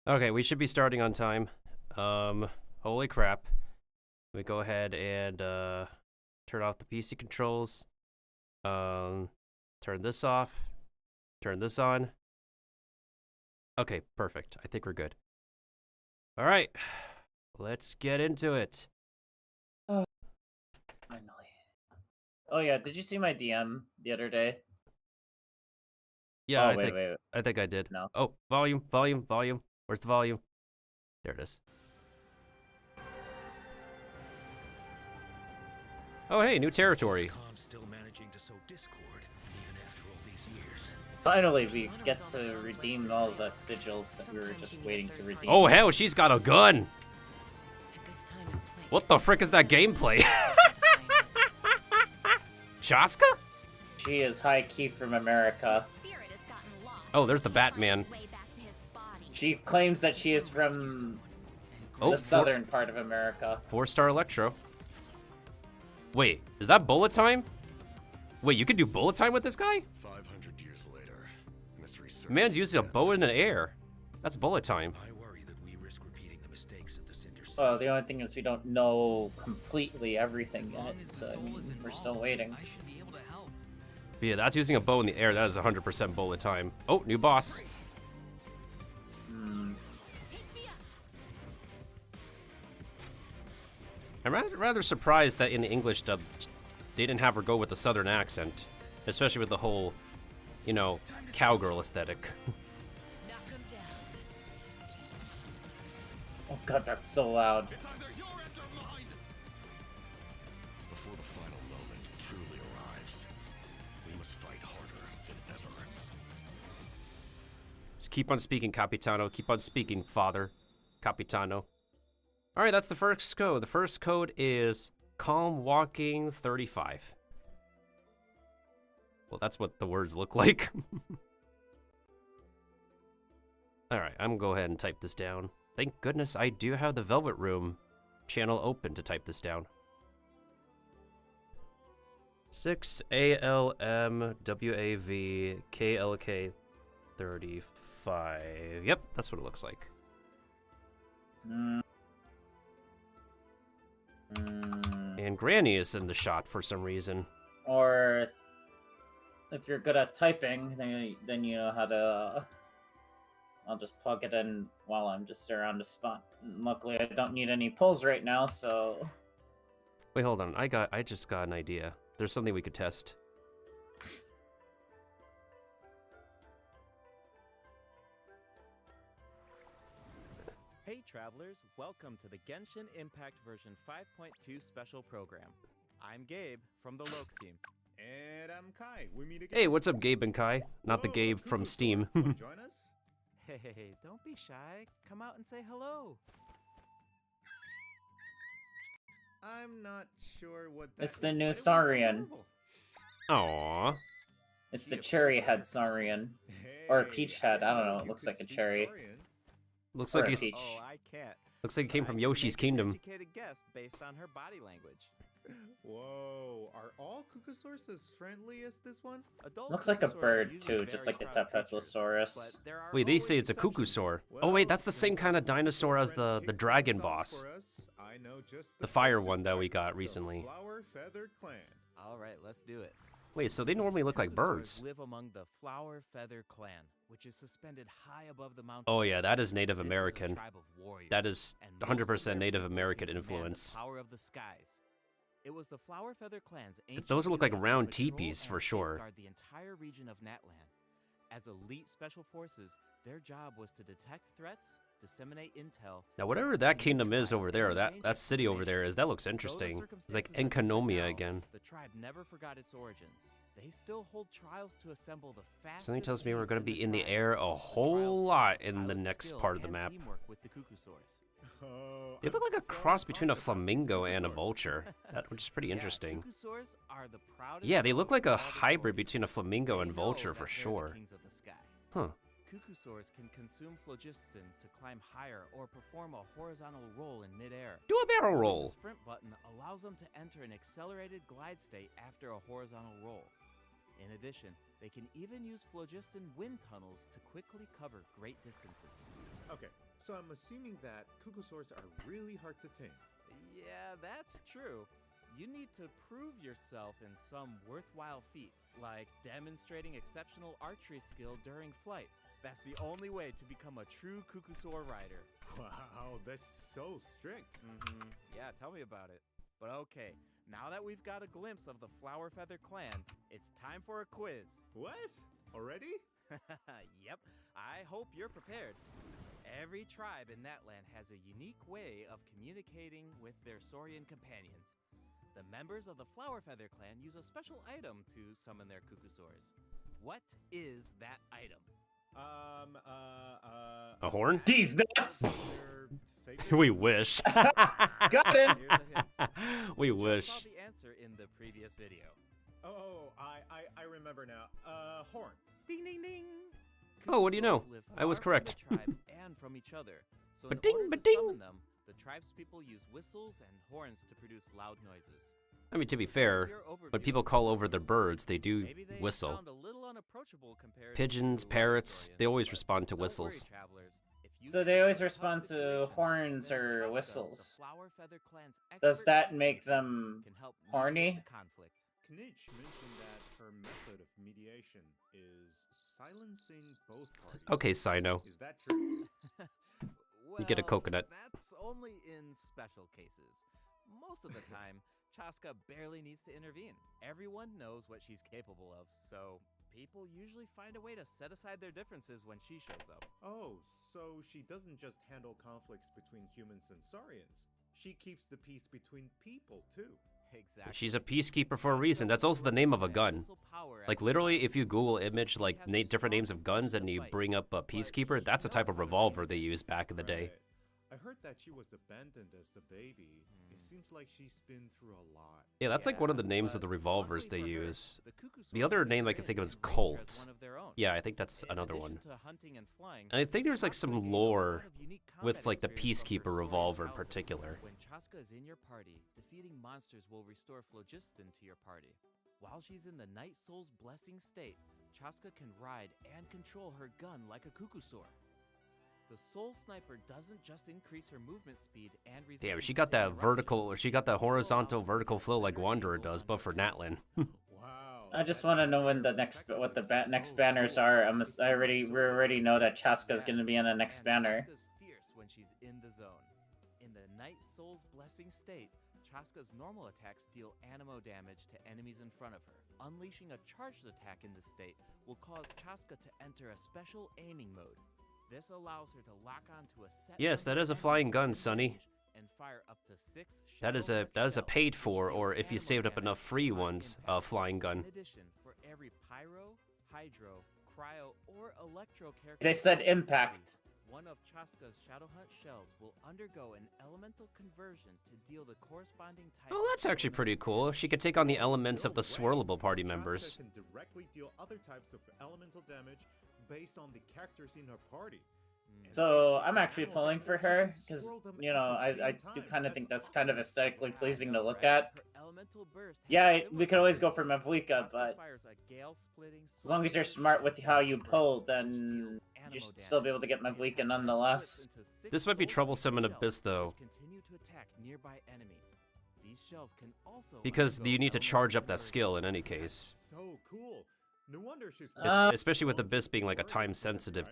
Okay, we should be starting on time. Holy crap. Let me go ahead and turn off the PC controls. Turn this off. Turn this on. Okay, perfect. I think we're good. All right, let's get into it. Oh, finally. Oh yeah, did you see my DM the other day? Yeah, Oh, I think I did. No. Oh, volume, volume, volume. Where's the volume? There it is. Oh, hey, new territory. Still managing to sow discord even after all these years. Finally, we get to redeem all the sigils that we were just waiting to redeem. Oh, hell, she's got a gun. What the frick is that gameplay? Shaska? She is high key from America. Oh, there's the Batman. She claims that she is from the southern part of America. 4-star Electro. Wait, is that bullet time? Wait, you can do bullet time with this guy? 500 years later, mystery Man's using a bow in the air. That's bullet time. I worry that we risk repeating the mistakes of the Cinder. Well, the only thing is we don't know completely everything yet, so I mean, we're still waiting. Yeah, that's using a bow in the air. That is 100% bullet time. Oh, new boss. I'm rather surprised that in the English dub, they didn't have her go with the southern accent. Especially with the whole, you know, cowgirl aesthetic. Oh god, that's so loud. Before the final moment truly arrives, we must fight harder than ever. Just keep on speaking, Capitano. Keep on speaking, Father Capitano. All right, that's the first code. The first code is Calm Walking 35. Well, that's what the words look like. All right, I'm gonna go ahead and type this down. Thank goodness I do have the Velvet Room channel open to type this down. 6ALMWAVKLK35. Yep, that's what it looks like. And Granny is in the shot for some reason. Or if you're good at typing, then you know how to. I'll just plug it in while I'm just around the spot. Luckily, I don't need any pulls right now, so. Wait, hold on. I just got an idea. There's something we could test. Hey travelers, welcome to the Genshin Impact version 5.2 special program. I'm Gabe from the Loke team. And I'm Kai. We meet again. Hey, what's up, Gabe and Kai? Not the Gabe from Steam. Wanna join us? Hey, don't be shy. Come out and say hello. I'm not sure what that It's the is, new but it was Saurian. adorable. Aww. It's the cherry head Saurian. Or a Hey, peach head, I don't know, it you looks could like a speak cherry. Saurian. Looks Or like a he's peach. Oh, I can't. looks like he came But from I can Yoshi's make an Kingdom. educated guess based on her body language. Whoa, are all Kukusaurs as friendly as this one? Adult Looks like a Kukusaurs are bird usually too, just very like the proud creatures, Tapetlosaurus. but there are Wait, they always say it's a exceptions. Kukusaur. Oh wait, that's the same since kind of Kukusaur dinosaur as friend the picked dragon this out boss. for us, I know just The place fire to one that we start, got the recently. Flower Feather Clan. All right, let's do it. Wait, so they normally look like Kukusaurs birds. live among the Flower Feather Clan, which is suspended high above the mountains. Oh yeah, that is Native This is a American. tribe of warriors, That is and most of 100% their Native people American can command influence. The power of the skies. It was the Flower Feather Clan's ancient Those look like duty to round patrol teepees and for sure. safeguard the entire region of Natlan. As elite special forces, their job was to detect threats, disseminate intel. Now whatever and that kingdom is neutralize over there, any that dangerous city over there information. is, that looks Though the interesting. It's like circumstances are different Enkanomia now, again. The tribe never forgot its origins. They still hold trials to assemble the fastest. Something tells me we're teams gonna be in the tribe. air a The whole trials lot test in the pilot next skill part of the and map. teamwork with the Kukusaurs. Oh, They look I'm like a so cross between a pumped about these flamingo and a Kukusaurs. vulture, which is pretty interesting. Kukusaurs are the proudest Yeah, they look like a of all the hybrid saurians. between a flamingo They and vulture know for that they're the sure. kings of the sky. Huh. Kukusaurs can consume phlogiston to climb higher or perform a horizontal roll in midair. Do a barrel The roll. sprint button allows them to enter an accelerated glide state after a horizontal roll. In addition, they can even use phlogiston wind tunnels to quickly cover great distances. Okay, so I'm assuming that Kukusaurs are really hard to tame. Yeah, that's true. You need to prove yourself in some worthwhile feat, like demonstrating exceptional archery skill during flight. That's the only way to become a true Kukusaur rider. Wow, that's so strict. Yeah, tell me about it. But okay, now that we've got a glimpse of the Flower Feather clan, it's time for a quiz. What? Already? Yep, I hope you're prepared. Every tribe in that land has a unique way of communicating with their Saurian companions. The members of the Flower Feather clan use a special item to summon their Kukusaurs. What is that item? A horn? These nuts! We wish. Got him! Here's a hint. We You just wish. saw the answer in the previous video. Oh, I remember now. Horn. Ding ding ding! Oh, what do you know? Kukusaurs live I was far correct. From the tribe and from each other. So in Ba-ding, order to ba-ding. summon them, the tribespeople use whistles and horns to produce loud noises. I mean, to be fair, Here's your overview when people of call the over their Kukusaurs. birds, they do Maybe they whistle. sound a little unapproachable compared Pigeons, to parrots, they Saurians, always but respond to don't worry, whistles. travelers. If you So they face always a tough respond to situation, horns then or Chaska, the whistles. Flower Feather clan's Does expert that make peacemaker, them can help mediate horny? the conflict. Knitch mentioned that her method of mediation is silencing both parties. Okay, Sino. Is that true? You get a Well, coconut. That's only in special cases. Most of the time, Chaska barely needs to intervene. Everyone knows what she's capable of, so people usually find a way to set aside their differences when she shows up. Oh, so she doesn't just handle conflicts between humans and Saurians. She keeps the peace between people, too. Exactly. She's a peacekeeper for a reason. That's also the name of a gun. Like, literally, if you Google image, like, different names of guns and you bring up a peacekeeper, that's a type of revolver they used back in the day. Right. I heard that she was abandoned as a baby. It seems like she's been through a lot. Yeah, that's like one of the names of the revolvers they use. The other name I can think of is Colt. Yeah, I think that's another one. And I think there's like some lore with like the peacekeeper revolver in particular. When Chaska is in your party, defeating monsters will restore phlogiston to your party. While she's in the Night Soul's blessing state, Chaska can ride and control her gun like a Kukusaur. The Soul Sniper doesn't just increase her movement speed and resistance. Damn, she got that vertical, or she got that horizontal vertical flow like Wanderer does, but for Natlin. Wow. I just want to know when the next next banners are. We already know that Chaska's gonna be in the next banner. Chaska's fierce when she's in the zone. In the Night Soul's blessing state, Chaska's normal attacks deal animo damage to enemies in front of her. Unleashing a charged attack in this state will cause Chaska to enter a special aiming mode. This allows her to lock onto a set Yes, that number is a of flying enemies gun, in Sonny. range and fire up to 6 That is shadow a shells, paid which for, or deal if you animo saved up damage enough free on ones, impact. flying gun. In addition, for every pyro, hydro, cryo, or electro character, They said in your impact. party, one of Chaska's Shadow Hunt shells will undergo an elemental conversion to deal the corresponding type. Oh, that's actually pretty cool. She could take on the elements of the swirlable party members. Chaska can directly deal other types of elemental damage based on the characters in her party. So I'm actually pulling for her because I do kind of think that's kind of aesthetically pleasing to look at. Yeah, we could always go for Mavlika, but as long as you're smart with how you pull, then you should still be able to get Mavlika nonetheless. This might be troublesome in Abyss, though, because you need to charge up that skill in any case. So cool. No wonder she's. Especially with Abyss being like a time-sensitive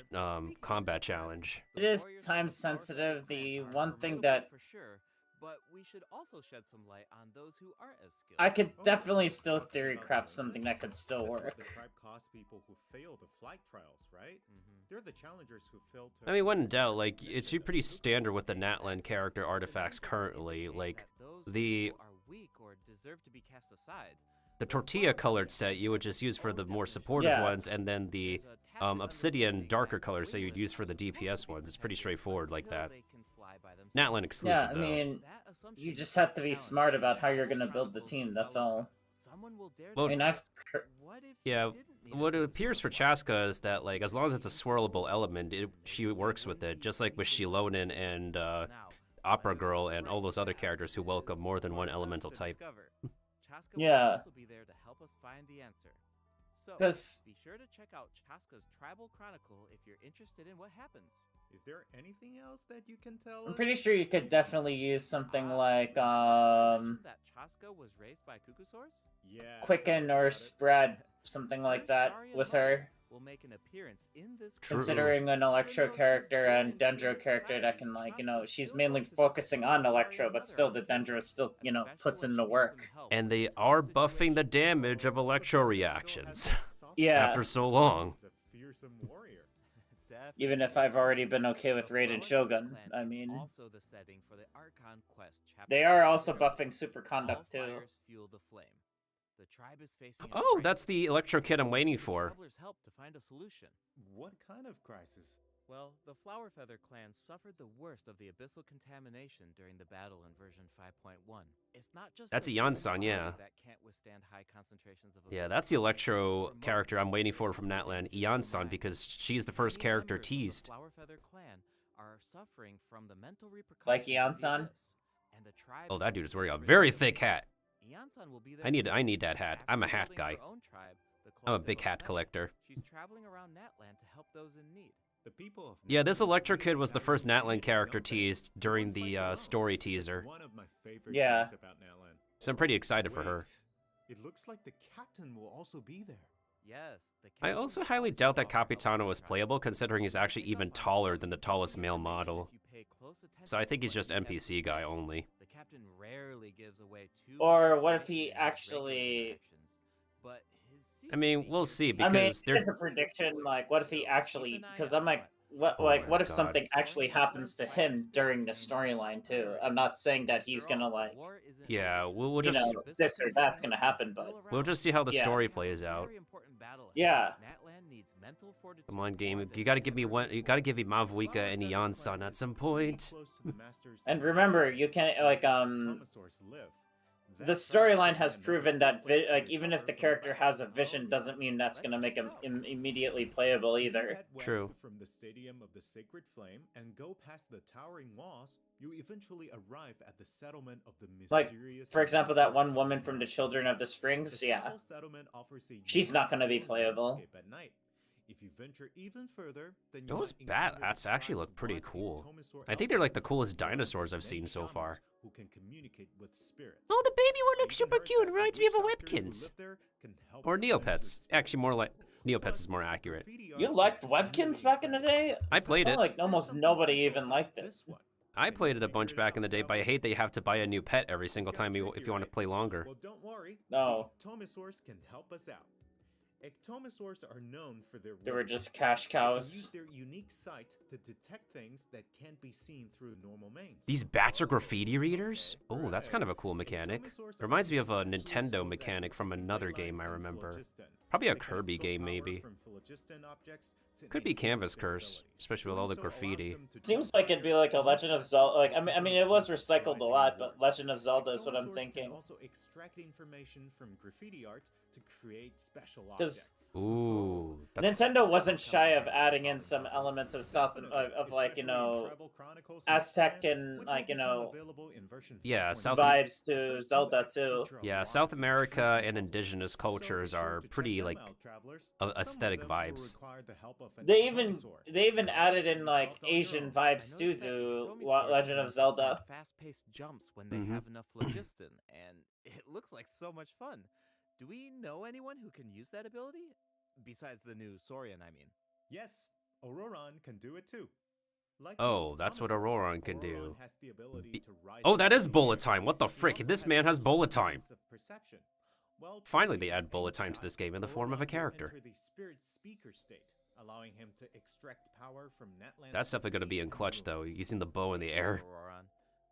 combat challenge. It is time sensitive. The one thing that for sure, but we should also shed some light on those who aren't as skilled. I could definitely still theory craft something that could still That's what work. The tribe cost people who fail the flight trials, right? They're the challengers who failed to. I mean, when in doubt, like, it's pretty standard with the Natlan character artifacts currently. Like, the tortilla-colored set you would just use for the more supportive Yeah. ones, and then the obsidian darker color set you'd use for the DPS ones. It's pretty straightforward like that. Natlan exclusive, Yeah, I though. mean, you just have to be smart about how you're gonna build the team. That's all. Well, I mean, yeah, what it appears for Chaska is that, like, as long as it's a swirlable element, she works with it, just like with Shilonin and Opera Girl and all those other characters who welcome more than one elemental type. Chaska Yeah. will also be there to help us find the answer. So, 'Cause- be sure to check out Chaska's Tribal Chronicle if you're interested in what happens. Is there anything else that you can tell I'm us? pretty sure you could definitely use something like I mentioned that Chaska was raised by Cuckoosaurs? Yeah. Quicken tell us or about it. spread, something like Her that Sharian with mother her. will make an appearance in this True. Considering an Electro Even though she's character and joined Dendro in character that society, can, like, Chaska she's still mainly goes to visit focusing her on Electro, Sharian but mother still on the occasion, Dendro still, especially puts when in she the needs work. some help And with a they tough are buffing situation. the damage of Oh, but electro she still has reactions. that soft Yeah. After so long. She's a fearsome warrior. Even if I've already been okay with The Raiden Flower Shogun, Clan I is mean, also the setting for the Archon Quest chapter they are 5. also buffing Superconduct All too. fires fuel the flame. The tribe is facing a Oh, that's crisis. the electro kid I'm waiting The for. travelers help to find a solution. What kind of crisis? Well, the Flower Feather clan suffered the worst of the abyssal contamination during the battle in version 5.1. It's not just That's their Ion-san, body yeah. that can't withstand high concentrations of Yeah, abyssal that's the toxins. electro For most character I'm people, waiting for it's from the Natlan, physical Ion-san, mind. because she's the first Many character members of the teased. Flower Feather clan are suffering from the mental repercussions Like of the Ion-san? abyss, and the tribe Oh, is that dude is wearing a desperate very for thick support. hat. Ion-san will be there I need too. that hat. After I'm a hat building her guy. own tribe, the I'm a Collective big of hat Men, collector. She's traveling around Natlan to help those in need. The people of Yeah, this Natlan electro kid really was the value first Natlan unity, character don't they? teased No during one the fights alone. story It's teaser. one of my favorite Yeah. things about Natlan. So I'm pretty excited for her. Wait, it looks like the captain will also be there. Yes, the I captain also will highly also doubt that offer help to Capitano the is tribe. playable, considering he's actually Pick up even on taller some than the interesting tallest male information model. if you pay close attention So I think to he's what just he has to NPC guy say. only. The captain rarely gives away too Or much what if he information in his regular actually- interactions, but his I mean, secrecy we'll gives see, him I mean, because they're- it's a prediction. Like, what if he So, actually? keep an eye Because out, I'm like, but what? Oh Like, my what if God. something actually Storing the happens to third fight him during the remains the top storyline too? priority. I'm not saying that he's After gonna all, like, war isn't Yeah, over yet. we'll you just know, this or that's gonna happen, but we'll just see how the Yeah. story We have a plays out. very important battle ahead. yeah. Natlan needs mental fortitude Come on, more game. than You gotta ever give me one. You before. gotta give me Flower Mavwika and Feather Ion-san Clan at is some pretty point. close to the Masters And of remember, Natlan, you can't where like the Tomasaurs live. the That storyline tribe has could be proven another that good place to like even if recover the from character battle. has a vision, Oh, doesn't mean that's let's gonna make check him it out. immediately playable If you either. head west True. from the Stadium of the Sacred Flame and go past the towering walls, you eventually arrive at the settlement of the Like, mysterious. for example, that Masters one of woman the from the Night. Children of the The Springs, yeah. small settlement offers a She's not gonna be unique playable. landscape at night. If you venture even further, then you Those might bat encounter bats the actually tribe's look pretty one-eyed cool. Tomasaur I think they're like the elder, coolest one of the dinosaurs I've many seen so shamans far. who can communicate with spirits. Oh, the baby one I looks even super heard cute. that Reminds the me of a witch doctors who Webkins. live there can help Or cleanse with Neopets. spirits. Actually, more like Neopets Plus, is more the accurate. graffiti You artist liked is Webkins really back in the incredible. day? I played felt it. like There's almost something nobody special even about liked it. this one. I Can you played it a figure bunch it back out in the day, but I without hate that you have to buy a new pet every This single got time tricky, if you want to right? play longer. Well, don't worry. No. The Ectomosaurs can help us out. Ectomosaurs are known for their They were wisdom. just cash They can use cows. their unique sight to detect things that can't be seen through normal means. These bats are graffiti readers? Oh, that's kind of a cool mechanic. Ectomosaurs Reminds are me of a especially Nintendo skilled at mechanic from detecting another ley game I lines and remember. phlogiston. Probably a They can Kirby absorb game, power maybe. from phlogiston objects to Could be enhance Canvas their Curse, abilities. especially with all the Doing so allows graffiti. them to Seems jump like it'd be higher like a and Legend of leap Zelda. Like farther I mean, to it was reach recycled a surprising lot, but rewards. Legend of Zelda is what I'm Ectomosaurs thinking. can also extract information from graffiti art to create special 'Cause objects. Ooh, that's Nintendo wasn't shy of adding in some elements of like, you know, Aztec and, like, you know, Yeah, South vibes to Zelda too. Yeah, South America and indigenous cultures are pretty like aesthetic vibes. They even added in like Asian vibes too I noticed that to Ectomosaurs Legend can of Zelda. perform fast-paced jumps when they Mhm. have enough phlogiston, and it looks like so much fun. Do we know anyone who can use that ability? Besides the new Saurian, I mean. Yes, Auroron can do it too. Like Oh, the that's what Ectomosaurs, Auroron can do. has the ability to rise Oh, that into is the bullet air. time. What the He frick? also This has man a has bullet keen time. sense of perception. While Finally, they targeting add an bullet enemy time to this shot, game in the form of a Auroron will character. enter the spirit speaker state, allowing him to extract power from Natlan's That's definitely going to be in graffiti clutch, and though, ruins. using the bow in the Poor air. Auroron.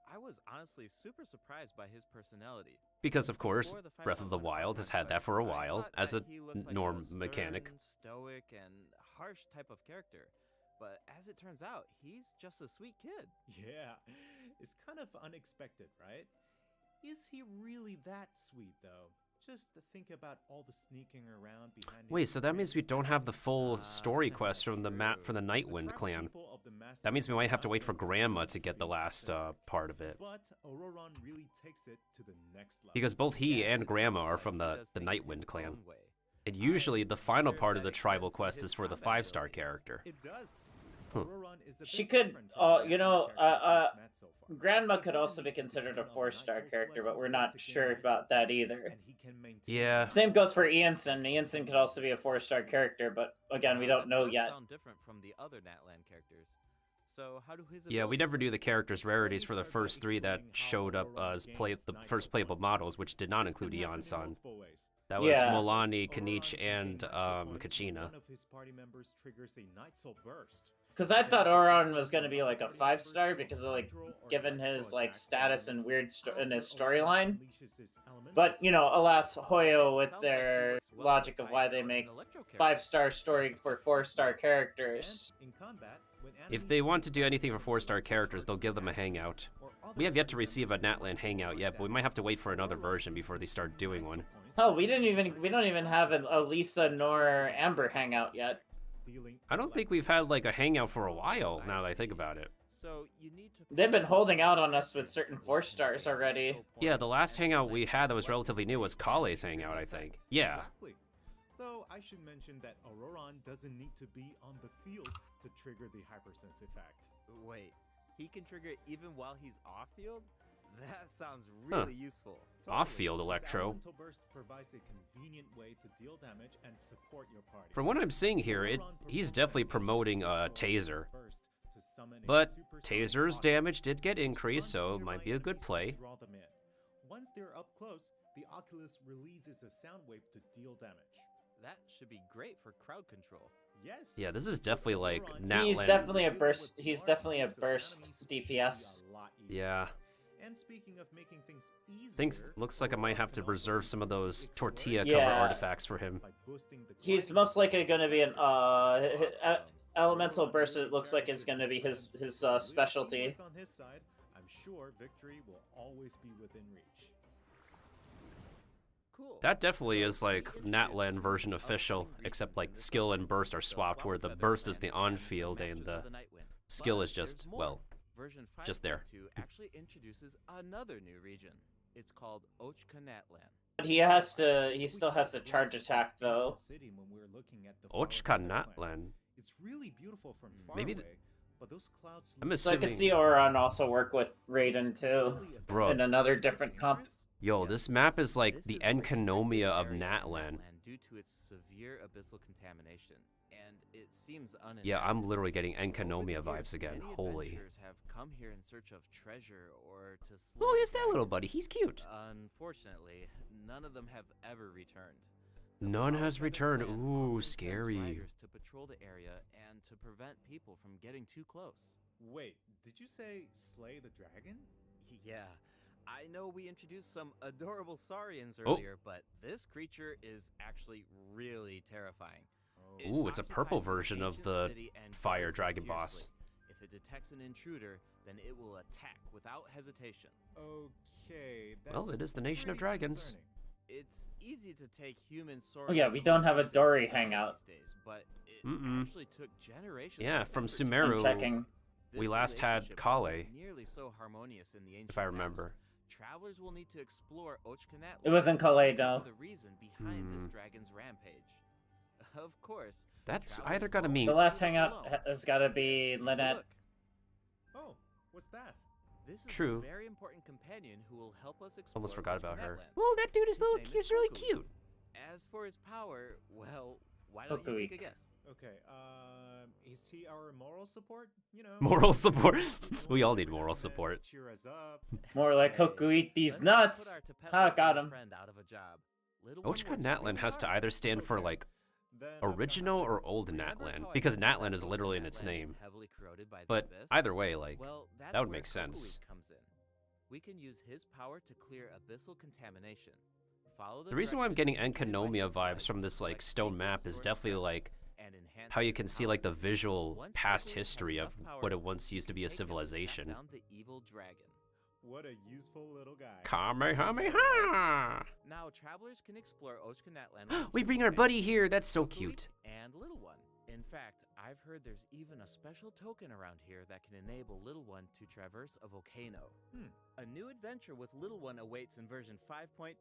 I was honestly super surprised by his personality. Because, of course, Before the Breath of the 5.1 Wild has Archon had that quest, for a I while, thought as a that he looked like norm stern, mechanic. stoic, and harsh type of character. But as it turns out, he's just a sweet kid. Yeah, it's kind of unexpected, right? Is he really that sweet, though? Just to think about all the sneaking around behind. Wait, his so that means we friends don't and have the full Ah, story quest from the true. Nightwind clan. That means we might have to wait for Grandma to get the last part of it. But Auroron really takes it to the next level. Because both he Yeah, and it Grandma sounds are like from he the does things his Nightwind clan. own way. And usually the final part of the tribal quest is for the 5-star character. It does. Huh. Auroron is a She bit could, different from the you know, characters we've met so far. Grandma He could doesn't also be need to considered a begin all the 4-star Night Souls character, but we're blessings not to gain sure Night about Souls, that either. and he can maintain Yeah. the Same goes for balance. Ianson. Ianson could also be a 4-star character, but again, we Now, don't know that does yet. sound different from the other Natlan characters. So how do his Yeah, we abilities never knew the work? characters' rarities for the first 3 that showed up as the first playable models, which did not This can include happen in Ion-san. multiple ways. That was Yeah. Milani, Auroron Kanich, can gain and Night Soul points when Kachina. one of his party members triggers a Night Soul burst. Because I thought Auron was going to be like a 5-star because of like given his like status and weird in his storyline. But you know, alas, Hoyo with Sounds like he their works well logic with of why Fire they and make Electro characters. 5-star story for 4-star characters. If they want to do anything for 4-star characters, they'll give them a hangout. We have yet to receive a Natlan hangout yet, but we might have to wait for another version before they start doing one. Hell, we don't even have a Lisa nor Amber hangout yet. I don't think we've had like a hangout for a while, now that I think about it. So you need to They've been holding out on us with certain 4-stars already. Yeah, the last hangout we had that was relatively new was Kale's hangout, I think. Yeah. Exactly. Though I should mention that Auroron doesn't need to be on the field to trigger the hypersense effect. Wait, he can trigger it even while he's off field? That sounds Huh. really useful. Off-field This Electro. elemental burst provides a convenient way to deal damage and support your party. From what I'm seeing here, Auroron he's performs definitely an promoting a ancient taser. burst to summon a But supersonic Taser's body, damage did get which increased, taunts so it nearby might be a good enemies to play. draw them in. Once they're up close, the Oculus releases a sound wave to deal damage. That should be great for crowd control. Yes. Yeah, this is definitely like Auroron He's Natlan. definitely a dealing burst. with He's large definitely a groups of burst enemies should DPS. be a lot easier. Yeah. And speaking of making things easier, Things looks like I might have to Auroron can reserve also some of be those explored tortilla cover Yeah. artifacts for him. by boosting the He's gliding most speed. likely going to be an Awesome. elemental Auroron burst. really It looks like it's cherishes going to be his his friends, and with specialty. teamwork on his side, I'm sure victory will always be within reach. Cool. That definitely is So, we like introduced Natlan two version of the official, main except reasons like in this skill and episode. burst are The swapped, where the Flower burst Feather is the Clan and on-field Matches and of the Nightwind. skill But is just, there's more. well, Version just there. 5.2 actually introduces another new region. It's called Ochka Natlan. But he still has to charge attack though. Ochka Natlan. It's really beautiful from far Maybe away, but those clouds I'm look So I could assuming- see Auron also work with Raiden too. Bro. In another different comp. Yo, this map is like This the is a restricted Enkanomiya of area in Natlan. due to its severe abyssal contamination, and it seems Yeah, I'm uninhabited. literally getting Over the Enkanomiya years, vibes again. many Holy. adventurers have come here in search of treasure or to slay Oh, here's that little dragons. buddy. He's cute. Unfortunately, none of them have ever returned. None has Flower Feather returned. Clan Ooh, often sends scary. riders to patrol the area and to prevent people from getting too close. Wait, did you say slay the dragon? Yeah, I know we introduced some adorable saurians Oh. earlier, but this creature is actually really terrifying. It Ooh, it's a purple occupies this version of ancient the city and fire guards it dragon boss. fiercely. If it detects an intruder, then it will attack without hesitation. Okay, Well, that's it is the nation of pretty dragons. concerning. It's easy to take human Oh yeah, we don't have a Dory hangout. these days, but it Mm-mm. actually took generations. Yeah, of from effort to Sumeru, I'm checking. we This last had relationship Kale, wasn't nearly so harmonious in the ancient if I past. remember. Travelers will need to explore Ochkanatlan. It wasn't Kale, to no. know the reason behind Hmm. this dragon's rampage. Of course. That's travelers either gotta won't mean The leave last us hangout alone. has got to be Lynette. Look, Oh, what's that? this is True. a very important companion who will help us explore Almost forgot about her. Ochkanatlan. Well, that dude is His little. name is He's really Koku. cute. As for his power, well, why don't you take a Kokuik. guess? Okay, is he our moral support? You know, Moral support. the We one all every need now moral and then to support. Cheer us up. More like Hey, Hoku eat these Let's not put nuts. our tapetless Ah, got little him. friend out of a job. Little one Ochka works Natlan really has to hard. either stand for Okay. like Then I've got original nothing. or old Remember Natlan, how I because said that Natlan is literally in its Ochkanatlan is name. heavily corroded by the But abyss? either way, like, Well, that's that would where make sense. Kokuik comes in. We can use his power to clear abyssal contamination. Follow the reason why I'm getting directions given by Enkanomiya his guide vibes from this to like collect stone secret map is source definitely gems like and enhance how you its can see power. like the visual Once past Kokuik has history of enough what it power, once used to be a take him and track civilization. down the evil dragon. What a useful little guy. Kamehameha! Now travelers can explore Ochkanatlan. We bring our buddy here. That's so cute. And little one. In fact, I've heard there's even a special token around here that can enable Little One to traverse a volcano. A new adventure with Little One awaits in version 5.2.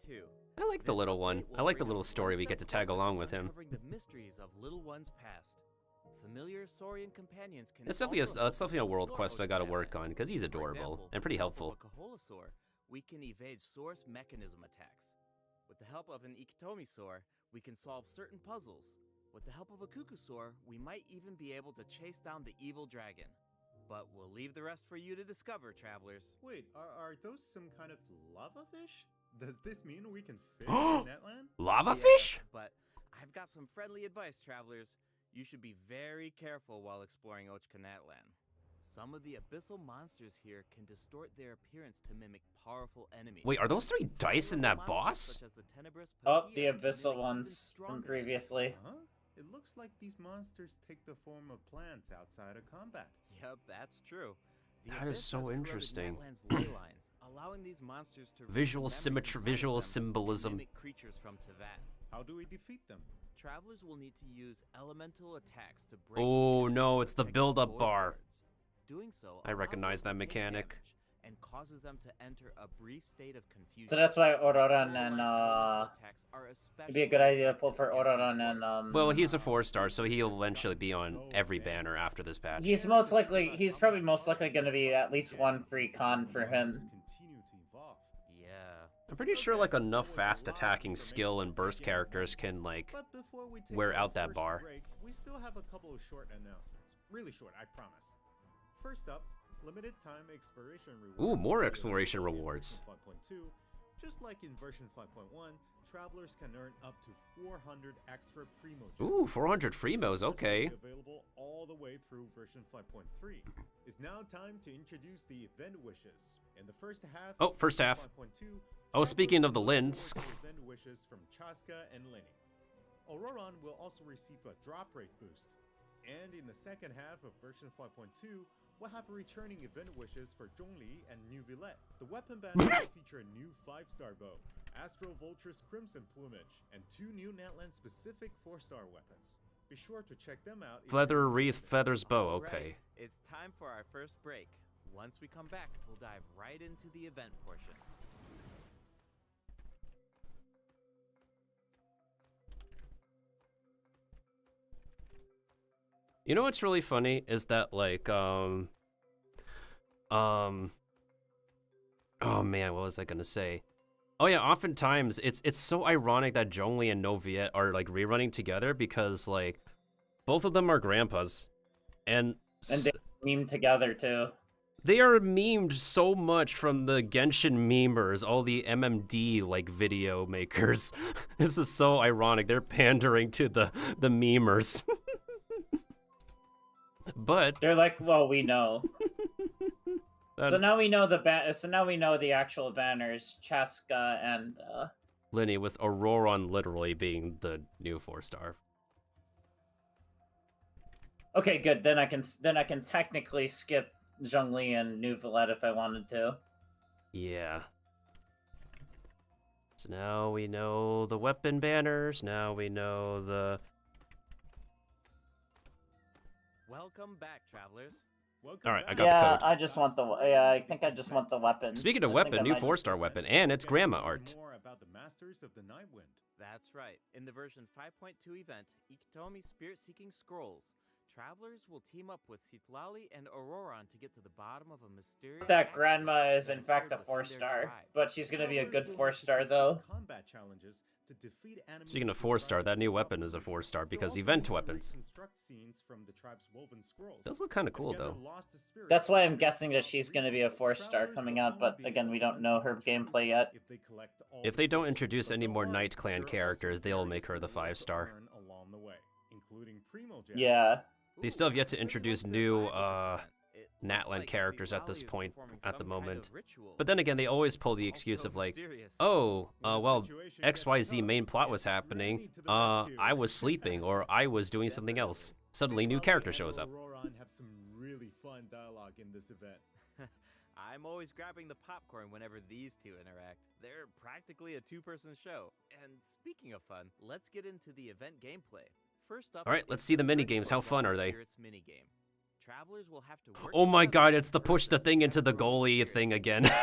I like the little one. I like the little story we get to tag along with him. Uncovering the mysteries of Little One's past. Familiar Saurian companions can That's definitely also a world explore quest I gotta Ocean work Atlantic. on, because he's For adorable example, and pretty with the help helpful. of a Koholosaur, we can evade source mechanism attacks. With the help of an Ikitomisaur, we can solve certain puzzles. With the help of a Kukusaur, we might even be able to chase down the evil dragon. But we'll leave the rest for you to discover, travelers. Wait, are those some kind of lava fish? Does this mean we can fish in Netland? Lava Yes, fish? but I've got some friendly advice, travelers. You should be very careful while exploring Ochkanatlan. Some of the abyssal monsters here can distort their appearance to mimic powerful enemies. Wait, are those 3 dice in that Monsters boss? such as the tenebrous Oh, Pahia the can abyssal mimic even ones stronger from previously. Huh? It looks like these monsters take the form of plants outside of combat. enemies. Yep, that's true. The That is abyss so has corroded interesting. Natlan's ley lines, allowing these monsters to Visual retain memories symmetry, inside of visual them and symbolism. mimic creatures from Tevat. How do we defeat them? Travelers will need to use elemental attacks to break. Oh, the no, enemy's it's the protective build-up void bar. wards. Doing so I allows recognize them that to take mechanic. damage and causes them to enter a brief state of confusion. So that's why Ororan Soul-like and elemental attacks are it'd be a good especially idea to pull for effective against Ororan these and wards. Well, he's a 4-star, so he'll eventually be on every banner after this patch. he's probably most likely going to be at least one free con for him. Continue to evolve. Yeah. I'm pretty sure like enough fast attacking skill and burst characters can like But before we take wear our out that first bar. break, we still have a couple of short announcements. Really short, I promise. First up, limited time exploration rewards. Ooh, more will be exploration available in rewards. version 5.2. Just like in version 5.1, travelers can earn up to 400 extra primo gems. Ooh, 400 Fremos, This will okay. be available all the way through version 5.3. It's now time to introduce the event wishes. In the first half. Oh, of first version half. 5.2, Oh, speaking of the travelers Linds. will look forward to event wishes from Chaska and Lenny. Auroron will also receive a drop rate boost. And in the second half of version 5.2, we'll have returning event wishes for Zhongli and New Villette. The weapon banner will feature a new 5-star bow, Astro Vulture's Crimson Plumage, and 2 new Natland specific 4-star weapons. Be sure to check them out. if Feather you're Wreath, interested. Feathers Bow, All okay. right, it's time for our first break. Once we come back, we'll dive right into the event portion. You know what's really funny is that like oh man, what was I gonna say? Oh yeah, oftentimes it's so ironic that Zhongli and Noviet are like rerunning together because like both of them are grandpas, and And they meme together too. they are memed so much from the Genshin memers, all the MMD like video makers. This is so ironic. They're pandering to the memers. But They're like, well, we know. that So now we know So now we know the actual banners, Chaska and Lenny with Auroron literally being the new 4-star. Okay, good. Then I can technically skip Zhongli and New Villette if I wanted to. Yeah. So now we know the weapon banners. Now we know the. Welcome back, travelers. Welcome All right, I back. got the Yeah, code. I just want the. Yeah, I think I just want the weapon. Speaking of I think I weapon, new might- 4-star weapon, and it's grandma art. More about the Masters of the Nightwind. That's right. In the version 5.2 event, Ikitomi Spirit-Seeking Scrolls, travelers will team up with Citlali and Auroran to get to the bottom of a mysterious... That accident grandma is that in fact a occurred within their 4-star, tribe. but she's gonna be a good Travelers will have to 4-star complete though. combat challenges to defeat enemies Speaking of who try 4-star, to that new stop weapon the is a mission. 4-star You'll because also event need to weapons. reconstruct scenes from the tribe's woven scrolls. Those look kind of cool And get though. the lost spirits That's why I'm of guessing that the she's gonna be a region. 4-star Travelers coming will out, but only be again, able we to don't know complete her the truth gameplay yet. if they collect all If the they don't clues. introduce But any don't more worry, Night Clan there are also characters, they'll various make her the rewards to 5-star. earn along the way, including primo gems. Yeah. They still have yet to Ooh, introduce what's the new, vibe of this event? It looks Natlan like characters at this Citlali is point, performing at the some kind of moment. ritual. But then again, they always pull the excuse Also of like, mysterious. oh, When the well, situation gets XYZ tough, main plot was it's happening. Granny to the rescue. I was sleeping or I was doing something else. Suddenly, new Citlali character and shows up. Auroran have some really fun dialogue in this event. I'm always grabbing the popcorn whenever these two interact. They're practically a two-person show. And speaking of fun, let's get into the event gameplay. First up, All right, let's see the mini games. How fun are they? Minigame. Travelers will have to work Oh my together god, it's the to push the earn thing into the separate goalie spirits. thing again. Select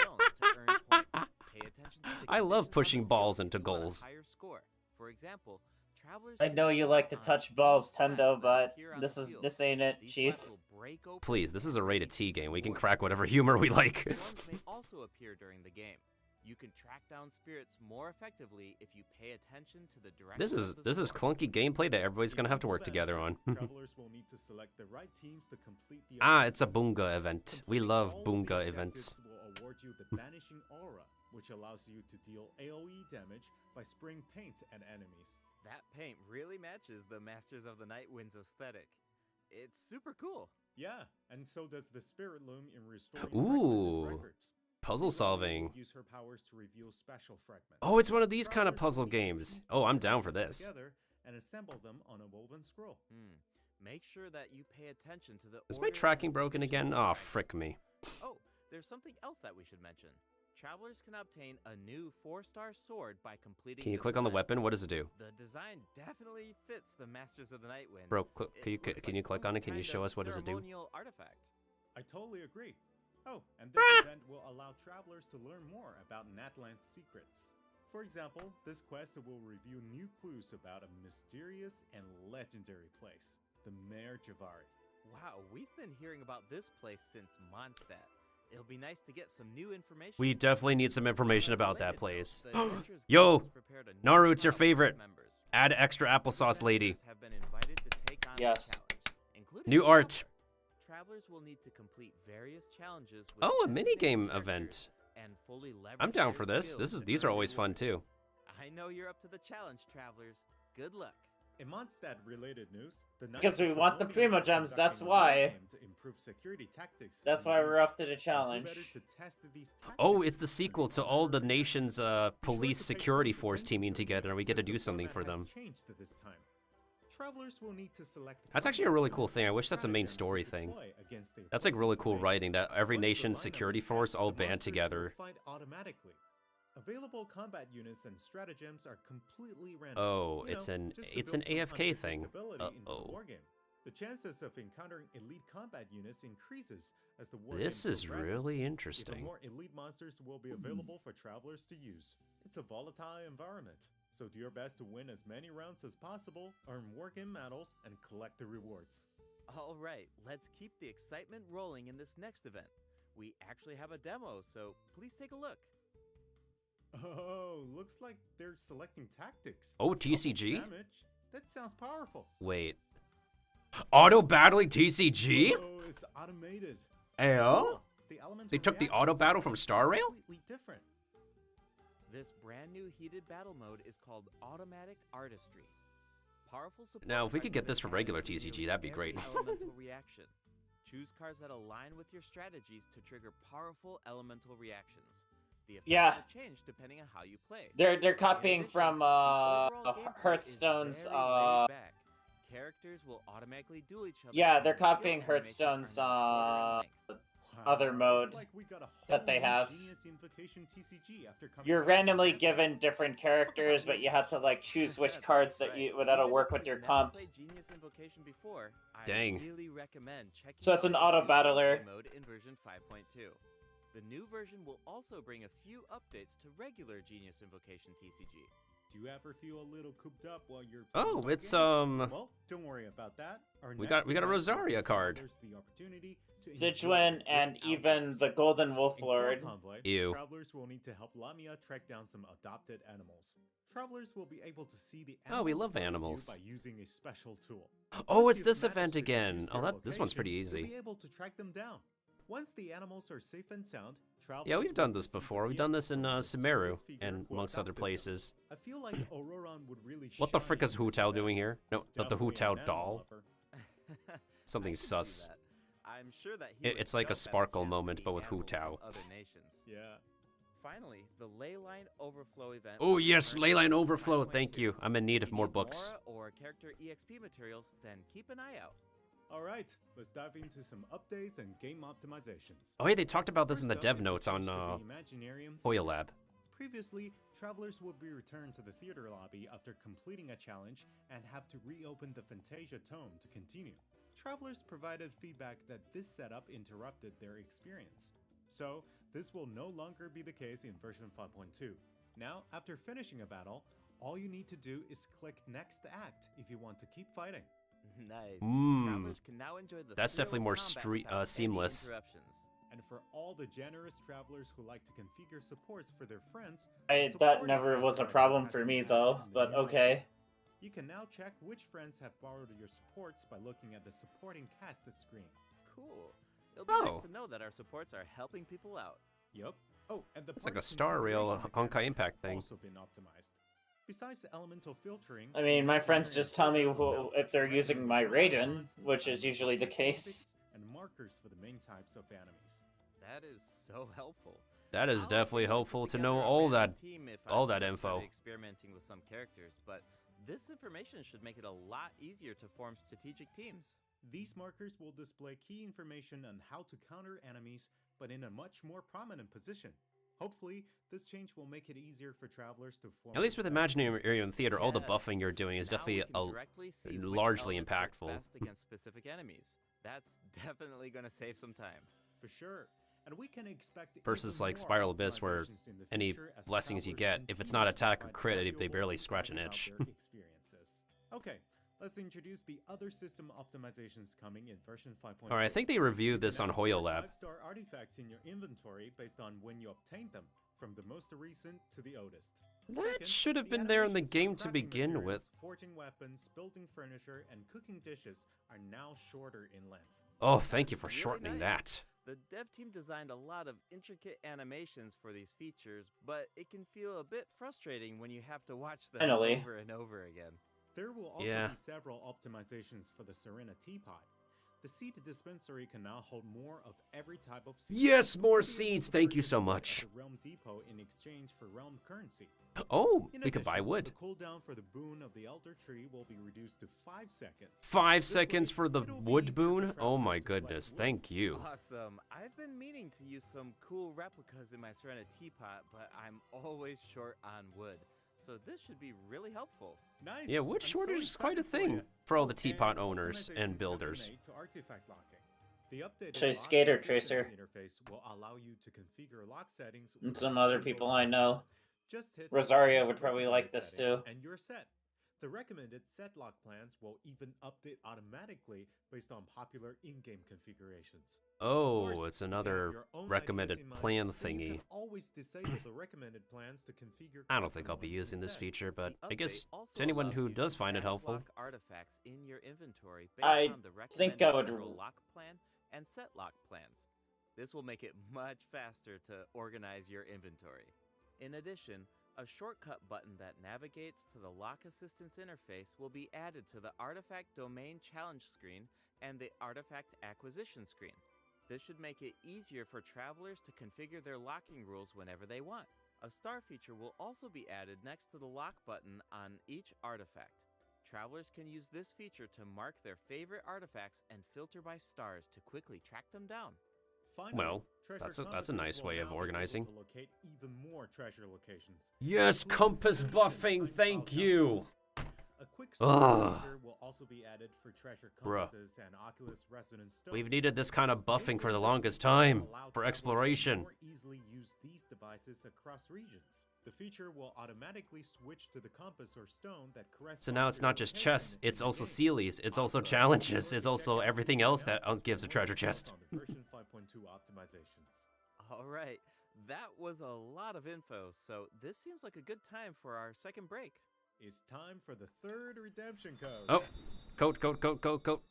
zones to earn points. Pay attention to the I love conditions on pushing the balls field into if you want a goals. higher score. For example, travelers I can know you like to on touch small balls, slats Tendo, that but appear on this the is field. this ain't it, These Chief. slats will break open Please, this is a and rated release T game. We can force. crack whatever humor we like. Storms may also appear during the game. You can track down spirits more effectively if you pay attention to the direction This is of the storm. clunky gameplay that everybody's In gonna have to Humble work together on. Banter, travelers will need to select the right teams to complete the Ah, it's a objectives. Boonga event. We Completing love all the Boonga objectives events. will award you the Vanishing Aura, which allows you to deal AoE damage by spraying paint at enemies. That paint really matches the Masters of the Night Wind's aesthetic. It's super cool. Yeah, and so does the Spirit Loom in restoring Ooh. fragmented records. Puzzle Similarly, solving. will use her powers to reveal special fragments. Oh, it's one of these kind of Travelers puzzle will need to games. piece Oh, these I'm down for fragments this. together and assemble them on a woven scroll. Make sure that you pay attention to the Is my order tracking and broken position again? of the Aw, fragments. frick me. Oh, there's something else that we should mention. Travelers can obtain a new 4-star sword by completing. Can you this click on the event. weapon? What does it do? The design definitely fits the Masters of the Night Wind. Bro, can It you looks can like you click some on it? Can you kind show of us what does it do? ceremonial artifact. I totally agree. Oh, and this event will allow travelers to learn more about Natland's secrets. For example, this quest will review new clues about a mysterious and legendary place, the Mare Javari. Wow, we've been hearing about this place since Mondstadt. It'll be nice to get some new information. We definitely need some information On a about that related place. note, the Adventurers Yo, Guild has prepared a new Naru, it's your club for favorite. members. Add extra applesauce lady. Adventurers have been invited to take on the Yes. challenge, including New the art. author. Travelers will need to complete various challenges with Oh, a designated minigame characters event. and fully I'm leverage down their for this. skills to These are earn always fun rewards. too. I know you're up to the challenge, travelers. Good luck. In Mondstadt-related news, the Because Knights we of want the Colonias Primo are Gems, that's conducting a why. game to improve security tactics That's in why the we're up to region. the And who challenge. better to test these Oh, tactics it's the sequel than to the all the Honkai nation's Be police sure to pay security close force attention teaming to it, together, and we get to since do the something for format them. has changed to this time. Travelers will need to select That's actually a combat really cool units thing. I and wish that's a main stratagems to story thing. deploy against the That's like opposing really cool formation. writing that every Once the nation's lineup security is set, force all the band monsters will together. fight automatically. Available combat units and stratagems are completely random. Oh, you it's know, an just to it's an build some AFK thing. unpredictability into the Uh-oh. wargame. The chances of encountering elite combat units increases as the wargame This is progresses. really Even interesting. more elite monsters will be available for travelers to use. It's a volatile environment, so do your best to win as many rounds as possible, earn wargame medals, and collect the rewards. All right, let's keep the excitement rolling in this next event. We actually have a demo, so please take a look. Oh, looks like they're selecting tactics. Oh, Couple TCG? damage? That sounds powerful. Wait. Auto battling TCG? Oh, it's automated. Ayo? The elemental They took the reaction auto battle is from Star Rail? completely different. This brand new heated battle mode is called Automatic Artistry. Powerful support Now, if we cards could get have this been for regular added to TCG, nearly that'd be every great. elemental reaction. Choose cards that align with your strategies to trigger powerful elemental reactions. The effects Yeah. will change depending on how you play. They're In copying addition, from the overall gameplay is Hearthstone's very laid back. Characters will automatically duel each other. yeah, and they're skill copying animations are Hearthstone's much shorter in length. other Wow, mode it's like we got a that whole they new have. Genius Invocation TCG after coming you're out from randomly Anthem. given different characters, but you have to like choose which That's cards that right. you that'll Even work if with you've your never comp. played Genius Invocation before, I Dang. really recommend checking So it's out an this auto new battler. gameplay mode in version 5.2. The new version will also bring a few updates to regular Genius Invocation TCG. Do you ever feel a little cooped up while you're Oh, playing it's, games? Well, don't worry about that. Our we next got a event will Rosaria give card. travelers the opportunity to enjoy Sichuan great and even outdoors. the Golden Wolf In Core Lord. Convoy, Ew. travelers will need to help Lamia track down some adopted animals. Travelers will be able to see the Oh, we animals' love point of view animals. by using a special tool. Oh, Once it's you've this managed event to again. deduce Oh, their this one's pretty location, easy. You'll be able to track them down. Once the animals are safe and sound, Yeah, we've travelers done will this receive a before. We've done this in gift from a Sumeru mysterious figure and who amongst other adopted them. places. I feel like Auroron would really What the shine frick is in Hu this Tao event. doing here? No, He's the Hu definitely Tao an animal doll. lover. Something I can see sus. that. I'm sure that he would It's like a jump at Sparkle chance to moment, meet but with Hu animals from Tao. Other nations. Yeah. Finally, the Leyline Overflow event. Oh will yes, return in Leyline version Overflow. 5.2. Thank you. I'm in need If of you more need books. Mora or character EXP materials, then keep an eye out. All right, let's dive into some updates and game optimizations. Oh, hey, they talked about this in the First up dev is a notes change on to the Imaginarium Hoyo theme. Lab. Previously, travelers would be returned to the theater lobby after completing a challenge and have to reopen the Fantasia Tome to continue. Travelers provided feedback that this setup interrupted their experience. So, this will no longer be the case in version 5.2. Now, after finishing a battle, all you need to do is click Next Act if you want to keep fighting. Nice. Mm. Travelers can now enjoy the That's thrill definitely of more combat without any seamless. interruptions. And for all the generous travelers who like to configure supports for their friends, That support never quest was a button problem has for been me added though, in the but new okay. layout. You can now check which friends have borrowed your supports by looking at the supporting cast screen. Cool. It'll be Oh. nice to know that our supports are helping people out. Yup. Oh, and the It's like a party Star Rail configuration Honkai mechanic Impact has thing. also been optimized. Besides the elemental filtering, I mean, my friends various just tell me now if they're feature using my regular Raiden, icons, which is unlocked usually the case. statistics, and markers for the main types of enemies. That is so helpful. That is I'll definitely usually helpful put to together know a all random that team if all I've that just info. started experimenting with some characters, but this information should make it a lot easier to form strategic teams. These markers will display key information on how to counter enemies, but in a much more prominent position. Hopefully, this change will make it easier for travelers to form. At least with the best imagining teams. area in theater, all the Yes. buffing you're doing is Now we definitely can directly see which largely elements work impactful. best against specific enemies. That's definitely going to save some time. For sure. And we can expect Versus, even like, more Spiral Abyss, where optimizations in the any future as blessings you travelers get, if it's continue not to attack or provide crit, they valuable barely scratch an feedback itch. about their experiences. Okay, let's introduce the other system optimizations coming in version 5.2. Alright, I think they reviewed this on Hoyo Lab. 5-star artifacts in your inventory based on when you obtained them, from the most recent to the oldest. That Second, should have the been there in the animations for game to crafting begin materials, with. Forging weapons, building furniture, and cooking dishes are now shorter in length. Oh, thank you for Really shortening nice. that. The dev team designed a lot of intricate animations for these features, but it can feel a bit frustrating when you have to watch them Finally. over and over again. There will also Yeah. be several optimizations for the Serena Teapot. The seed dispensary can now hold more of every type of seed. Yes, more You'll be able seeds. to Thank you purchase so wood at much. the Realm Depot in exchange for Realm currency. Oh, In we could buy addition, wood. The cooldown for the boon of the Elder Tree will be reduced to 5 seconds. 5 This seconds way, for the it'll be wood easier for boon? Oh travelers my to collect goodness, wood. thank you. Awesome. I've been meaning to use some cool replicas in my Serena teapot, but I'm always short on wood. So this should be really helpful. Nice. Yeah, wood I'm shortage so is quite a excited for thing ya. for all the Oh, teapot and owners optimizations and have been builders. made to artifact locking. The updated Actually, lock Skater assistance Tracer. interface will allow you to configure lock settings And with some a other single people I click. know. Just hit Rosario Use would probably recommended like this settings too. And you're set. The recommended set lock plans will even update automatically based on popular in-game configurations. Of Oh, course, it's if you have another your own recommended ideas in mind, plan then you thingy. can always disable the recommended plans to configure I don't custom think I'll be ones using this instead. feature, but The I guess update also to anyone allows who you does to find it batch helpful. lock artifacts in your inventory based I on the think recommended I would general lock plan and set lock plans. This will make it much faster to organize your inventory. In addition, a shortcut button that navigates to the lock assistance interface will be added to the artifact domain challenge screen and the artifact acquisition screen. This should make it easier for travelers to configure their locking rules whenever they want. A star feature will also be added next to the lock button on each artifact. Travelers can use this feature to mark their favorite artifacts and filter by stars to quickly track them down. Finally, Well, treasure that's a compasses nice will way of now be able organizing. to locate even more treasure locations. Yes, including compass secrets and buffing, hiding thank file you. counters. A quick Ugh. feature will also be added for treasure Bruh. compasses and Oculus resonance stones. We've needed this kind of buffing for the Enabling longest this feature will time, allow for travelers to exploration. more easily use these devices across regions. The feature will automatically switch to the compass or stone that corresponds So now it's to your not just chess, location in it's the also game. Sealies, it's also Awesome. challenges, Sure it's to also check out everything future else that announcements gives a for more treasure details chest. on the version 5.2 optimizations. All right, that was a lot of info, so this seems like a good time for our second break. It's time for the third redemption code. Oh, coat.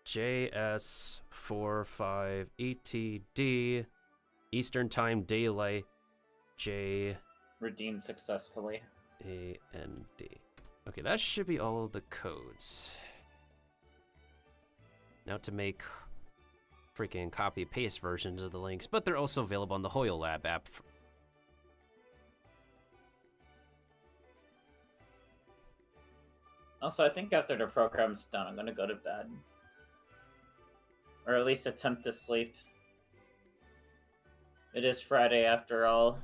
JS45ETD, Eastern Time Daylight, JAND. Redeemed successfully. Okay, that should be all of the codes. Now to make freaking copy-paste versions of the links, but they're also available on the Hoyo Lab app. Also, I think after the program's done, I'm gonna go to bed. Or at least attempt to sleep. It is Friday after all.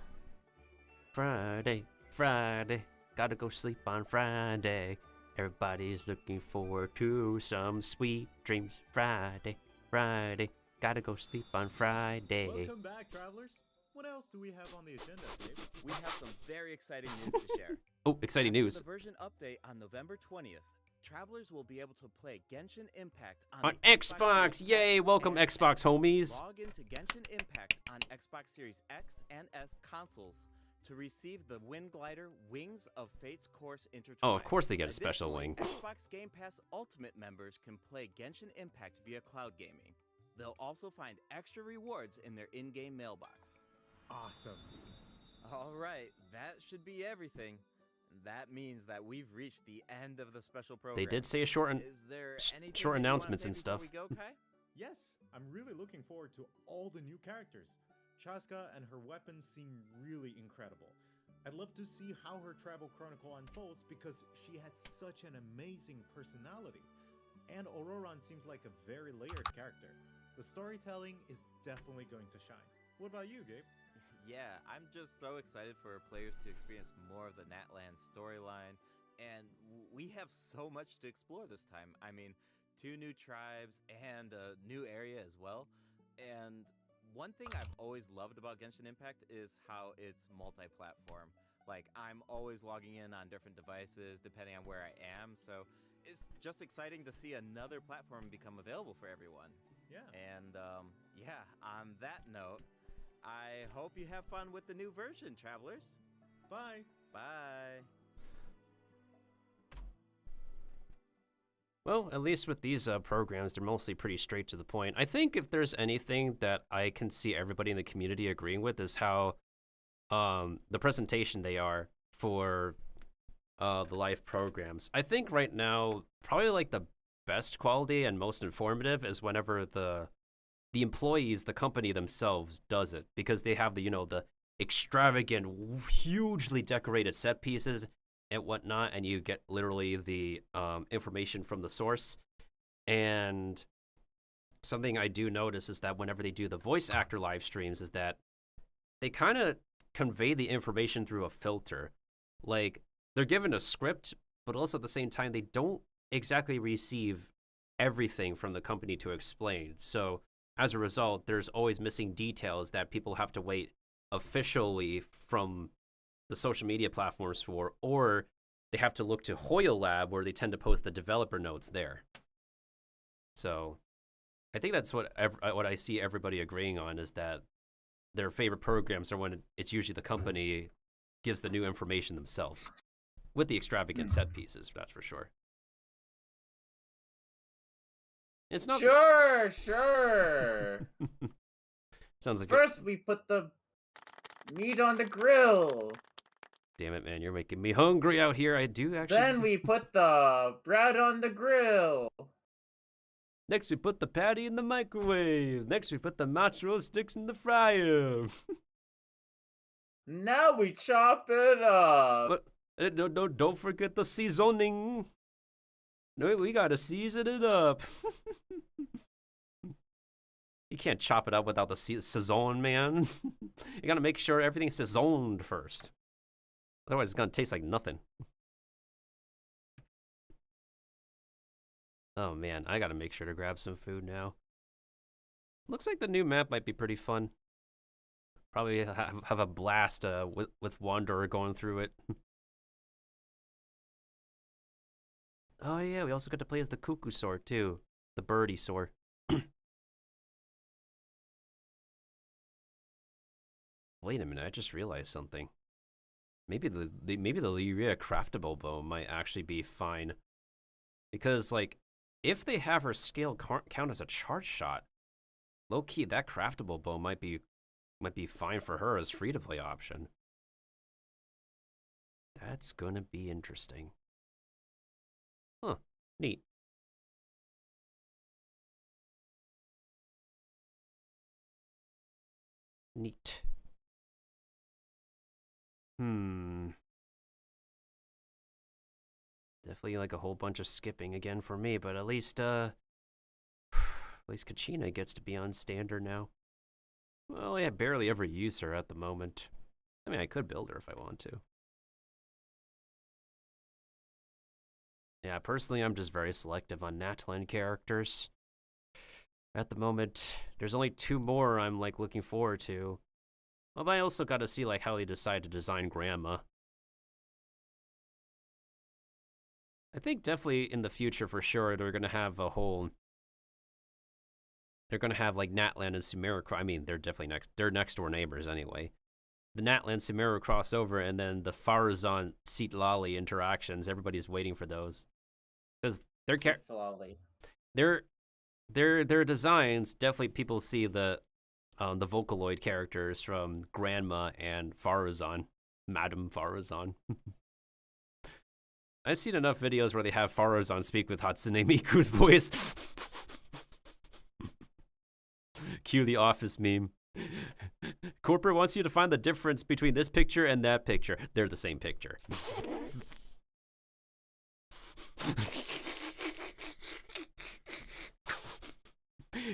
Friday, Friday, gotta go sleep on Friday. Everybody's looking forward to some sweet dreams. Friday, Friday, gotta go sleep on Friday. Welcome back, travelers. What else do we have on the agenda, Gabe? We have some very exciting news to share. Oh, exciting After news. the version update on November 20th, travelers will be able to play Genshin Impact On the Xbox, Series yay! X Welcome and Xbox S. homies. Log into Genshin Impact on Xbox Series X and S consoles to receive the Wind Glider Wings of Fate's Course Intertwined. Oh, of course they get a special wing. Additionally, Xbox Game Pass Ultimate members can play Genshin Impact via cloud gaming. They'll also find extra rewards in their in-game mailbox. Awesome. All right, that should be everything. That means that we've reached the end of the special program. They did say a short Is there anything short that you wanna announcements say and before stuff. we go, Kai? Yes, I'm really looking forward to all the new characters. Chaska and her weapons seem really incredible. I'd love to see how her travel chronicle unfolds because she has such an amazing personality. And Auroran seems like a very layered character. The storytelling is definitely going to shine. What about you, Gabe? Yeah, I'm just so excited for players to experience more of the Natland storyline, and we have so much to explore this time. I mean, 2 new tribes and a new area as well. And one thing I've always loved about Genshin Impact is how it's multi-platform. Like, I'm always logging in on different devices depending on where I am, so it's just exciting to see another platform become available for everyone. Yeah. And yeah, on that note, I hope you have fun with the new version, travelers. Bye. Bye. Well, at least with these programs, they're mostly pretty straight to the point. I think if there's anything that I can see everybody in the community agreeing with is how the presentation they are for the live programs. I think right now, probably like the best quality and most informative is whenever the employees, the company themselves does it, because they have the, you know, the extravagant, hugely decorated set pieces and whatnot, and you get literally the information from the source. And something I do notice is that whenever they do the voice actor live streams is that they kind of convey the information through a filter. Like, they're given a script, but also at the same time, they don't exactly receive everything from the company to explain. So as a result, there's always missing details that people have to wait officially from the social media platforms for, or they have to look to Hoyo Lab, where they tend to post the developer notes there. So I think that's what I see everybody agreeing on, is that their favorite programs are when it's usually the company gives the new information themselves, with the extravagant set pieces, that's for sure. It's not Sure. Sounds like First, we put the meat on the grill. Damn it, man, you're making me hungry out here. I do actually. Then we put the bread on the grill. Next, we put the patty in the microwave. Next, we put the mozzarella sticks in the fryer. Now we chop it up. But, no, don't forget the seasoning. No, we gotta season it up. You can't chop it up without the saison, man. You gotta make sure everything's saisoned first. Otherwise, it's gonna taste like nothing. Oh man, I gotta make sure to grab some food now. Looks like the new map might be pretty fun. Probably have a blast with Wanderer going through it. Oh yeah, we also got to play as the Cuckoo Sword too, the birdie sword. Wait a minute, I just realized something. Maybe the Lyria craftable bow might actually be fine, because like if they have her scale count as a charge shot, low key that craftable bow might be fine for her as free to play option. That's gonna be interesting. Huh, neat. Neat. Definitely like a whole bunch of skipping again for me, but at least Kachina gets to be on standard now. Well, I barely ever use her at the moment. I mean, I could build her if I want to. Yeah, personally, I'm just very selective on Natlan characters. At the moment, there's only 2 more I'm like looking forward to. Well, but I also got to see like how they decide to design Grandma. I think definitely in the future for sure they're gonna have a whole. They're gonna have like Natlan and Sumeru. I mean, they're definitely they're next door neighbors anyway. The Natlan Sumeru crossover and then the Farazan Citlali interactions. Everybody's waiting for those because their designs definitely people see the Vocaloid characters from Grandma and Farazan, Madame Farazan. I've seen enough videos where they have Farazan speak with Hatsune Miku's voice. Cue the Office meme. Corporate wants you to find the difference between this picture and that picture. They're the same picture.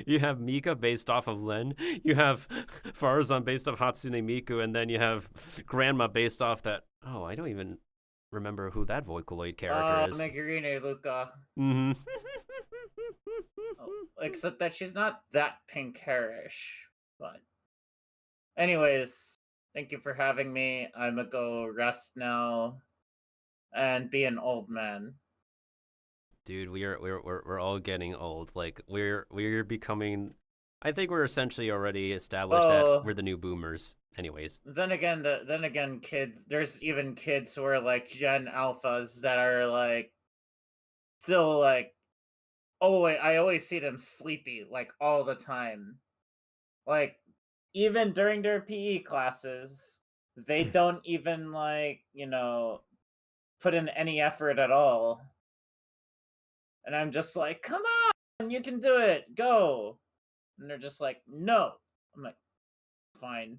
You have Mika based off of Len. You have Farazan based off Hatsune Miku, and then you have Grandma based off that. Oh, I don't even remember who that Vocaloid character is. Megurine Luca. Mm-hmm. Except that she's not that pink hairish. But anyways, thank you for having me. I'ma go rest now and be an old man. Dude, we're all getting old. Like we're becoming. I think we're essentially already established that we're the new boomers. Anyways. Then again, kids. There's even kids who are like Gen Alphas that are like still like. Oh wait, I always see them sleepy like all the time. Like even during their PE classes, they don't even like put in any effort at all. And I'm just like, come on, you can do it, go. And they're just like, no. I'm like, fine.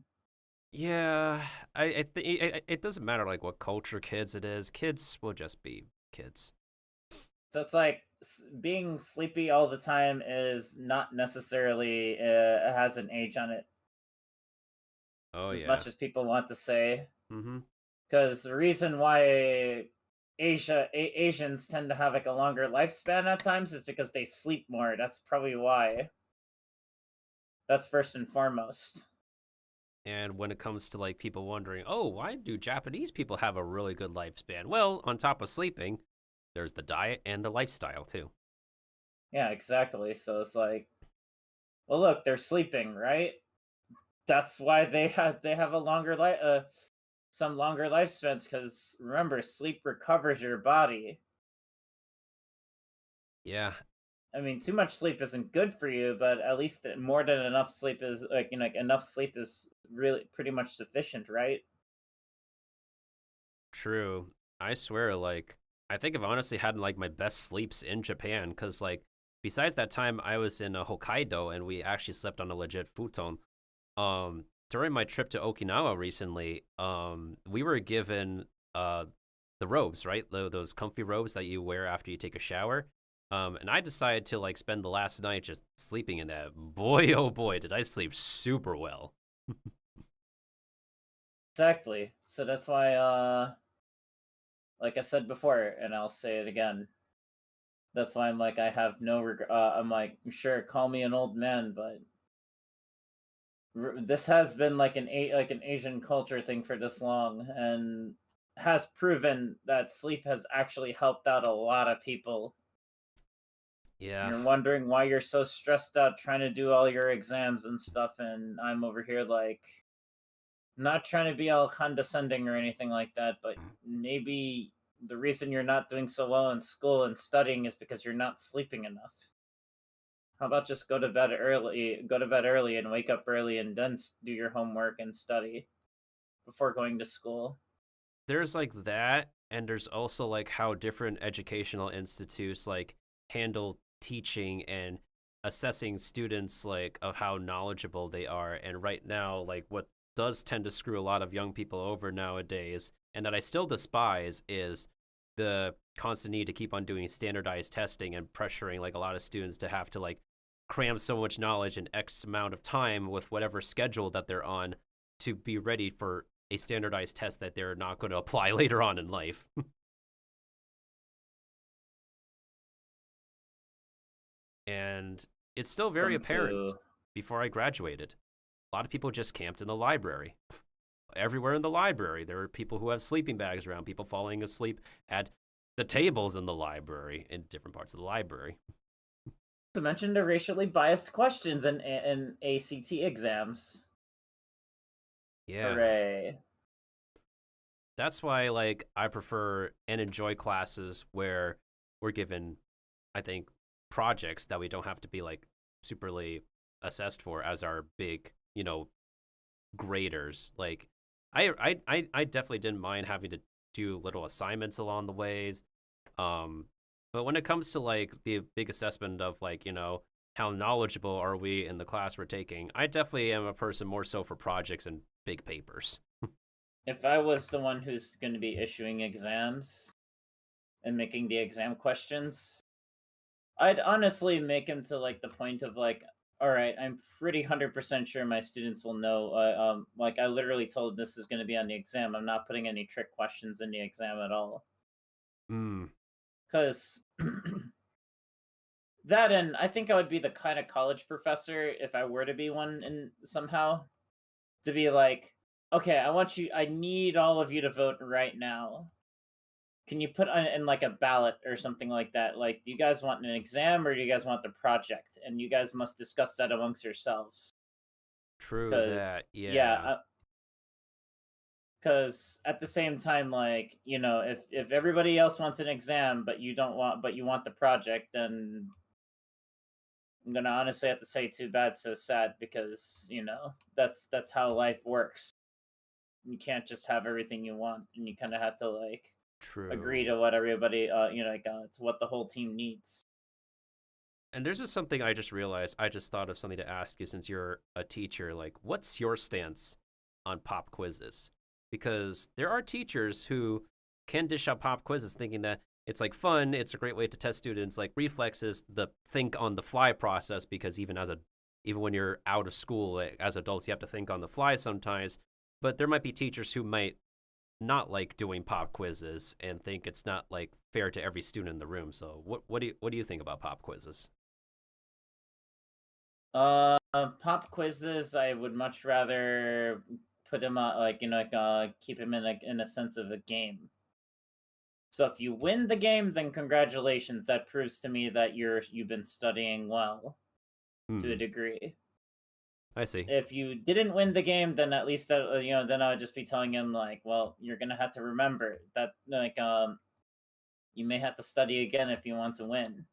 Yeah, I think it doesn't matter like what culture kids it is. Kids will just be kids. So it's like being sleepy all the time is not necessarily has an age on it. Oh as yeah. much as people want to say. Mm-hmm. Because the reason why Asians tend to have like a longer lifespan at times is because they sleep more. That's probably why. That's first and foremost. And when it comes to like people wondering, oh, why do Japanese people have a really good lifespan? Well, on top of sleeping, there's the diet and the lifestyle too. Yeah, exactly. So it's like, well, look, they're sleeping, right? That's why they have a longer some longer lifespans. Because remember, sleep recovers your body. Yeah. I mean, too much sleep isn't good for you, but at least more than enough sleep is enough sleep is really pretty much sufficient, right? True. I swear, like, I think I've honestly had like my best sleeps in Japan because, like, besides that time I was in Hokkaido and we actually slept on a legit futon. During my trip to Okinawa recently, we were given the robes, right? Those comfy robes that you wear after you take a shower. And I decided to like spend the last night just sleeping in that. Boy, oh boy, did I sleep super well. Exactly. So that's why, like I said before, and I'll say it again. That's why I'm like, I have no regret. I'm like, sure, call me an old man, but this has been like an Asian culture thing for this long, and has proven that sleep has actually helped out a lot of people. Yeah. You're wondering why you're so stressed out trying to do all your exams and stuff, and I'm over here like, not trying to be all condescending or anything like that, but maybe the reason you're not doing so well in school and studying is because you're not sleeping enough. How about just go to bed early and wake up early and then do your homework and study before going to school? There's like that, and there's also like how different educational institutes like handle teaching and assessing students like of how knowledgeable they are. And right now, like what does tend to screw a lot of young people over nowadays, and that I still despise, is the constant need to keep on doing standardized testing and pressuring like a lot of students to have to like cram so much knowledge in X amount of time with whatever schedule that they're on to be ready for a standardized test that they're not going to apply later on in life. And it's still very apparent. Before I graduated, a lot of people just camped in the library. Everywhere in the library, there are people who have sleeping bags around, people falling asleep at the tables in the library, in different parts of the library. To mention the racially biased questions in ACT exams. Yeah. Hooray. That's why, like, I prefer and enjoy classes where we're given, I think, projects that we don't have to be, like, superly assessed for as our big, you know, graders. Like, I definitely didn't mind having to do little assignments along the ways. But when it comes to like the big assessment of like, you know, how knowledgeable are we in the class we're taking, I definitely am a person more so for projects and big papers. If I was the one who's going to be issuing exams and making the exam questions, I'd honestly make them to like the point of like, all right, I'm pretty 100% sure my students will know. Like I literally told this is going to be on the exam. I'm not putting any trick questions in the exam at all. Because that, and I think I would be the kind of college professor, if I were to be one in somehow, to be like, okay, I need all of you to vote right now. Can you put in like a ballot or something like that? Like, do you guys want an exam or do you guys want the project? And you guys must discuss that amongst yourselves. True that, yeah. Because at the same time, like, you know, if everybody else wants an exam but you want the project, then I'm gonna honestly have to say too bad, so sad, because, you know, that's how life works. You can't just have everything you want, and you kind of have to like agree to what everybody, you know, like to what the whole team needs. And there's just something I just realized. I just thought of something to ask you since you're a teacher. Like, what's your stance on pop quizzes? Because there are teachers who can dish out pop quizzes thinking that it's like fun, it's a great way to test students like reflexes, the think on the fly process, because even when you're out of school, like, as adults you have to think on the fly sometimes. But there might be teachers who might not like doing pop quizzes and think it's not like fair to every student in the room. So what do you think about pop quizzes? Pop quizzes, I would much rather put them like, you know, like keep them in a sense of a game. So if you win the game, then congratulations. That proves to me that you've been studying well to a degree. I see. If you didn't win the game, then at least that, you know, then I would just be telling him like, well, you're gonna have to remember that like you may have to study again if you want to win.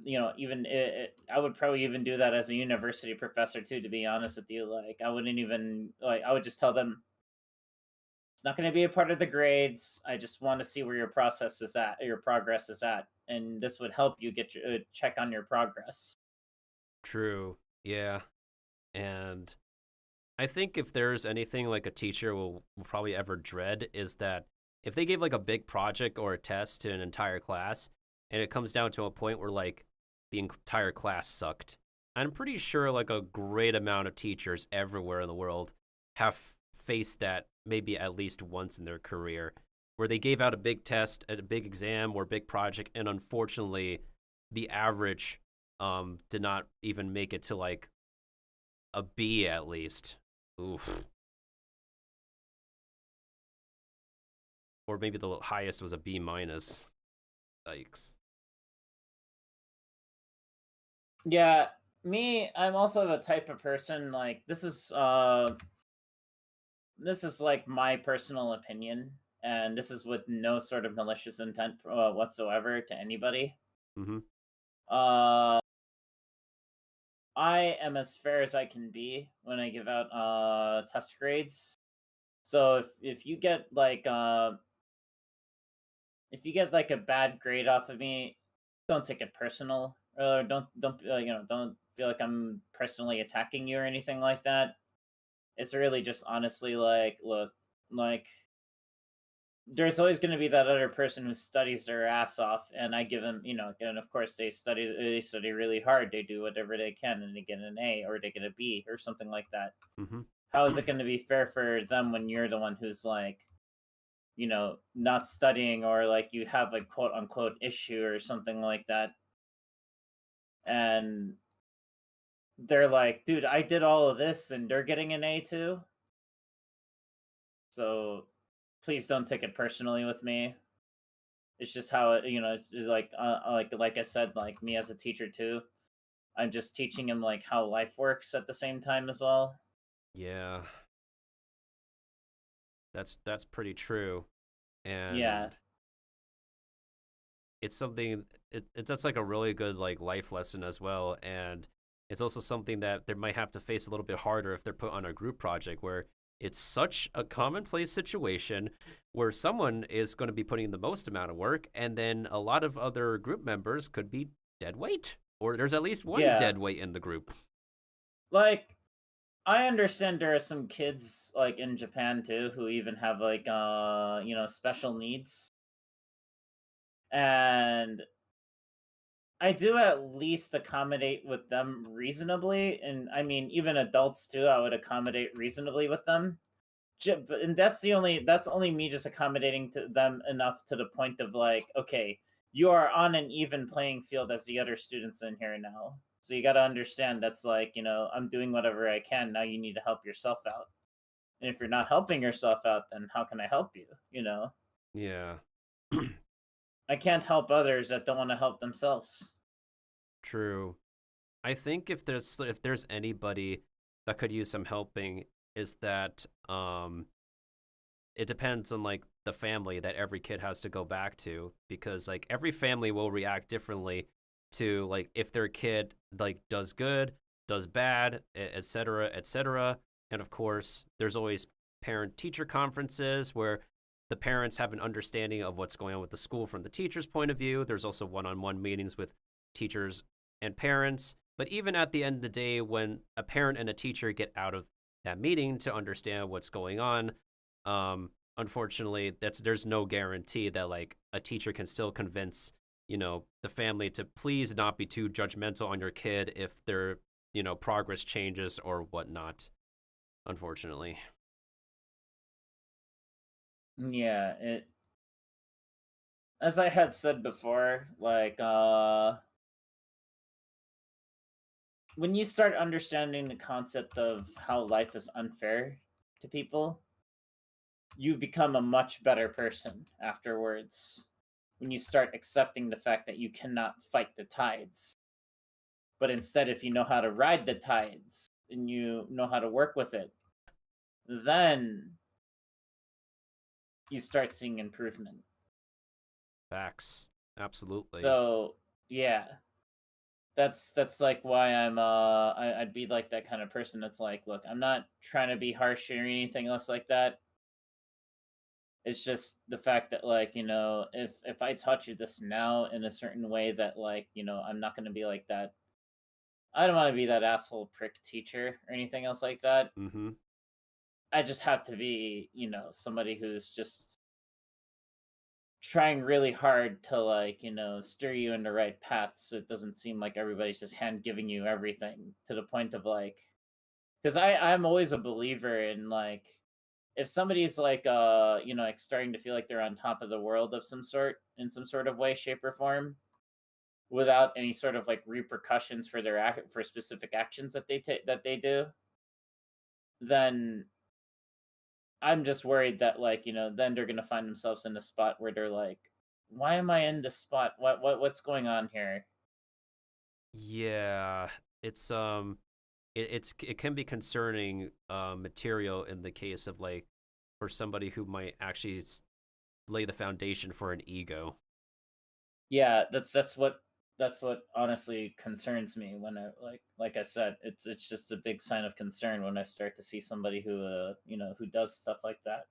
You know, even I would probably even do that as a university professor too. To be honest with you, like I wouldn't even like I would just tell them it's not going to be a part of the grades. I just want to see where your progress is at, and this would help you get your check on your progress. True. Yeah. And I think if there's anything like a teacher will probably ever dread is that if they gave like a big project or a test to an entire class and it comes down to a point where like the entire class sucked, I'm pretty sure like a great amount of teachers everywhere in the world have faced that maybe at least once in their career, where they gave out a big test, a big exam or a big project, and unfortunately the average did not even make it to like a B at least. Oof. Or maybe the highest was a B minus. Yikes. Yeah, I'm also the type of person, like, this is like my personal opinion, and this is with no sort of malicious intent whatsoever to anybody. I am as fair as I can be when I give out test grades. So if you get like a bad grade off of me, don't take it personal. Don't you know, don't feel like I'm personally attacking you or anything like that. It's really just honestly like, look, like there's always going to be that other person who studies their ass off, and I give them, and of course they study really hard, they do whatever they can, and they get an A or they get a B or something like that. Mm-hmm. How is it going to be fair for them when you're the one who's like, not studying, or like you have a quote unquote issue or something like that, and they're like, dude, I did all of this and they're getting an A too. So please don't take it personally with me. It's just how it's like I said, like me as a teacher too. I'm just teaching him like how life works at the same time as well. Yeah. That's pretty true. And Yeah. it's something that's like a really good like life lesson as well, and it's also something that they might have to face a little bit harder if they're put on a group project where it's such a commonplace situation where someone is going to be putting the most amount of work, and then a lot of other group members could be dead weight, or there's at least one Yeah. dead weight in the group. Like, I understand there are some kids like in Japan too who even have like special needs. And I do at least accommodate with them reasonably, and I mean even adults too, I would accommodate reasonably with them. And that's only me just accommodating to them enough to the point of like, okay, you are on an even playing field as the other students in here now. So you got to understand that's like, I'm doing whatever I can. Now you need to help yourself out. And if you're not helping yourself out, then how can I help you? Yeah. I can't help others that don't want to help themselves. True. I think if there's anybody that could use some helping, is that it depends on like the family that every kid has to go back to, because like every family will react differently to like if their kid like does good, does bad, etc., etc. And of course, there's always parent teacher conferences where the parents have an understanding of what's going on with the school from the teacher's point of view. There's also one-on-one meetings with teachers and parents. But even at the end of the day, when a parent and a teacher get out of that meeting to understand what's going on, unfortunately, there's no guarantee that like a teacher can still convince the family to please not be too judgmental on your kid if their progress changes or whatnot. Unfortunately. Yeah, as I had said before, like when you start understanding the concept of how life is unfair to people, you become a much better person afterwards. When you start accepting the fact that you cannot fight the tides, but instead, if you know how to ride the tides and you know how to work with it, then you start seeing improvement. Facts. Absolutely. So yeah, that's like why I'd be like that kind of person that's like, look, I'm not trying to be harsh or anything else like that. It's just the fact that like, if I taught you this now in a certain way that like, I'm not going to be like that. I don't want to be that asshole prick teacher or anything else like that. Mm-hmm. I just have to be, somebody who's just trying really hard to like, steer you in the right path, so it doesn't seem like everybody's just hand giving you everything, to the point of like, because I'm always a believer in like, if somebody's like like starting to feel like they're on top of the world of some sort, in some sort of way, shape, or form, without any sort of like repercussions for for specific actions that they do, then I'm just worried that like, then they're gonna find themselves in a spot where they're like, why am I in this spot? What's going on here? Yeah, it's it can be concerning material in the case of like for somebody who might actually lay the foundation for an ego. Yeah, that's what honestly concerns me when I like I said, it's just a big sign of concern when I start to see somebody who who does stuff like that.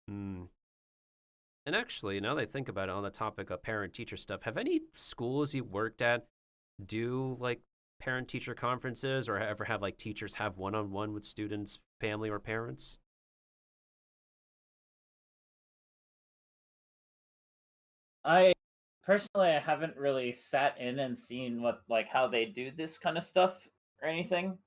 Hmm. And actually, now that I think about it, on the topic of parent-teacher stuff, have any schools you worked at do like parent-teacher conferences, or ever have like teachers have one-on-one with students, family, or parents? I personally I haven't really sat in and seen what like how they do this kind of stuff or anything.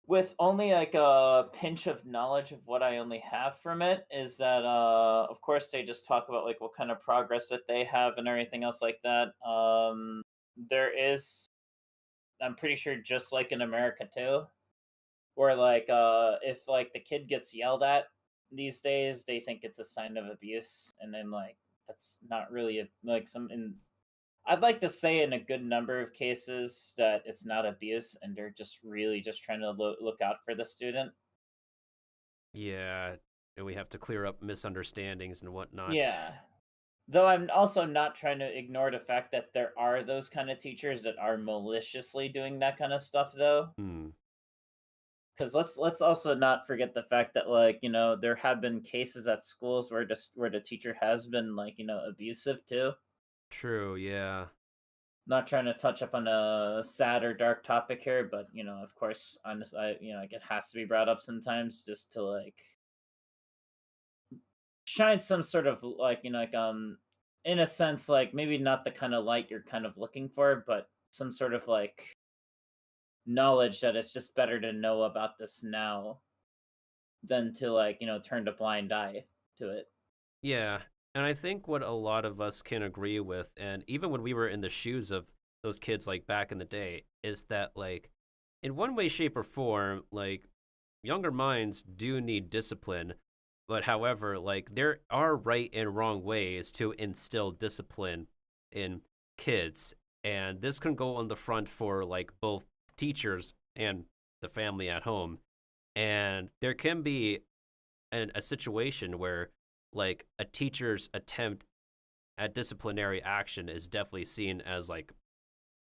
With only like a pinch of knowledge of what I only have from it is that of course they just talk about like what kind of progress that they have and everything else like that. There is, I'm pretty sure, just like in America too, where like if like the kid gets yelled at these days, they think it's a sign of abuse, and then like that's not really like some in, I'd like to say in a good number of cases that it's not abuse and they're just really just trying to look out for the student. Yeah, and we have to clear up misunderstandings and whatnot. Yeah. Though I'm also not trying to ignore the fact that there are those kind of teachers that are maliciously doing that kind of stuff though. Hmm. Because let's also not forget the fact that like there have been cases at schools where the teacher has been like abusive too. True, yeah. Not trying to touch up on a sad or dark topic here, but of course, honestly, like it has to be brought up sometimes just to like shine some sort of like in a sense like maybe not the kind of light you're kind of looking for, but some sort of like knowledge that it's just better to know about this now than to like turn a blind eye to it. Yeah, and I think what a lot of us can agree with, and even when we were in the shoes of those kids like back in the day, is that like in one way, shape, or form, like younger minds do need discipline, but however, like there are right and wrong ways to instill discipline in kids, and this can go on the front for like both teachers and the family at home, and there can be a situation where like a teacher's attempt at disciplinary action is definitely seen as like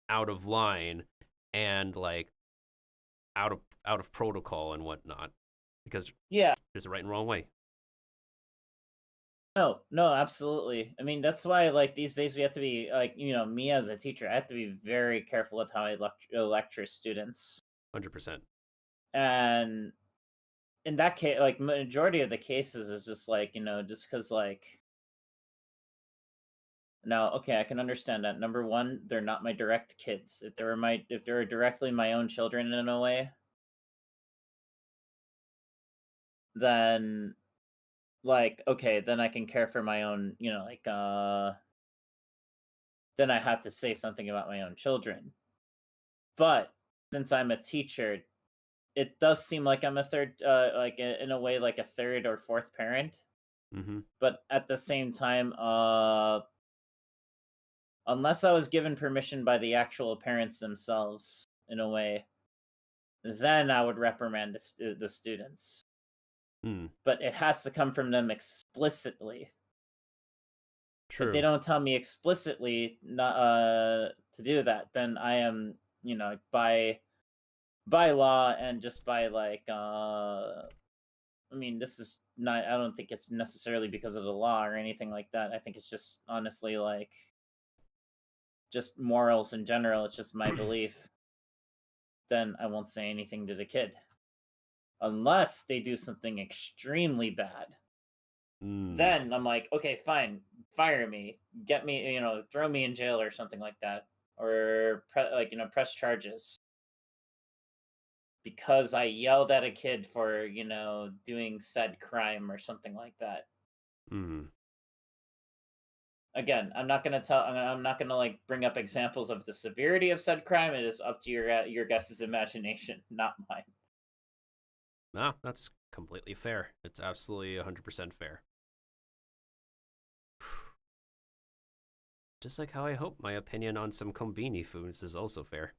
out of line and like out of protocol and whatnot because Yeah. there's a right and wrong way. No, no, absolutely. I mean, that's why, like, these days we have to be, like, me as a teacher, I have to be very careful with how I lecture students. 100%. And in that case, like, majority of the cases is just like, just because, like, now, okay, I can understand that. Number one, they're not my direct kids. If they were directly my own children in a way, then, like, okay, then I can care for my own, like, then I have to say something about my own children. But since I'm a teacher, it does seem like I'm a third, like in a way, like a third or fourth parent. Mm-hmm. But at the same time, unless I was given permission by the actual parents themselves, in a way, then I would reprimand the students. Mm. But it has to come from them explicitly. If they True. don't tell me explicitly not to do that, then I am, by law and just by like I mean, this is not, I don't think it's necessarily because of the law or anything like that. I think it's just honestly like just morals in general. It's just my belief. Then I won't say anything to the kid unless they do something extremely bad. Mm. Then I'm like, okay, fine, fire me, get me, throw me in jail or something like that, or press charges because I yelled at a kid for doing said crime or something like that. Mm. Again, I'm not gonna like bring up examples of the severity of said crime. It is up to your guys' imagination, not mine. Ah, that's completely fair. It's absolutely 100% fair. Just like how I hope my opinion on some kombini foods is also fair.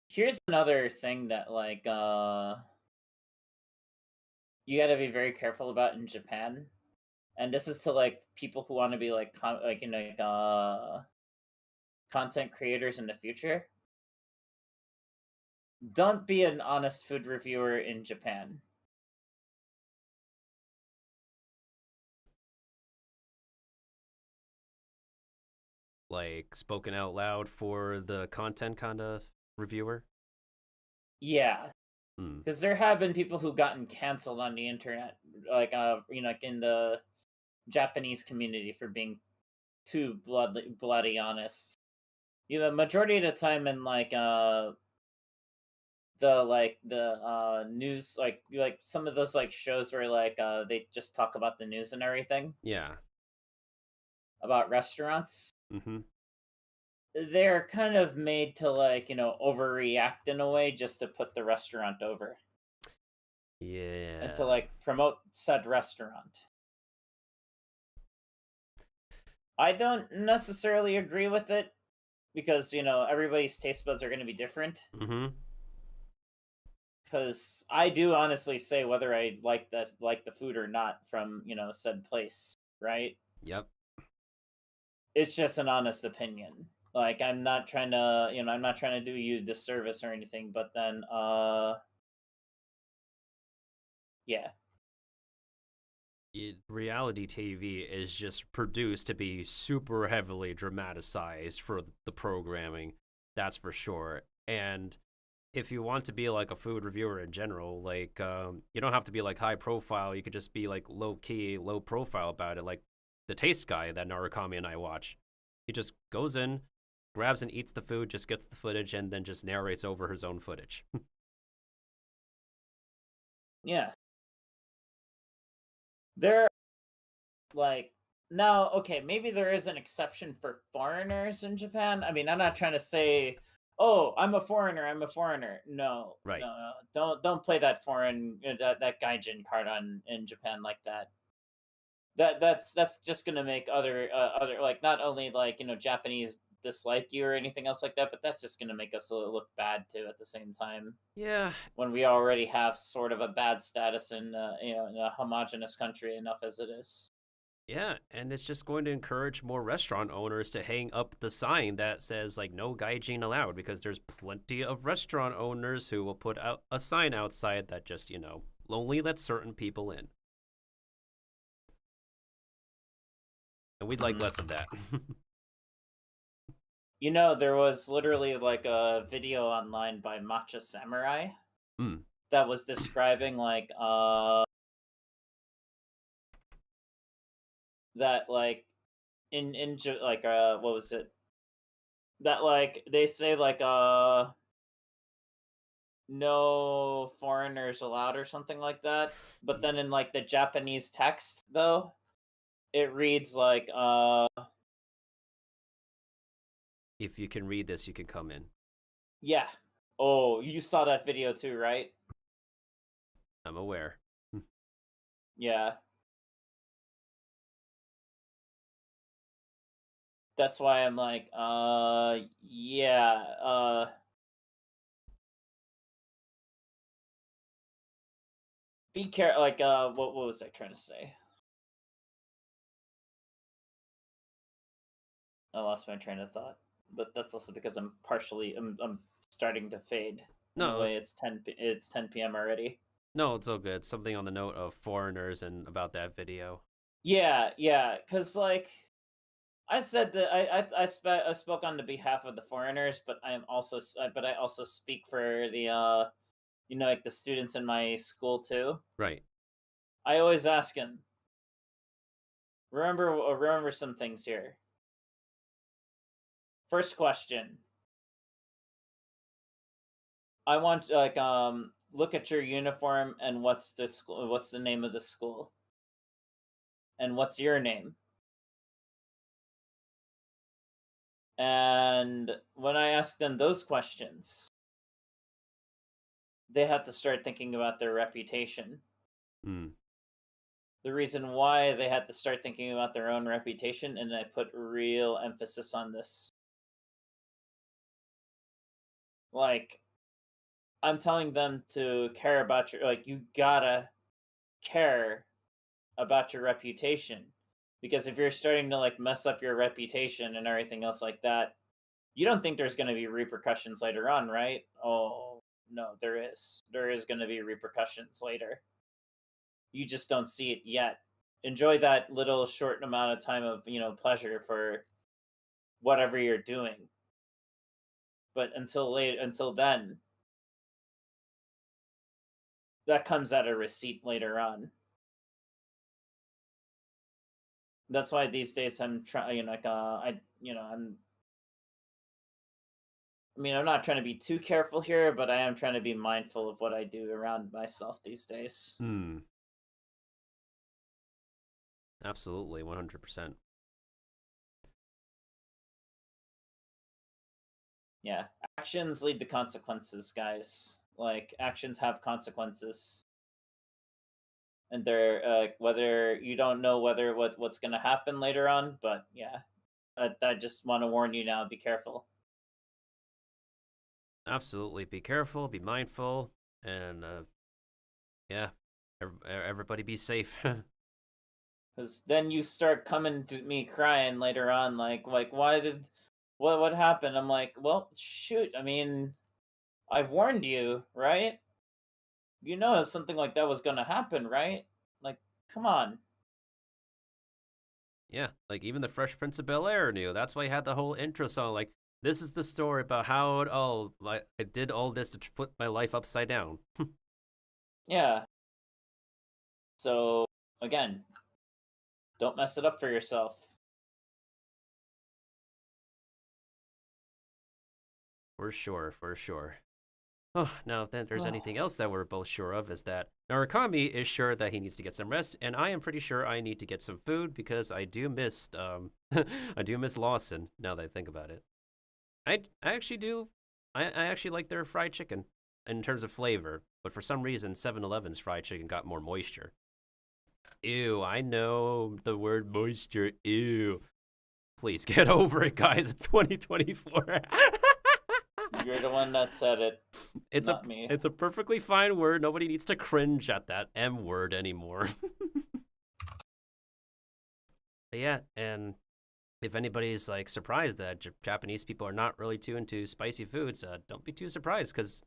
Here's another thing that like you got to be very careful about in Japan, and this is to like people who want to be like content creators in the future. Don't be an honest food reviewer in Japan. Like spoken out loud for the content kind of reviewer. Yeah, Hmm. Because there have been people who gotten canceled on the internet, like like in the Japanese community for being too bloody honest. Majority of the time in the news, like some of those like shows where they just talk about the news and everything Yeah. about restaurants. Mm-hmm. They're kind of made to overreact in a way just to put the restaurant over and to Yeah. like promote said restaurant. I don't necessarily agree with it because everybody's taste buds are going to be different. Mm-hmm. Because I do honestly say whether I like the food or not from said place, right? Yep. It's just an honest opinion. Like I'm not trying to I'm not trying to do you disservice or anything, but then yeah. Reality TV is just produced to be super heavily dramatized for the programming. That's for sure. And if you want to be like a food reviewer in general, like you don't have to be like high profile. You could just be like low key, low profile about it. Like the Taste Guy that Narukami and I watch. He just goes in, grabs and eats the food, just gets the footage, and then just narrates over his own footage. Yeah. There like now, okay, maybe there is an exception for foreigners in Japan. I mean, I'm not trying to say, "Oh, I'm a foreigner, I'm a foreigner." No. Right. No, no. Don't play that foreign that gaijin card on in Japan like that. That's just going to make other like not only Japanese dislike you or anything else like that, but that's just going to make us look bad too at the same time Yeah. when we already have sort of a bad status in in a homogenous country enough as it is. Yeah, and it's just going to encourage more restaurant owners to hang up the sign that says like no gaijin allowed, because there's plenty of restaurant owners who will put out a sign outside that just, only lets certain people in. And we'd like less of that. There was literally like a video online by Matcha Samurai Mm. that was describing that what was it? That they say no foreigners allowed or something like that. But then in the Japanese text though, it reads If you can read this, you can come in. yeah. Oh, you saw that video too, right? I'm aware. Yeah. That's why I'm like, yeah, be careful. What was I trying to say? I lost my train of thought, but that's also because I'm starting to fade. No, Anyway, it's 10 p.m. already. no, it's all good. Something on the note of foreigners and about that video. Yeah, because I said that I spoke on the behalf of the foreigners, but I also speak for the the students in my school too. Right. I always ask them, remember some things here. First question. I want look at your uniform and what's the name of the school? And what's your name? And when I ask them those questions, they have to start thinking about their reputation. Mm. The reason why they had to start thinking about their own reputation, and I put real emphasis on this. Like, I'm telling them to care about you gotta care about your reputation. Because if you're starting to mess up your reputation and everything else like that, you don't think there's going to be repercussions later on, right? Oh, no, there is. There is going to be repercussions later. You just don't see it yet. Enjoy that little short amount of time of, pleasure for whatever you're doing. But until then, that comes at a receipt later on. That's why these days I'm trying, like, I'm not trying to be too careful here, but I am trying to be mindful of what I do around myself these days. Absolutely, 100%. Yeah, actions lead to consequences, guys. Like, actions have consequences. And they're whether you don't know what's gonna happen later on, but yeah, I just want to warn you now. Be careful. Absolutely, be careful, be mindful, and yeah, everybody be safe. Because then you start coming to me crying later on, like what happened? I'm like, well, shoot. I mean, I warned you, right? You know that something like that was gonna happen, right? Like, come on. Yeah, like even the Fresh Prince of Bel-Air knew. That's why he had the whole intro song. Like, this is the story about how it all, like, I did all this to flip my life upside down. Yeah. So again, don't mess it up for yourself. For sure, for sure. Oh, now, if there's anything else that we're both sure of is that Narukami is sure that he needs to get some rest, and I am pretty sure I need to get some food because I do miss I do miss Lawson. Now that I think about it, I actually do. I actually like their fried chicken in terms of flavor, but for some reason 7-Eleven's fried chicken got more moisture. Ew, I know the word moisture. Ew. Please get over it, guys. It's 2024. You're the one that said it. It's not me. It's a perfectly fine word. Nobody needs to cringe at that M word anymore. Yeah, and if anybody's like surprised that Japanese people are not really too into spicy foods, don't be too surprised because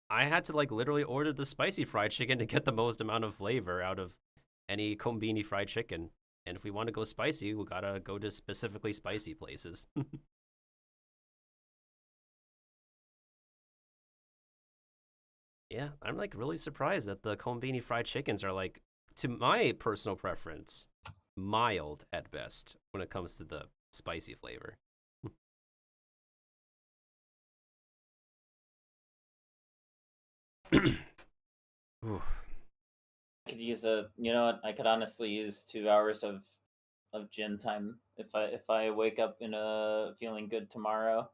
I had to like literally order the spicy fried chicken to get the most amount of flavor out of any kombini fried chicken. And if we want to go spicy, we gotta go to specifically spicy places. Yeah, I'm like really surprised that the kombini fried chickens are like, to my personal preference, mild at best when it comes to the spicy flavor. Ooh. I could use I could honestly use 2 hours of gym time if I wake up in a feeling good tomorrow.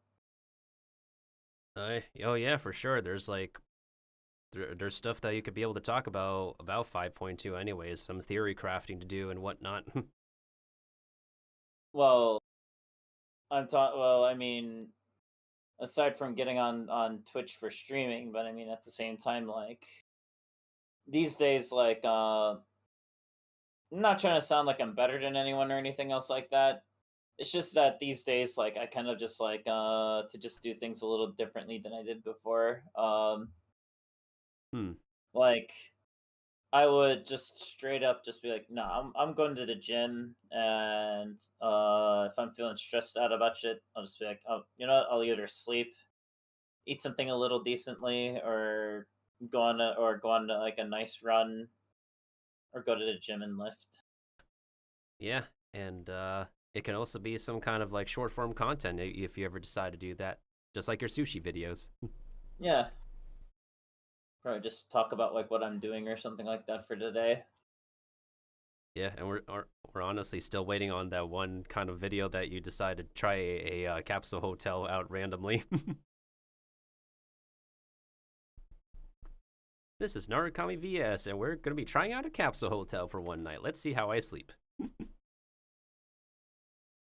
Oh yeah, for sure. There's like there's stuff that you could be able to talk about 5.2 anyways, some theory crafting to do and whatnot. Well, I mean, aside from getting on Twitch for streaming, but I mean at the same time, like, these days, like, I'm not trying to sound like I'm better than anyone or anything else like that. It's just that these days, like, I kind of just like to just do things a little differently than I did before. Hmm. Like, I would just straight up just be like, no, I'm going to the gym, and if I'm feeling stressed out about shit, I'll just be like, oh, you know what? I'll either sleep, eat something a little decently, or go on to, like, a nice run, or go to the gym and lift. Yeah, and it can also be some kind of like short form content if you ever decide to do that, just like your sushi videos. Yeah, probably just talk about like what I'm doing or something like that for today. Yeah, and we're honestly still waiting on that one kind of video that you decided to try a capsule hotel out randomly. This is Narukami VS, and we're gonna be trying out a capsule hotel for one night. Let's see how I sleep.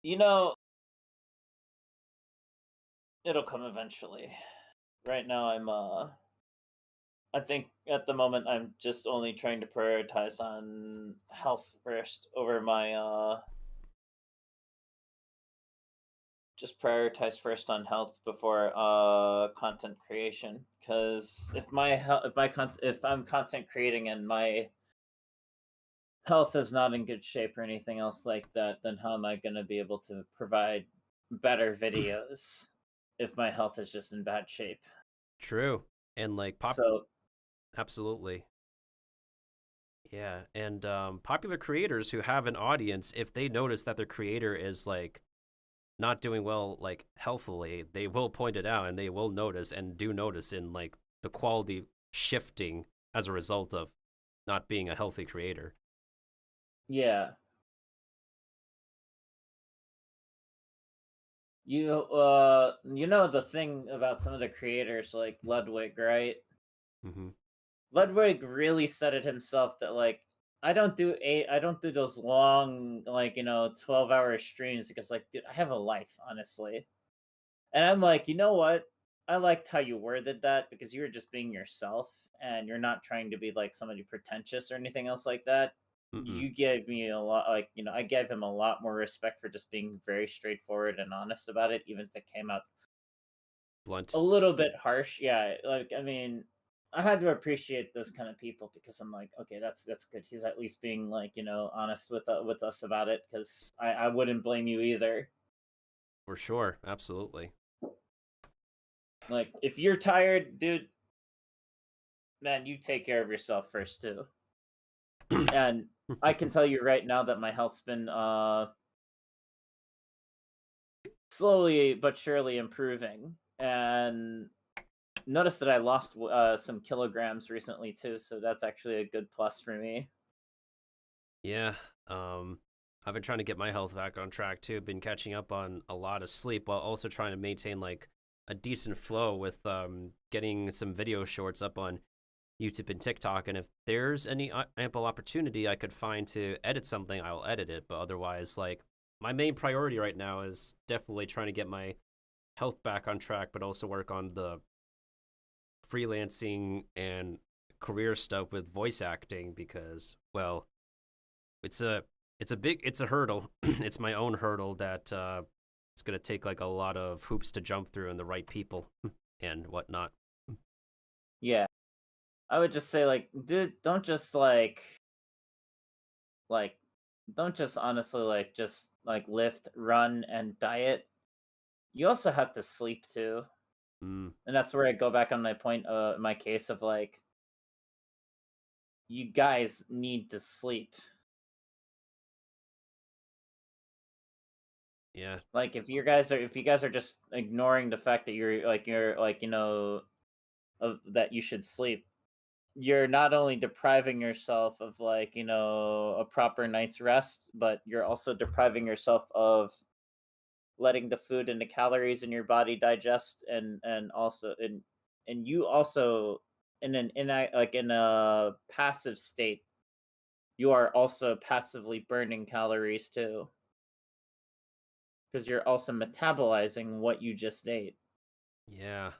You know, it'll come eventually. Right now, I think at the moment I'm just only trying to prioritize on health first over my just prioritize first on health before content creation, because if I'm content creating and my health is not in good shape or anything else like that, then how am I going to be able to provide better videos if my health is just in bad shape? True, and like So absolutely. Yeah, and popular creators who have an audience, if they notice that their creator is like not doing well, like healthily, they will point it out and they will notice and do notice in like the quality shifting as a result of not being a healthy creator. Yeah. You know the thing about some of the creators like Ludwig, right? Mm-hmm. Ludwig really said it himself that like I don't do those long like 12-hour streams because like dude I have a life honestly. And I'm like, you know what? I liked how you worded that because you were just being yourself and you're not trying to be like somebody pretentious or anything else like that. Mm-mm. You gave me a lot, like, I gave him a lot more respect for just being very straightforward and honest about it, even if it came out a Blunt. little bit harsh. Yeah, like, I mean, I had to appreciate those kind of people because I'm like, okay, that's good. He's at least being like, honest with us about it because I wouldn't blame you either. For sure, absolutely. Like, if you're tired, dude, man, you take care of yourself first too. And I can tell you right now that my health's been slowly but surely improving. And notice that I lost some kilograms recently too, so that's actually a good plus for me. Yeah, um, I've been trying to get my health back on track too. Been catching up on a lot of sleep while also trying to maintain like a decent flow with getting some video shorts up on YouTube and TikTok. And if there's any ample opportunity I could find to edit something, I'll edit it. But otherwise, like my main priority right now is definitely trying to get my health back on track, but also work on the freelancing and career stuff with voice acting because, well, it's a it's a hurdle. It's my own hurdle that it's gonna take like a lot of hoops to jump through and the right people and whatnot. Yeah, I would just say like, dude, like don't just honestly like just like lift, run, and diet. You also have to sleep too. Mm, And that's where I go back on my point, my case of like, you guys need to sleep. yeah, Like if you guys are just ignoring the fact that you're like that you should sleep, you're not only depriving yourself of like a proper night's rest, but you're also depriving yourself of letting the food and the calories in your body digest, and also and you also in a passive state, you are also passively burning calories too because you're also metabolizing what you just ate. yeah,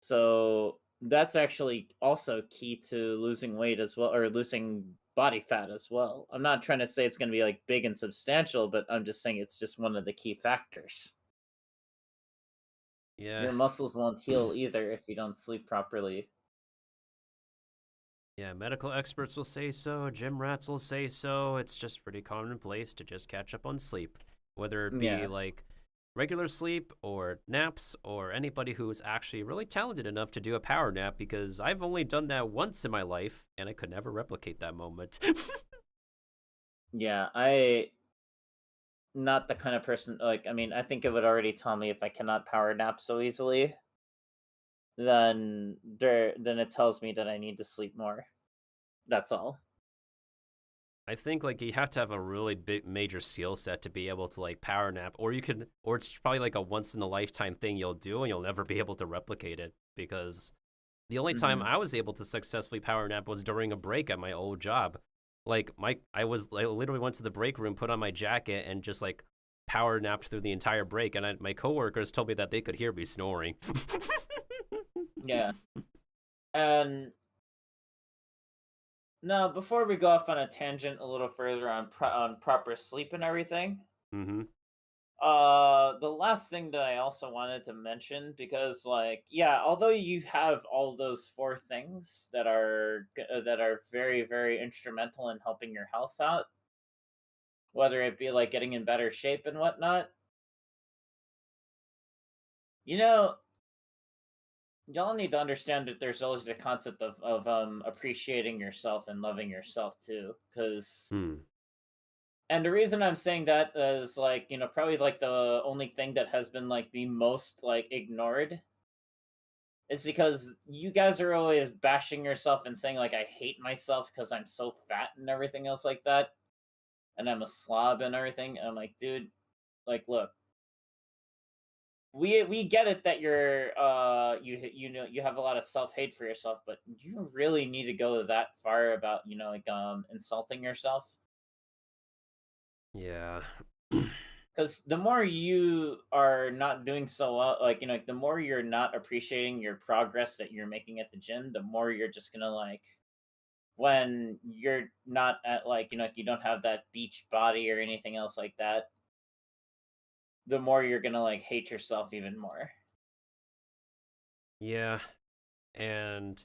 So that's actually also key to losing weight as well, or losing body fat as well. I'm not trying to say it's going to be like big and substantial, but I'm just saying it's just one of the key factors. yeah. Your muscles won't heal either if you don't sleep properly. Yeah, medical experts will say so, gym rats will say so. It's just pretty commonplace to just catch up on sleep, whether it be Yeah. like regular sleep or naps or anybody who's actually really talented enough to do a power nap because I've only done that once in my life and I could never replicate that moment. Yeah, I not the kind of person like I mean, I think it would already tell me if I cannot power nap so easily, then it tells me that I need to sleep more. That's all. I think like you have to have a really big major skill set to be able to like power nap, or you could, or it's probably like a once in a lifetime thing you'll do and you'll never be able to replicate it because the only time Mhm. I was able to successfully power nap was during a break at my old job. Like I literally went to the break room, put on my jacket, and just like power napped through the entire break. And my coworkers told me that they could hear me snoring. Yeah. And now, before we go off on a tangent a little further on on proper sleep and everything, Mm-hmm. the last thing that I also wanted to mention, because like yeah, although you have all those four things that are very very instrumental in helping your health out, whether it be like getting in better shape and whatnot, you know, y'all need to understand that there's always the concept of appreciating yourself and loving yourself too, because Hmm. and the reason I'm saying that is like, probably like the only thing that has been like the most like ignored is because you guys are always bashing yourself and saying like I hate myself because I'm so fat and everything else like that, and I'm a slob and everything. And I'm like, dude, like, look, we get it that you're you have a lot of self hate for yourself, but you really need to go that far about like insulting yourself. Yeah. Because the more you are not doing so well, like like the more you're not appreciating your progress that you're making at the gym, the more you're just gonna like when you're not at like you don't have that beach body or anything else like that, the more you're gonna like hate yourself even more. Yeah. And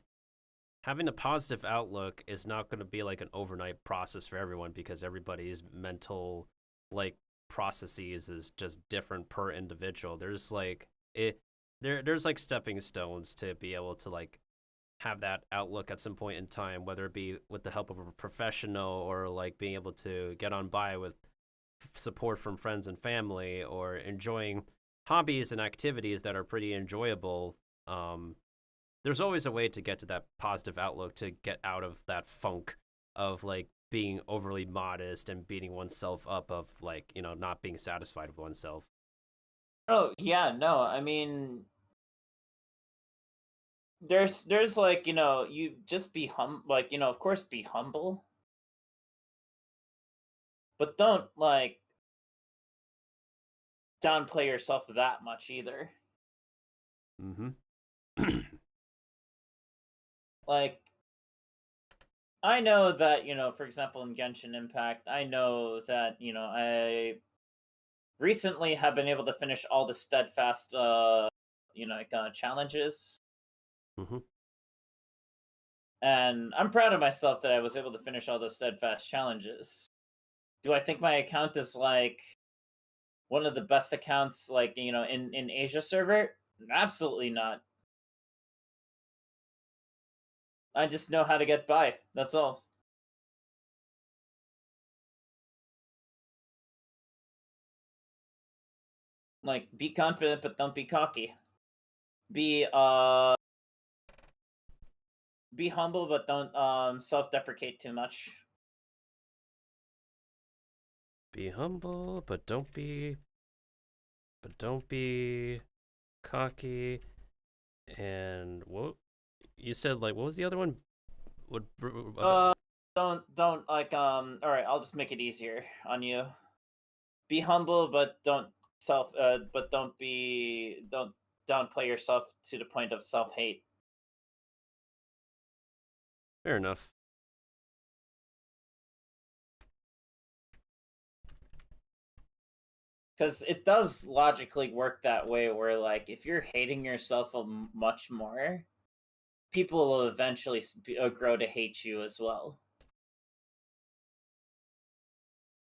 having a positive outlook is not going to be like an overnight process for everyone because everybody's mental like processes is just different per individual. There's like there's like stepping stones to be able to like have that outlook at some point in time, whether it be with the help of a professional or like being able to get on by with support from friends and family or enjoying hobbies and activities that are pretty enjoyable. There's always a way to get to that positive outlook to get out of that funk of like being overly modest and beating oneself up of like not being satisfied with oneself. Oh yeah, no, I mean there's like you just be like of course be humble, but don't like downplay yourself that much either. Mm-hmm. Like I know that for example in Genshin Impact, I know that I recently have been able to finish all the steadfast challenges, Mm-hmm. and I'm proud of myself that I was able to finish all those steadfast challenges. Do I think my account is like one of the best accounts like in Asia server? Absolutely not. I just know how to get by. That's all. Like be confident but don't be cocky. Be be humble but don't self-deprecate too much. Be humble, but don't be cocky. And what you said, like, what was the other one? What? Don't like all right, I'll just make it easier on you. Be humble but don't downplay yourself to the point of self-hate. Fair enough. Because it does logically work that way where like if you're hating yourself much more, people will eventually grow to hate you as well.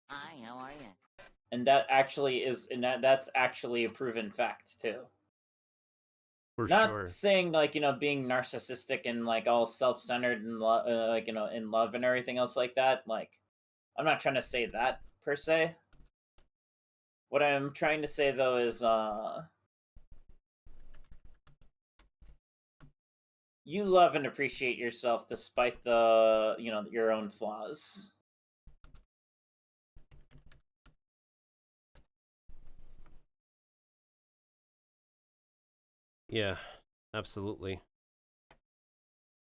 Hi, how are you? And that's actually a proven fact too. For Not sure. saying like being narcissistic and like all self-centered and like in love and everything else like that. Like I'm not trying to say that per se. What I'm trying to say though is you love and appreciate yourself despite the your own flaws. Yeah, absolutely.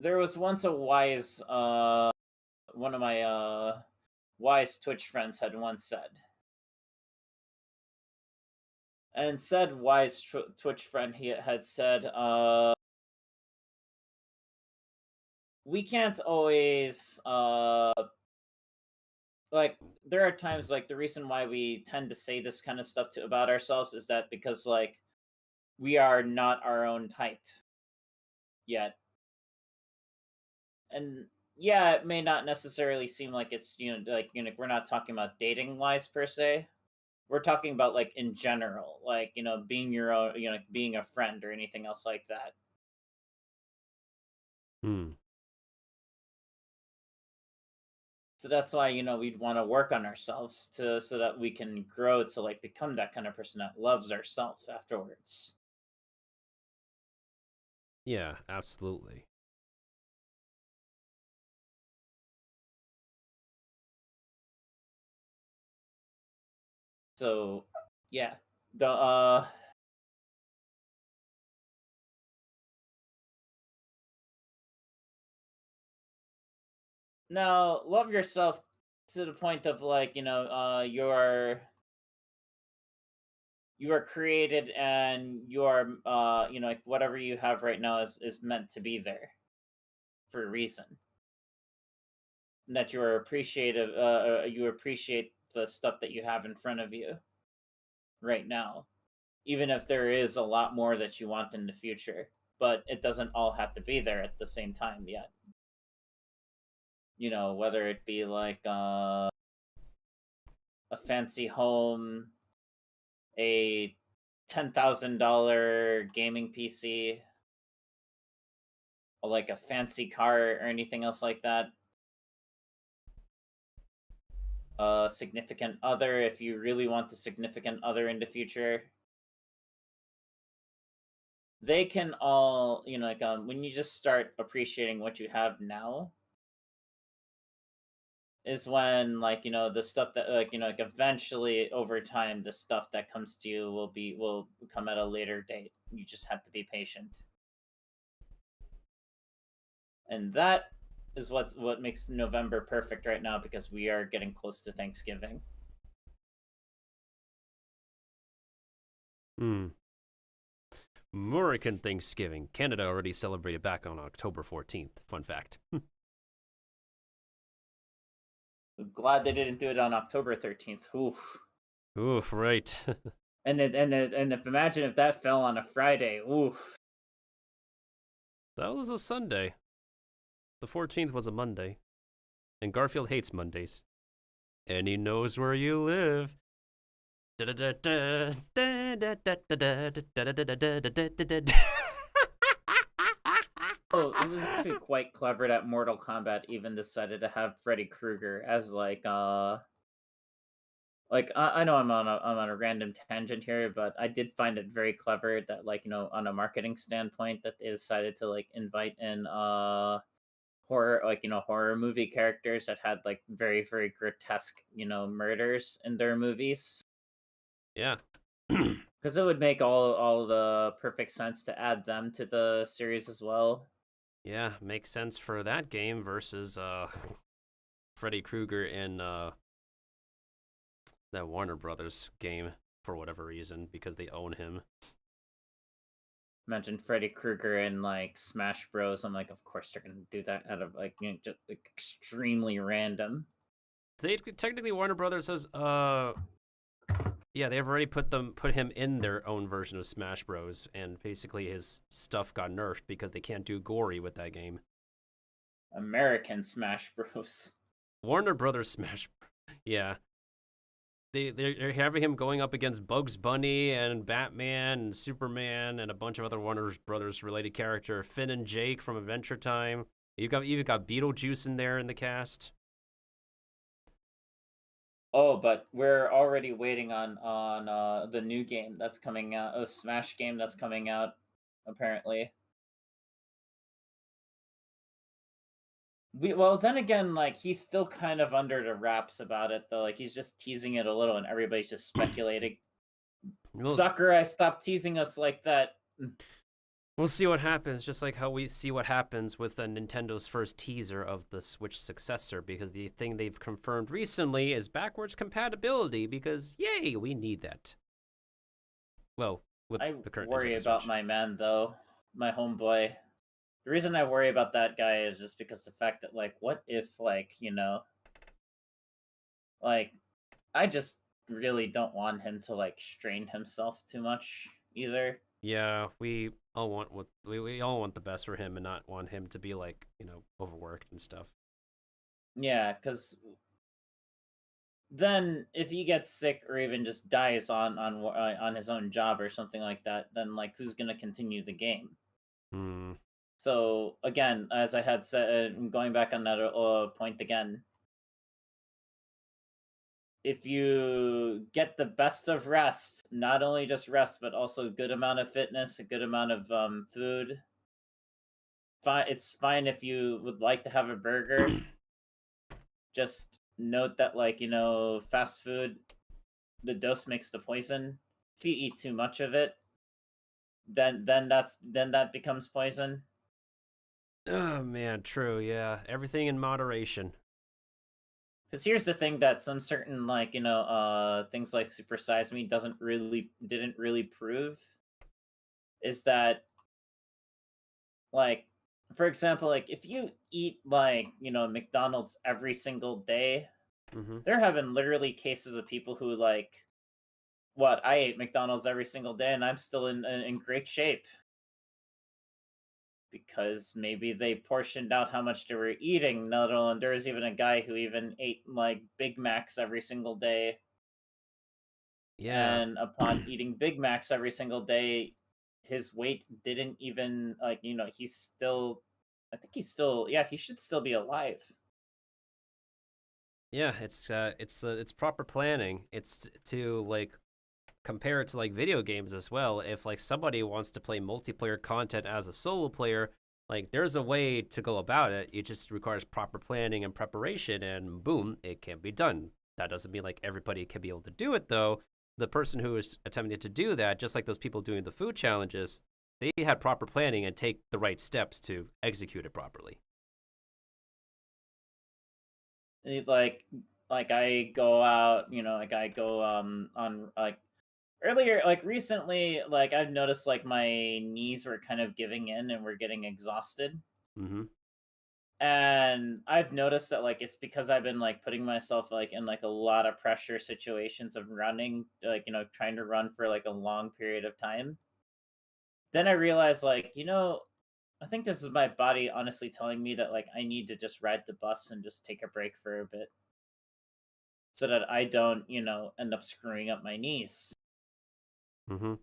There was once a wise one of my wise Twitch friends had once said. And said wise Twitch friend he had said we can't always like there are times like the reason why we tend to say this kind of stuff about ourselves is that because like we are not our own type yet. And yeah, it may not necessarily seem like it's like we're not talking about dating wise per se. We're talking about like in general, like being your own, being a friend or anything else like that. Hmm. So that's why, we'd want to work on ourselves so that we can grow to like become that kind of person that loves ourselves afterwards. Yeah, absolutely. So yeah. The Now love yourself to the point of like, you are created and you are like whatever you have right now is meant to be there for a reason. And that you are appreciative you appreciate the stuff that you have in front of you right now. Even if there is a lot more that you want in the future. But it doesn't all have to be there at the same time yet. Whether it be like a fancy home, a $10,000 gaming PC, or like a fancy car or anything else like that. A significant other, if you really want the significant other in the future. They can all, when you just start appreciating what you have now, is when like the stuff that like eventually over time the stuff that comes to you will come at a later date. You just have to be patient, and that is what makes November perfect right now, because we are getting close to Thanksgiving. American Thanksgiving. Canada already celebrated back on October 14th. Fun fact. I'm glad they didn't do it on October 13th. Oof. Oof, right. And if imagine if that fell on a Friday. Oof. That was a Sunday. The 14th was a Monday. And Garfield hates Mondays. And he knows where you live. Oh, it was actually quite clever that Mortal Kombat even decided to have Freddy Krueger as like I know I'm on a random tangent here, but I did find it very clever that like on a marketing standpoint that they decided to like invite in horror, like horror movie characters that had like very very grotesque murders in their movies, Yeah. because it would make all the perfect sense to add them to the series as well. Yeah, makes sense for that game versus Freddy Krueger in that Warner Brothers game for whatever reason, because they own him. Mentioned Freddy Krueger in like Smash Bros. I'm like, of course they're gonna do that out of like just like, extremely random. They technically Warner Brothers has yeah, they've already put him in their own version of Smash Bros. And basically his stuff got nerfed because they can't do gory with that game. American Smash Bros. Warner Brothers Smash, yeah. They're having him going up against Bugs Bunny and Batman and Superman and a bunch of other Warner Brothers related character, Finn and Jake from Adventure Time. You've even got Beetlejuice in there in the cast. Oh, but we're already waiting on the new game that's coming out, a Smash game that's coming out, apparently. Well, then again, like he's still kind of under the wraps about it, though. Like he's just teasing it a little, and everybody's just speculating. Sakurai, stop teasing us like that. We'll see what happens, just like how we see what happens with Nintendo's first teaser of the Switch successor, because the thing they've confirmed recently is backwards compatibility, because yay, we need that. Well, with the current worry Nintendo about Switch. my man, though, my homeboy. The reason I worry about that guy is just because the fact that, like, what if, like, like, I just really don't want him to, like, strain himself too much either. Yeah, we all want we all want the best for him and not want him to be like, overworked and stuff. Yeah, because then if he gets sick or even just dies on his own job or something like that, then like who's gonna continue the game? So again, as I had said, going back on that point again, if you get the best of rest, not only just rest, but also a good amount of fitness, a good amount of food, fine. It's fine if you would like to have a burger. Just note that, like, fast food, the dose makes the poison. If you eat too much of it, then that becomes poison. Oh man, true. Yeah, everything in moderation. Because here's the thing that some certain, like, things like Super Size Me didn't really prove is that, like, for example, like, if you eat, like, McDonald's every single day, Mm-hmm. there have been literally cases of people who, like, what, I ate McDonald's every single day and I'm still in great shape. Because maybe they portioned out how much they were eating. Not only, there was even a guy who even ate, like, Big Macs every single day, Yeah. and upon eating Big Macs every single day, his weight didn't even, like, he's still, I think he's still, yeah, he should still be alive. Yeah, it's proper planning. It's to like compare it to like video games as well. If like somebody wants to play multiplayer content as a solo player, like there's a way to go about it. It just requires proper planning and preparation, and boom, it can be done. That doesn't mean like everybody can be able to do it though. The person who is attempting to do that, just like those people doing the food challenges, they had proper planning and take the right steps to execute it properly. Like I go out, like I go on, like, earlier, like recently, like I've noticed like my knees were kind of giving in and we're getting exhausted. Mm-hmm. And I've noticed that, like, it's because I've been, like, putting myself, like, in, like, a lot of pressure situations of running, like, trying to run for, like, a long period of time. Then I realized, like, I think this is my body honestly telling me that, like, I need to just ride the bus and just take a break for a bit so that I don't, end up screwing up my knees. Mm-hmm.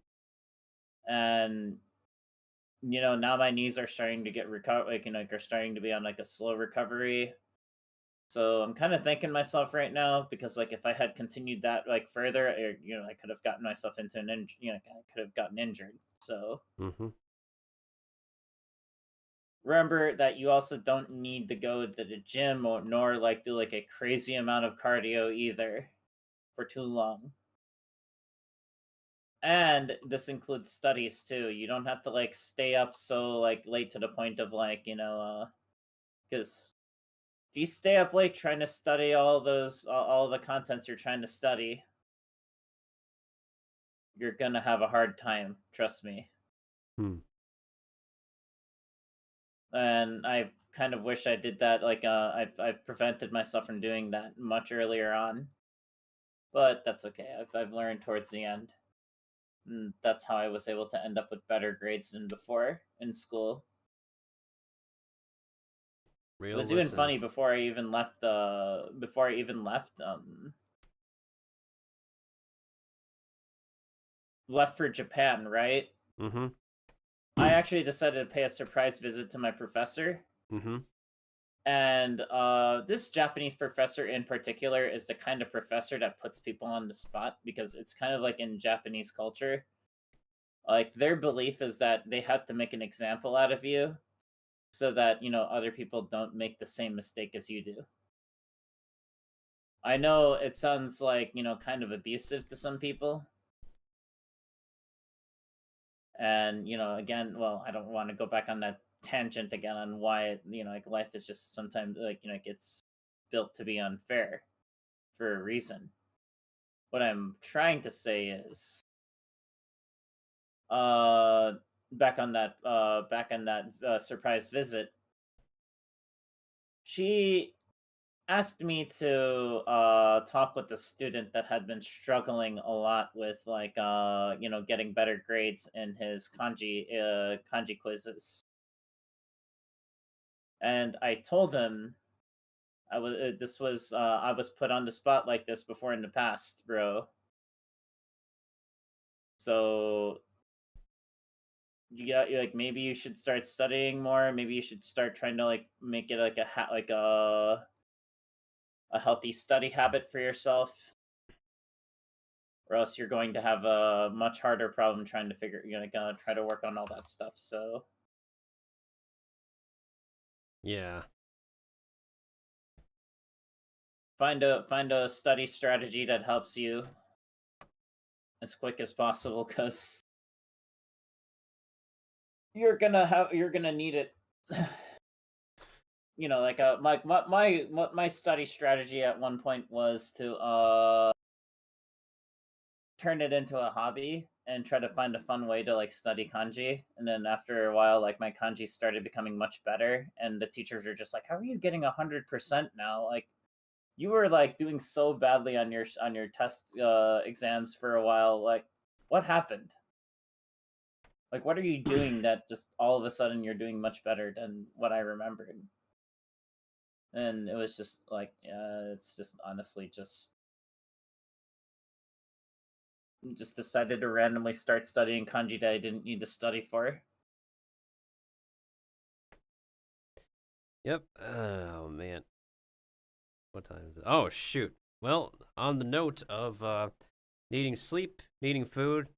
And, now my knees are starting to get like, are starting to be on, like, a slow recovery. So I'm kind of thanking myself right now because, like, if I had continued that, like, further, I could have gotten myself into an I could have gotten injured. So Mm-hmm. remember that you also don't need to go to the gym or nor like do like a crazy amount of cardio either for too long. And this includes studies too. You don't have to, like, stay up so, like, late to the point of, like, because if you stay up late trying to study all the contents you're trying to study, you're gonna have a hard time, trust me. Hmm. And I kind of wish I did that. Like, I've prevented myself from doing that much earlier on, but that's okay. I've learned towards the end, and that's how I was able to end up with better grades than before in school. It Real was even funny lessons. before I even left. Left for Japan, right? Mm-hmm. I actually decided to pay a surprise visit to my professor. Mm-hmm. And this Japanese professor in particular is the kind of professor that puts people on the spot because it's kind of like in Japanese culture. Like, their belief is that they have to make an example out of you so that, other people don't make the same mistake as you do. I know it sounds like, kind of abusive to some people. And, again, well, I don't want to go back on that tangent again on why, like, life is just sometimes, like, it gets built to be unfair for a reason. What I'm trying to say is, uh, back on that surprise visit, she asked me to talk with a student that had been struggling a lot with, like, getting better grades in his kanji quizzes. And I told him I was put on the spot like this before in the past, bro. So like maybe you should start studying more. Maybe you should start trying to like make it like a healthy study habit for yourself, or else you're going to have a much harder problem trying to you're gonna try to work on all that stuff. So Yeah. find a study strategy that helps you as quick as possible, because you're gonna need it. You know, like my study strategy at one point was to turn it into a hobby and try to find a fun way to like study kanji. And then after a while, like my kanji started becoming much better, and the teachers are just like, "How are you getting 100% now? Like, you were like doing so badly on your test exams for a while. Like, what happened? Like, what are you doing that just all of a sudden you're doing much better than what I remembered?" And it was just like, it's just honestly just decided to randomly start studying kanji that I didn't need to study for. Yep. Oh man. What time is it? Oh shoot. Well, on the note of needing sleep, needing food,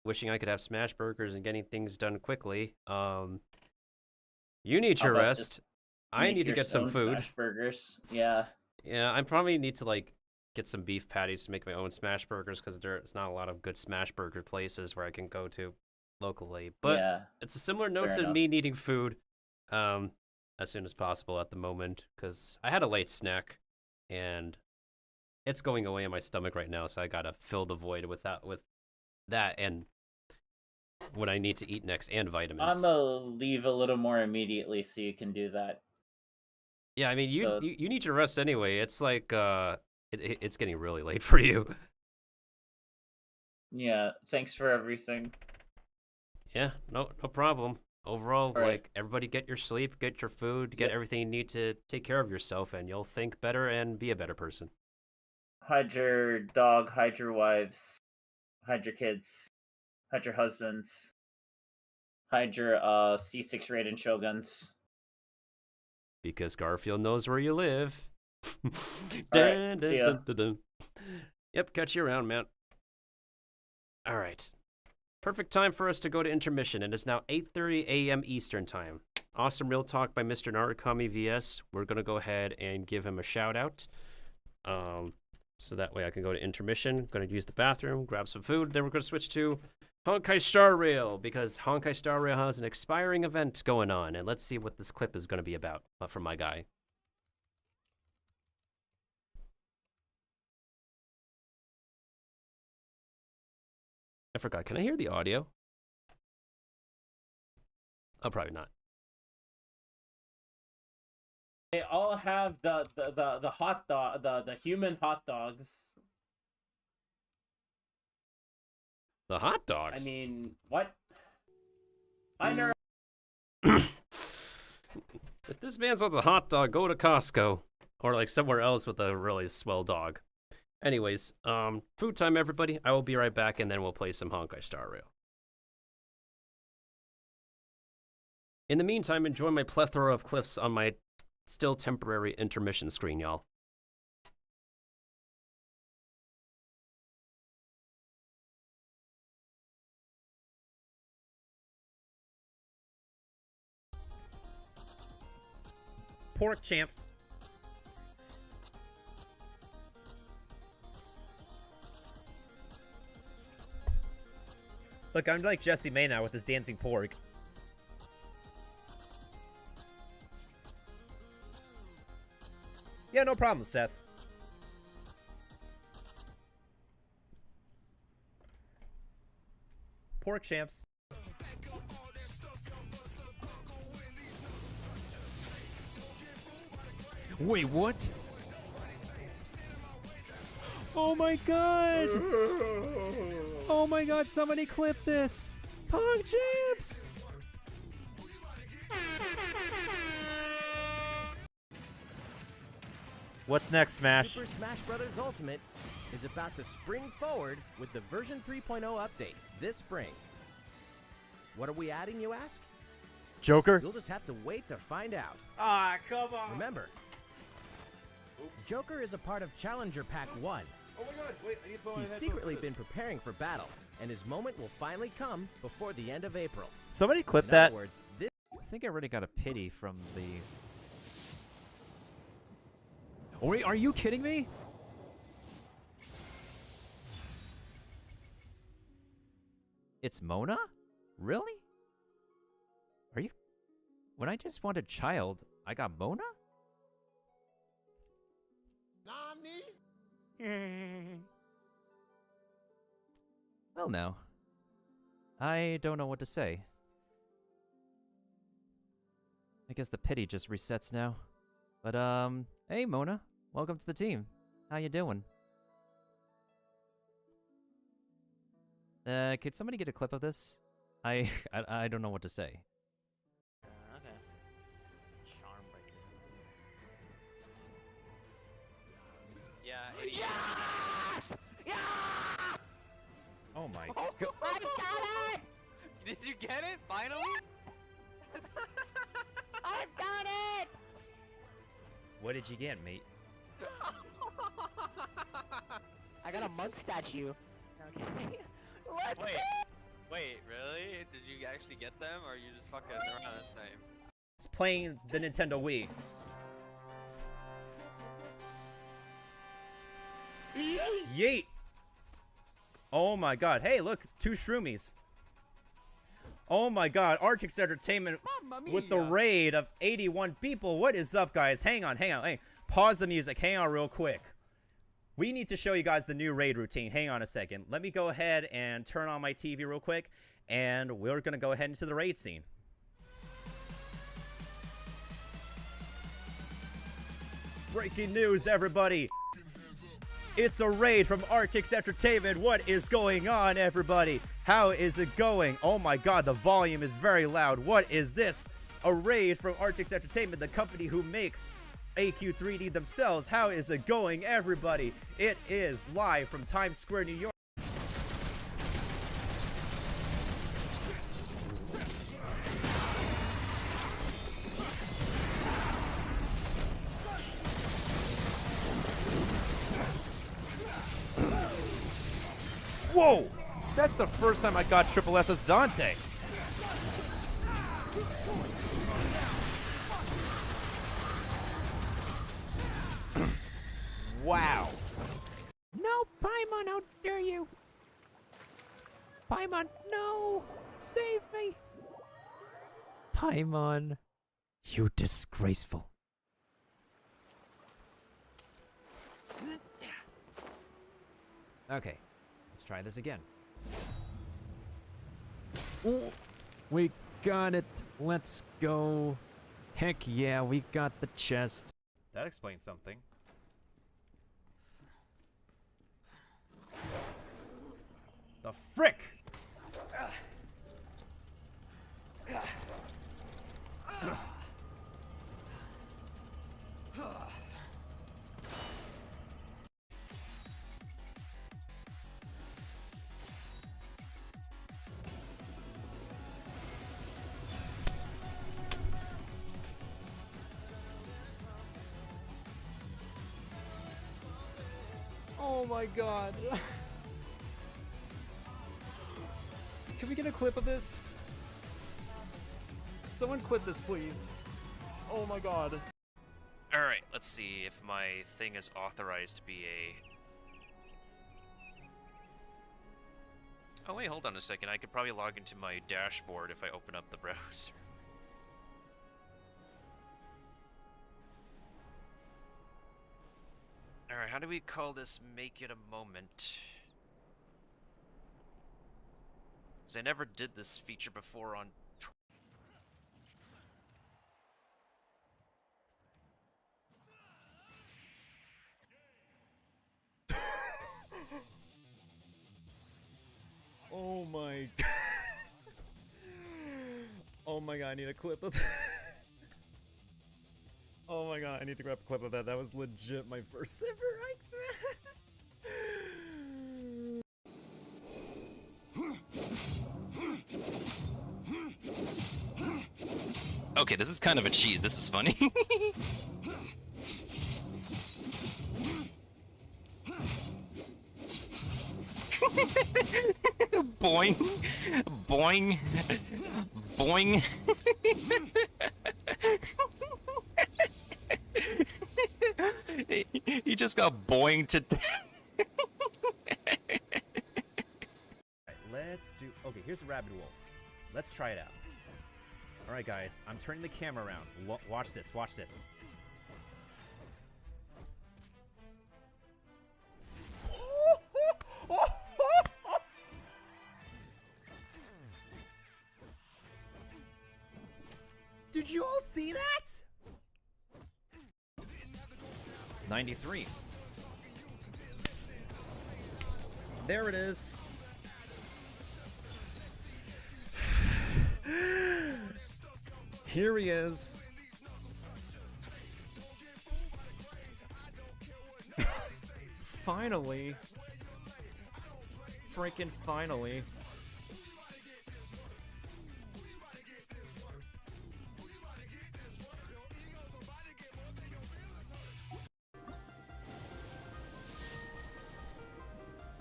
wishing I could have smash burgers and getting things done quickly. You need How your about rest. just I make need to your get some own food. smash burgers? Yeah. Yeah, I probably need to like get some beef patties to make my own smash burgers because there's not a lot of good smash burger places where I can go to locally. But Yeah. it's a similar note Fair to enough. me needing food as soon as possible at the moment because I had a late snack and it's going away in my stomach right now, so I gotta fill the void with that and what I need to eat next and vitamins. I'm gonna leave a little more immediately so you can do that. Yeah, I mean you So- you need your rest anyway. It's like it's getting really late for you. Yeah, thanks for everything. Yeah, no problem. Overall, All right. like everybody get your sleep, get your food, get Yep. everything you need to take care of yourself, and you'll think better and be a better person. Hide your dog, hide your wives, hide your kids, hide your husbands, hide your C6 rated shoguns. Because Garfield knows where you live. Alright, see ya. Dun. Yep, catch you around, man. All right. Perfect time for us to go to intermission. It is now 8:30 a.m. Eastern Time. Awesome real talk by Mr. Narukami VS. We're going to go ahead and give him a shout out. So that way I can go to intermission. Going to use the bathroom, grab some food. Then we're going to switch to Honkai Star Rail because Honkai Star Rail has an expiring event going on. And let's see what this clip is going to be about from my guy. I forgot. Can I hear the audio? Oh, probably not. They all have the hot dog, the human hot dogs. The hot dogs? I mean, what? I know. If this man wants a hot dog, go to Costco. Or like somewhere else with a really swell dog. Anyways, food time, everybody. I will be right back, and then we'll play some Honkai Star Rail. In the meantime, enjoy my plethora of clips on my still temporary intermission screen, y'all. Pork champs. Look, I'm like Jesse May now with this dancing pork. Yeah, no problem, Seth. Pork champs. Wait, what? Oh my god! Oh my god, somebody clip this! Pong champs! What's next, Smash? Super Smash Bros. Ultimate is about to spring forward with the version 3.0 update this spring. What are we adding, you ask? Joker? You'll just have to wait to find out. Ah, come on. Remember, Joker is a part of Challenger Pack 1. Oh my god, wait, I need to put my He's headphones secretly for been this. preparing for battle, and his moment will finally come before the end of April. Somebody clip In that. other words, this I think I already got a pity from the... Oh, wait, are you kidding me? It's Mona? Really? Are you... When I just wanted child, I got Mona? Well, now. I don't know what to say. I guess the pity just resets now. But, hey, Mona. Welcome to the team. How you doing? Could somebody get a clip of this? I don't know what to say. Okay. Charm breaker. Yeah, idiot. Oh my Oh, god. I got it! Did you get it? Finally? I've got it! What did you get, mate? I got a monk statue. Okay. Let's Wait, wait, really? Did you actually get them, or are you just fucking around this time? It's playing the Nintendo Wii. Yeet! Oh my god. Hey, look, 2 shroomies. Oh my god, Artix Entertainment with the raid of 81 people. What is up, guys? Hang on. Hey, pause the music. Hang on real quick. We need to show you guys the new raid routine. Hang on a second. Let me go ahead and turn on my TV real quick, and we're going to go ahead into the raid scene. Breaking news, everybody. It's a raid from Artix Entertainment. What is going on, everybody? How is it going? Oh my god, the volume is very loud. What is this? A raid from Artix Entertainment, the company who makes AQ3D themselves. How is it going, everybody? It is live from Times Square, New York. Whoa! That's the first time I got Triple S's Dante. Wow. No, Paimon, how dare you! Paimon, no! Save me! Paimon, you disgraceful. Okay, let's try this again. Ooh, we got it. Let's go. Heck yeah, we got the chest. That explains something. The frick! Oh my god. Can we get a clip of this? Someone clip this, please. Oh my god. Alright, let's see if my thing is authorized to be a... Oh wait, hold on a second. I could probably log into my dashboard if I open up the browser. Alright, how do we call this make it a moment? Because I never did this feature before on... Oh my god. Oh my god, I need a clip of that. Oh my god, I need to grab a clip of that. That was legit my first ever X-Men. Okay, this is kind of a cheese. This is funny. Boing. Boing. Boing. He just got boing to... Let's do... Okay, here's a rabid wolf. Let's try it out. Alright, guys. I'm turning the camera around. Watch this. Watch this. Did you all see that? 93. There it is. Here he is. Finally. Freaking finally.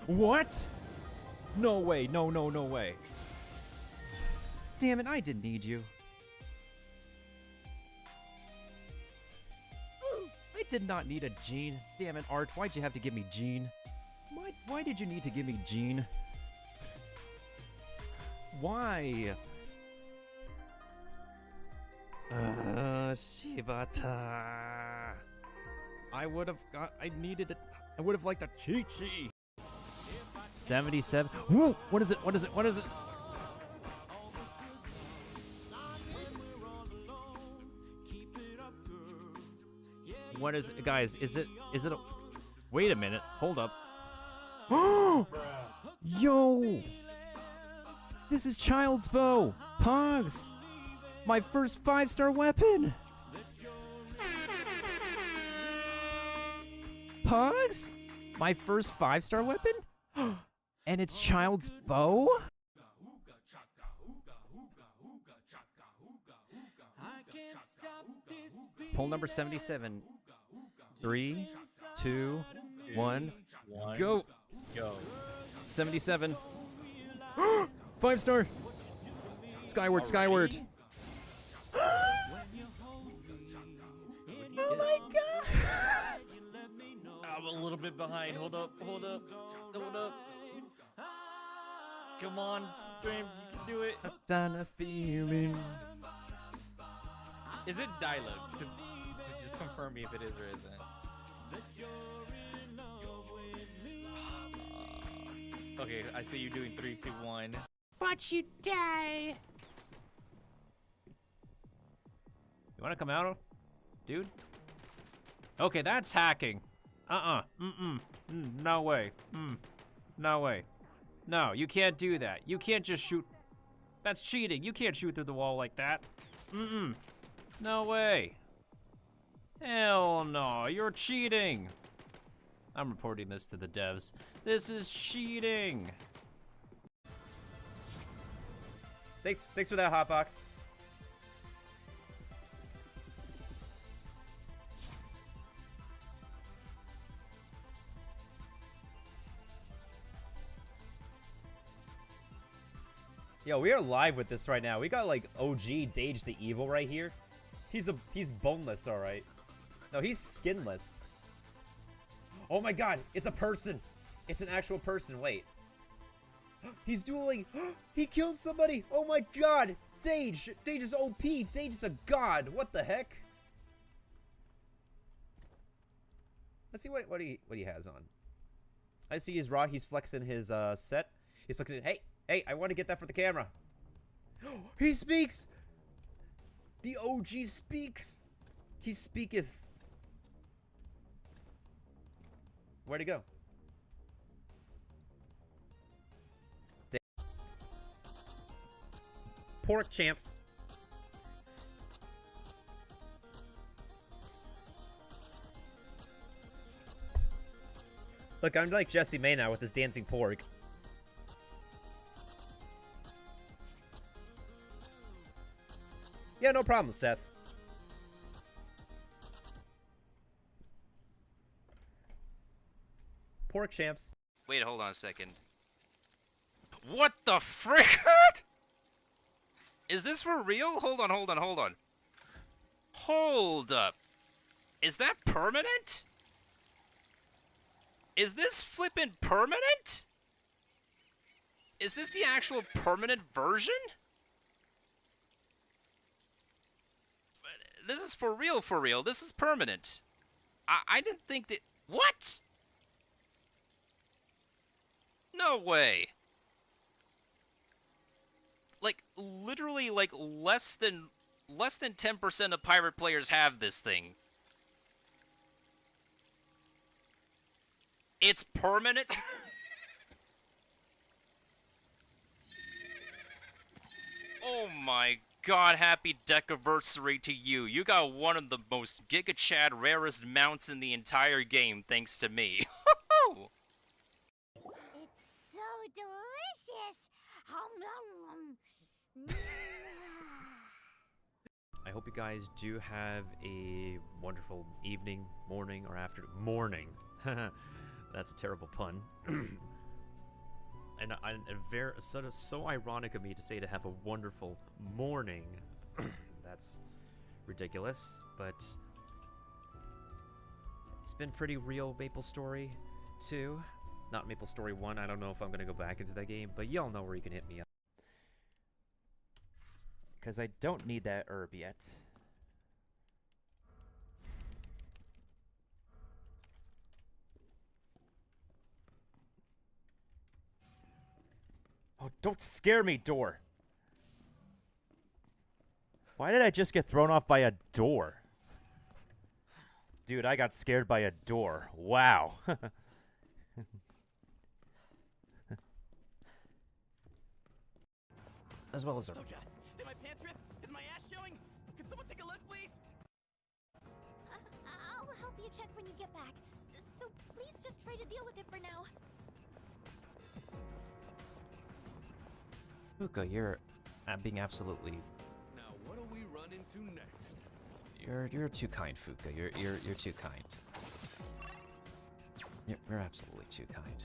What? No way, no way. Damn it, I didn't need you. I did not need a Gene. Damn it, Art, why'd you have to give me Gene? Why did you need to give me Gene? Why? Shibata. I would have liked a Chi-Chi. 77. Whoa! What is it? What is it? What is it? What is it? Guys, is it a... Wait a minute. Hold up. Yo! This is Child's Bow! Pogs! My first 5-star weapon! Pogs? My first 5-star weapon? And it's Child's Bow? Poll number 77. 3, 2, 1, go! Go. 77. 5-star! Skyward, skyward! Oh my god! I'm a little bit behind. Hold up. Come on, Stream, you can do it. Done a feeling. Is it dialogue? To just confirm me if it is or isn't. Okay, I see you doing 3, 2, 1. Watch you die. You wanna come out, dude? Okay, that's hacking. No way. No way. No, you can't do that. You can't just shoot. That's cheating. You can't shoot through the wall like that. No way. Hell no, you're cheating. I'm reporting this to the devs. This is cheating. Thanks for that, Hotbox. Yo, we are live with this right now. We got like OG Dage the Evil right here. He's boneless, all right. No, he's skinless. Oh my god, it's a person. It's an actual person. Wait. He's dueling. He killed somebody. Oh my god. Dage. Dage is OP. Dage is a god. What the heck? Let's see what he has on. I see his raw. He's flexing his set. He's flexing. Hey, I want to get that for the camera. He speaks. The OG speaks. He speaketh. Where'd he go? Pork champs. Look, I'm like Jesse May now with this dancing pork. Yeah, no problem, Seth. Pork champs. Wait, hold on a second. What the frick? Is this for real? Hold on. Hold up. Is that permanent? Is this flippin' permanent? Is this the actual permanent version? This is for real. This is permanent. I didn't think that... What? No way. Like, literally, like, less than 10% of pirate players have this thing. It's permanent? Oh my god, happy Decaversary to you. You got one of the most Giga Chad rarest mounts in the entire game, thanks to me. It's so delicious. I hope you guys do have a wonderful evening, morning, or afternoon. Morning. That's a terrible pun. And very so ironic of me to say to have a wonderful morning. That's ridiculous, but it's been pretty real. Maple Story 2, not Maple Story 1. I don't know if I'm gonna go back into that game, but y'all know where you can hit me up. Because I don't need that herb yet. Oh, don't scare me, door. Why did I just get thrown off by a door? Dude, I got scared by a door. Wow. As well as a... Oh god, did my pants rip? Is my ass showing? Can someone take a look, please? I'll help you check when you get back. So please just try to deal with it for now. Fuka, you're being absolutely... Now what do we run into next? You're too kind, Fuka. You're too kind. You're absolutely too kind.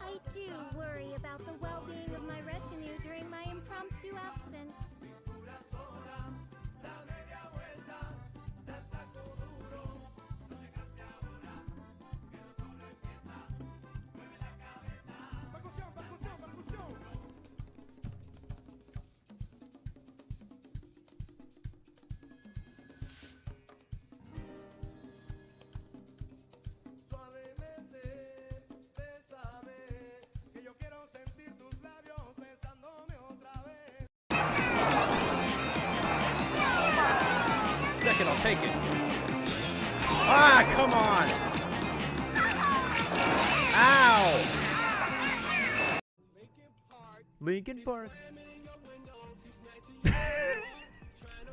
I do worry about the well-being of my retinue during my impromptu absence. Second, I'll take it. Ah, come on! Ow! Linkin Park.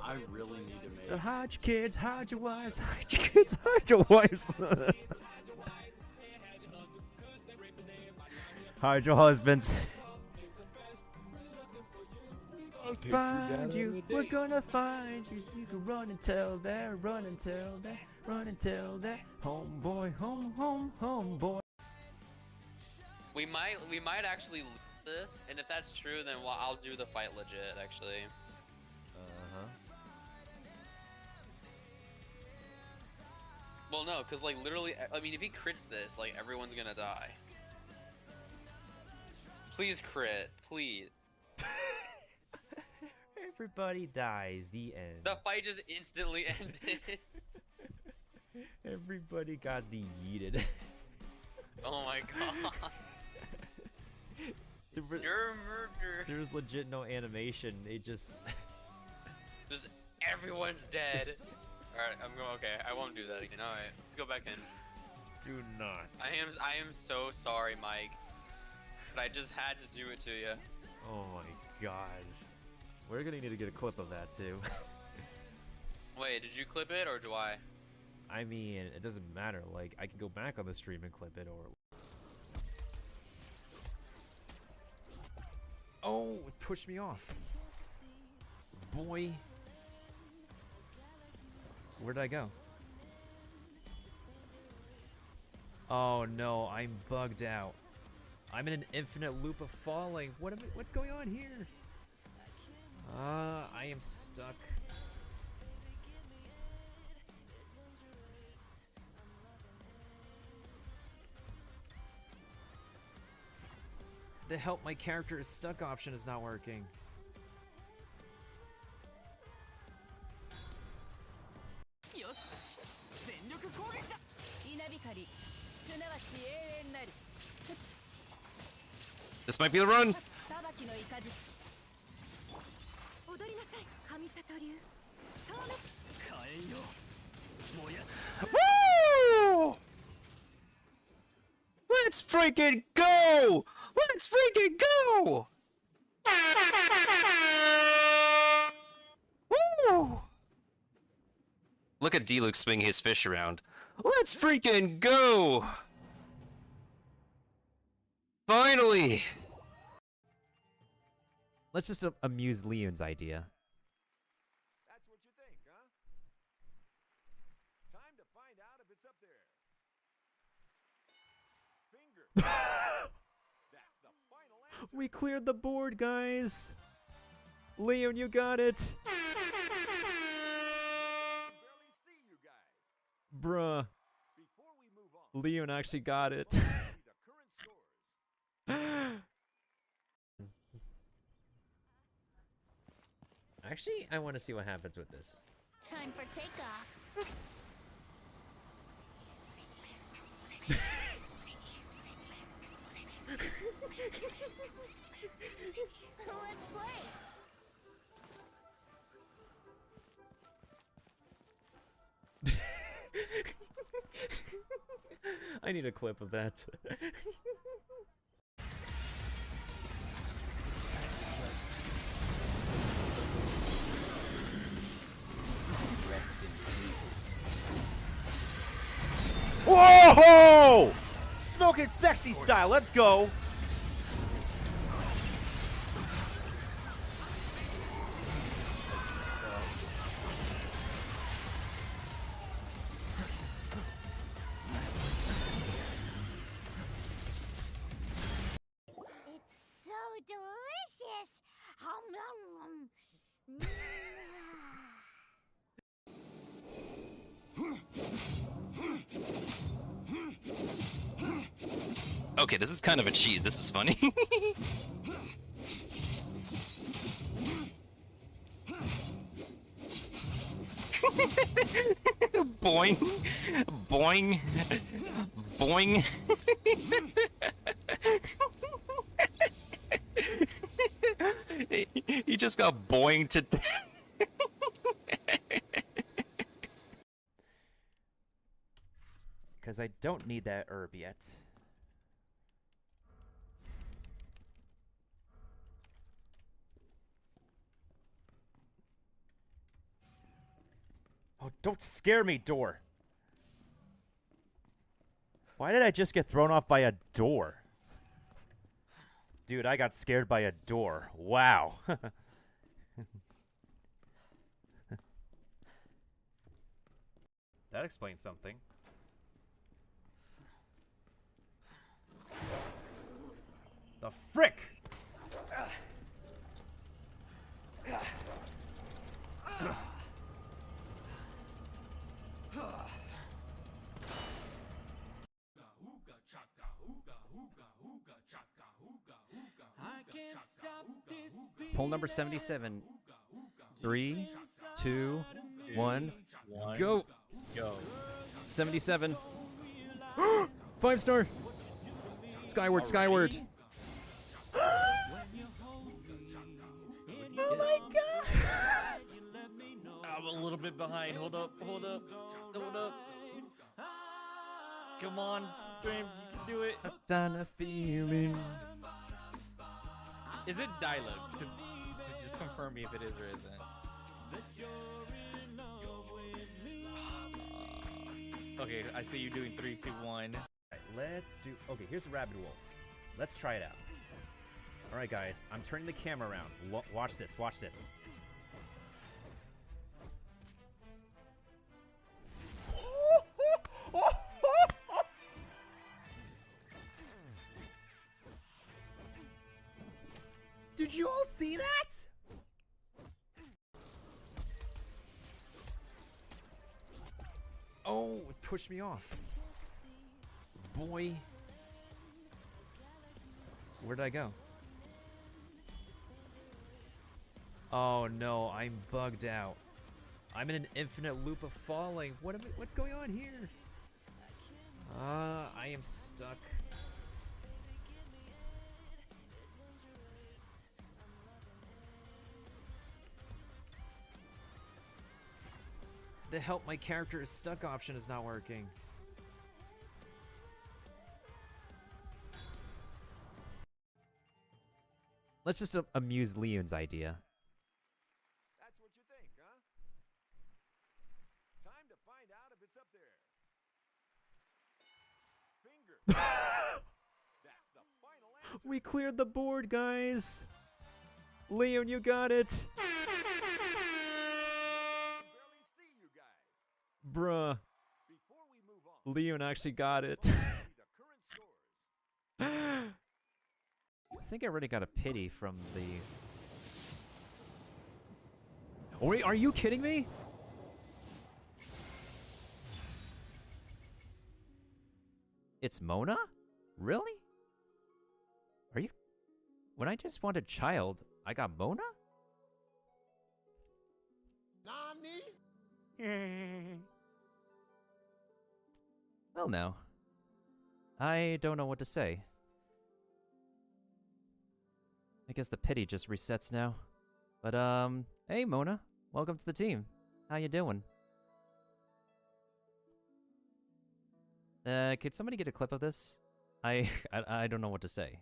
I really need to make... So hide your kids, hide your wives, hide your kids, hide your wives. Hide your husbands. Find you, we're gonna find you, so you can run and tell that, run and tell that, run and tell that, homeboy, homeboy. We might actually lose this, and if that's true, then I'll do the fight legit, actually. Well, no, because, like, literally, I mean, if he crits this, like, everyone's gonna die. Please crit, please. Everybody dies, the end. The fight just instantly ended. Everybody got yeeted. Oh my god. You're a murderer. There's legit no animation, it just... Just everyone's dead. Alright, I'm going, okay, I won't do that again. Alright, let's go back in. Do not. I am so sorry, Mike. But I just had to do it to you. Oh my god. We're gonna need to get a clip of that too. Wait, did you clip it or do I? I mean, it doesn't matter. Like, I can go back on the stream and clip it, or... Oh, it pushed me off. Boy. Where did I go? Oh no, I'm bugged out. I'm in an infinite loop of falling. What's going on here? I am stuck. The help my character is stuck option is not working. This might be the run. Woo! Let's freaking go! Let's freaking go! Woo! Look at D-Luke swing his fish around. Let's freaking go! Finally! Let's just amuse Leon's idea. That's what you think, huh? Time to find out if it's up there. Finger. That's the final answer. We cleared the board, guys. Leon, you got it. Bruh. Leon actually got it. Actually, I want to see what happens with this. Time for takeoff. Let's play. I need a clip of that. Whoa! Smoke it sexy style, let's go! It's so delicious. Hum, nom, nom. Okay, this is kind of a cheese. This is funny. Boing. Boing. Boing. He just got boinged to... Because I don't need that herb yet. Oh, don't scare me, door. Why did I just get thrown off by a door? Dude, I got scared by a door. Wow. That explains something. The frick! Poll number 77. 3, 2, 1, go! Go. 77. 5-star! Skyward, skyward! Oh my god! I'm a little bit behind. Hold up, hold up, hold up. Come on, stream, you can do it. Done a feeling. Is it dialogue? To just confirm me if it is or isn't. Okay, I see you doing 3, 2, 1. Alright, let's do... Okay, here's a rabid wolf. Let's try it out. Alright, guys. I'm turning the camera around. Watch this. Watch this. Did you all see that? Oh, it pushed me off. Boy. Where did I go? Oh no, I'm bugged out. I'm in an infinite loop of falling. What's going on here? I am stuck. The help my character is stuck option is not working. Let's just amuse Leon's idea. That's what you think, huh? Time to find out if it's up there. Finger. That's the final answer. We cleared the board, guys. Leon, you got it. Bruh. Leon actually got it. I think I already got a pity from the... Oh, wait, are you kidding me? It's Mona? Really? Are you... When I just wanted child, I got Mona? Nani? Well, now. I don't know what to say. I guess the pity just resets now. But, hey, Mona. Welcome to the team. How you doing? Could somebody get a clip of this? I don't know what to say.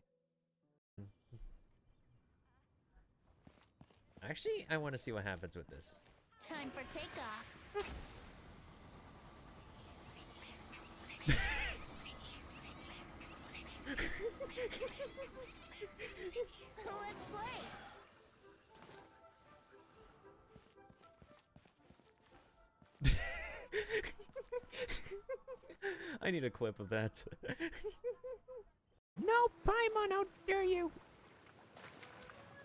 Actually, I want to see what happens with this. Time for takeoff. Let's play. I need a clip of that. No, Paimon, how dare you?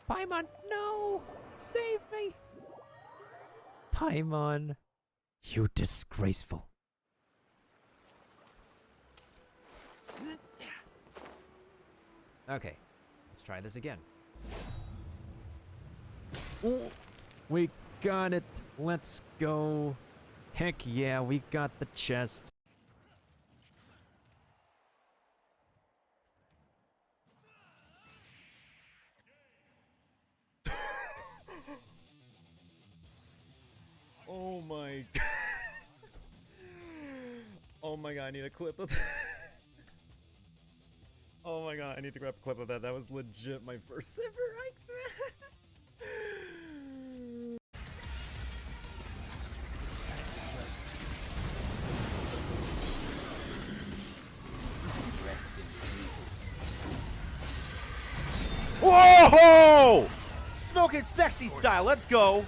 Paimon, no! Save me! Paimon, you disgraceful. Okay, let's try this again. Ooh, we got it. Let's go. Heck yeah, we got the chest. Oh my god. Oh my god, I need a clip of that. Oh my god, I need to grab a clip of that. That was legit my first ever X-Men. Whoa! Smoking sexy style, let's go!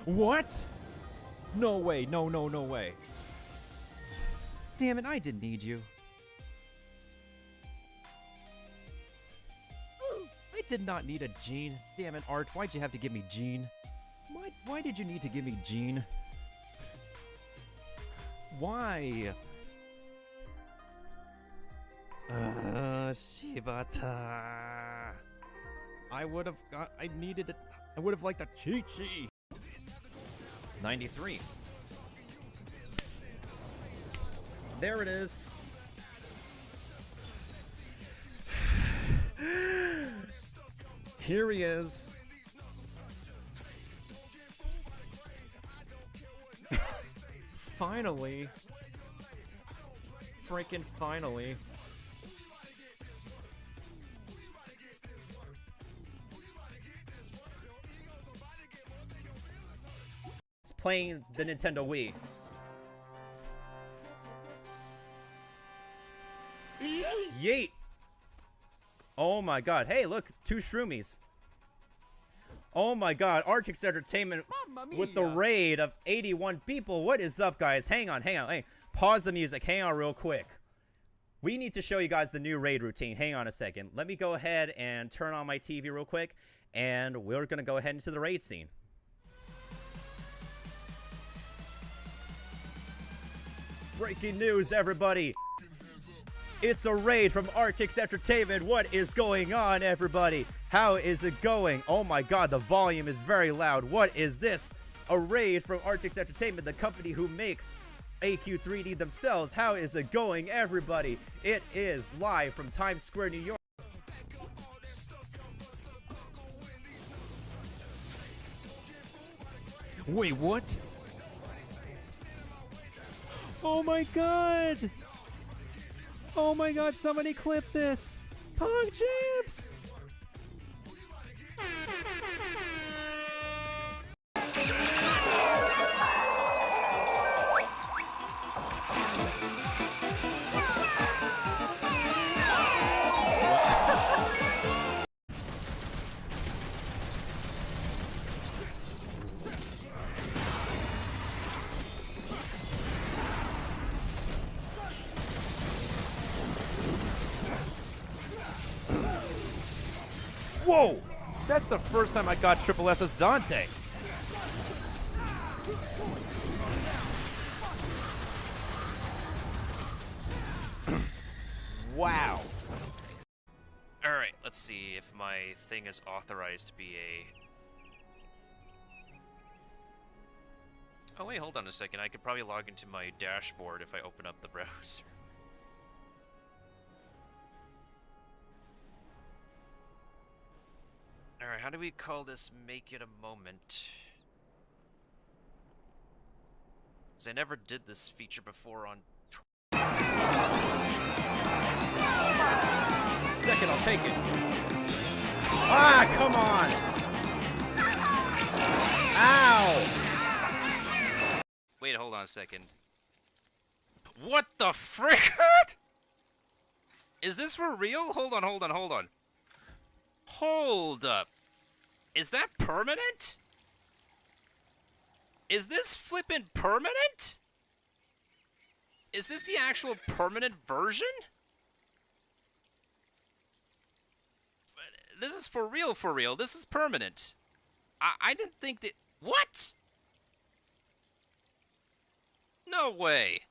What? No way, no way. Damn it, I didn't need you. I did not need a Jean. Damn it, Art, why'd you have to give me Jean? Why did you need to give me Jean? Why? Shibata. I would have liked a Chi-Chi. 93. There it is. Here he is. Finally. Freaking finally. It's playing the Nintendo Wii. Yeet! Oh my god. Hey, look, 2 Shroomies. Oh my god, Artix Entertainment with the raid of 81 people. What is up, guys? Hang on. Hey, pause the music. Hang on real quick. We need to show you guys the new raid routine. Hang on a second. Let me go ahead and turn on my TV real quick, and we're going to go ahead into the raid scene. Breaking news, everybody. It's a raid from Artix Entertainment. What is going on, everybody? How is it going? Oh my god, the volume is very loud. What is this? A raid from Artix Entertainment, the company who makes AQ3D themselves. How is it going, everybody? It is live from Times Square, New York. Wait, what? Oh my god! Oh my god, somebody clip this! Pong Champs! Whoa! That's the first time I got Triple S's Dante. Wow. Alright, let's see if my thing is authorized to be a... Oh wait, hold on a second. I could probably log into my dashboard if I open up the browser. Alright, how do we call this make it a moment? Because I never did this feature before on... Second, I'll take it. Ah, come on! Ow! Wait, hold on a second. What the frick? Is this for real? Hold on. Hold up. Is that permanent? Is this flippin' permanent? Is this the actual permanent version? This is for real. This is permanent. I didn't think that... What? No way.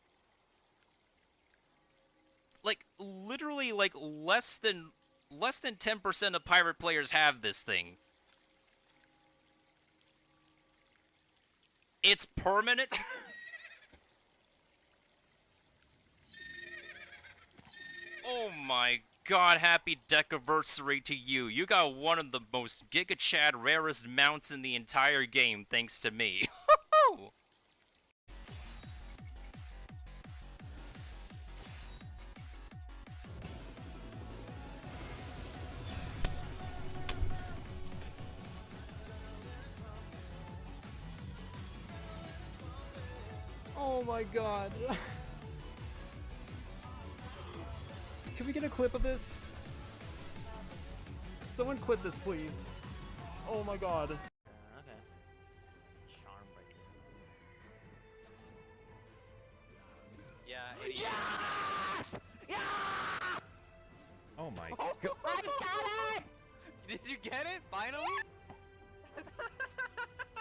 Like, literally, like, less than 10% of pirate players have this thing. It's permanent? Oh my god, happy Decaversary to you. You got one of the most Giga Chad rarest mounts in the entire game, thanks to me. Oh my god. Can we get a clip of this? Someone clip this, please. Oh my god. Okay. Charm breaker. Yeah, idiot. Yes! Yeah! Oh my Oh, god. I got it! Did you get it? Finally?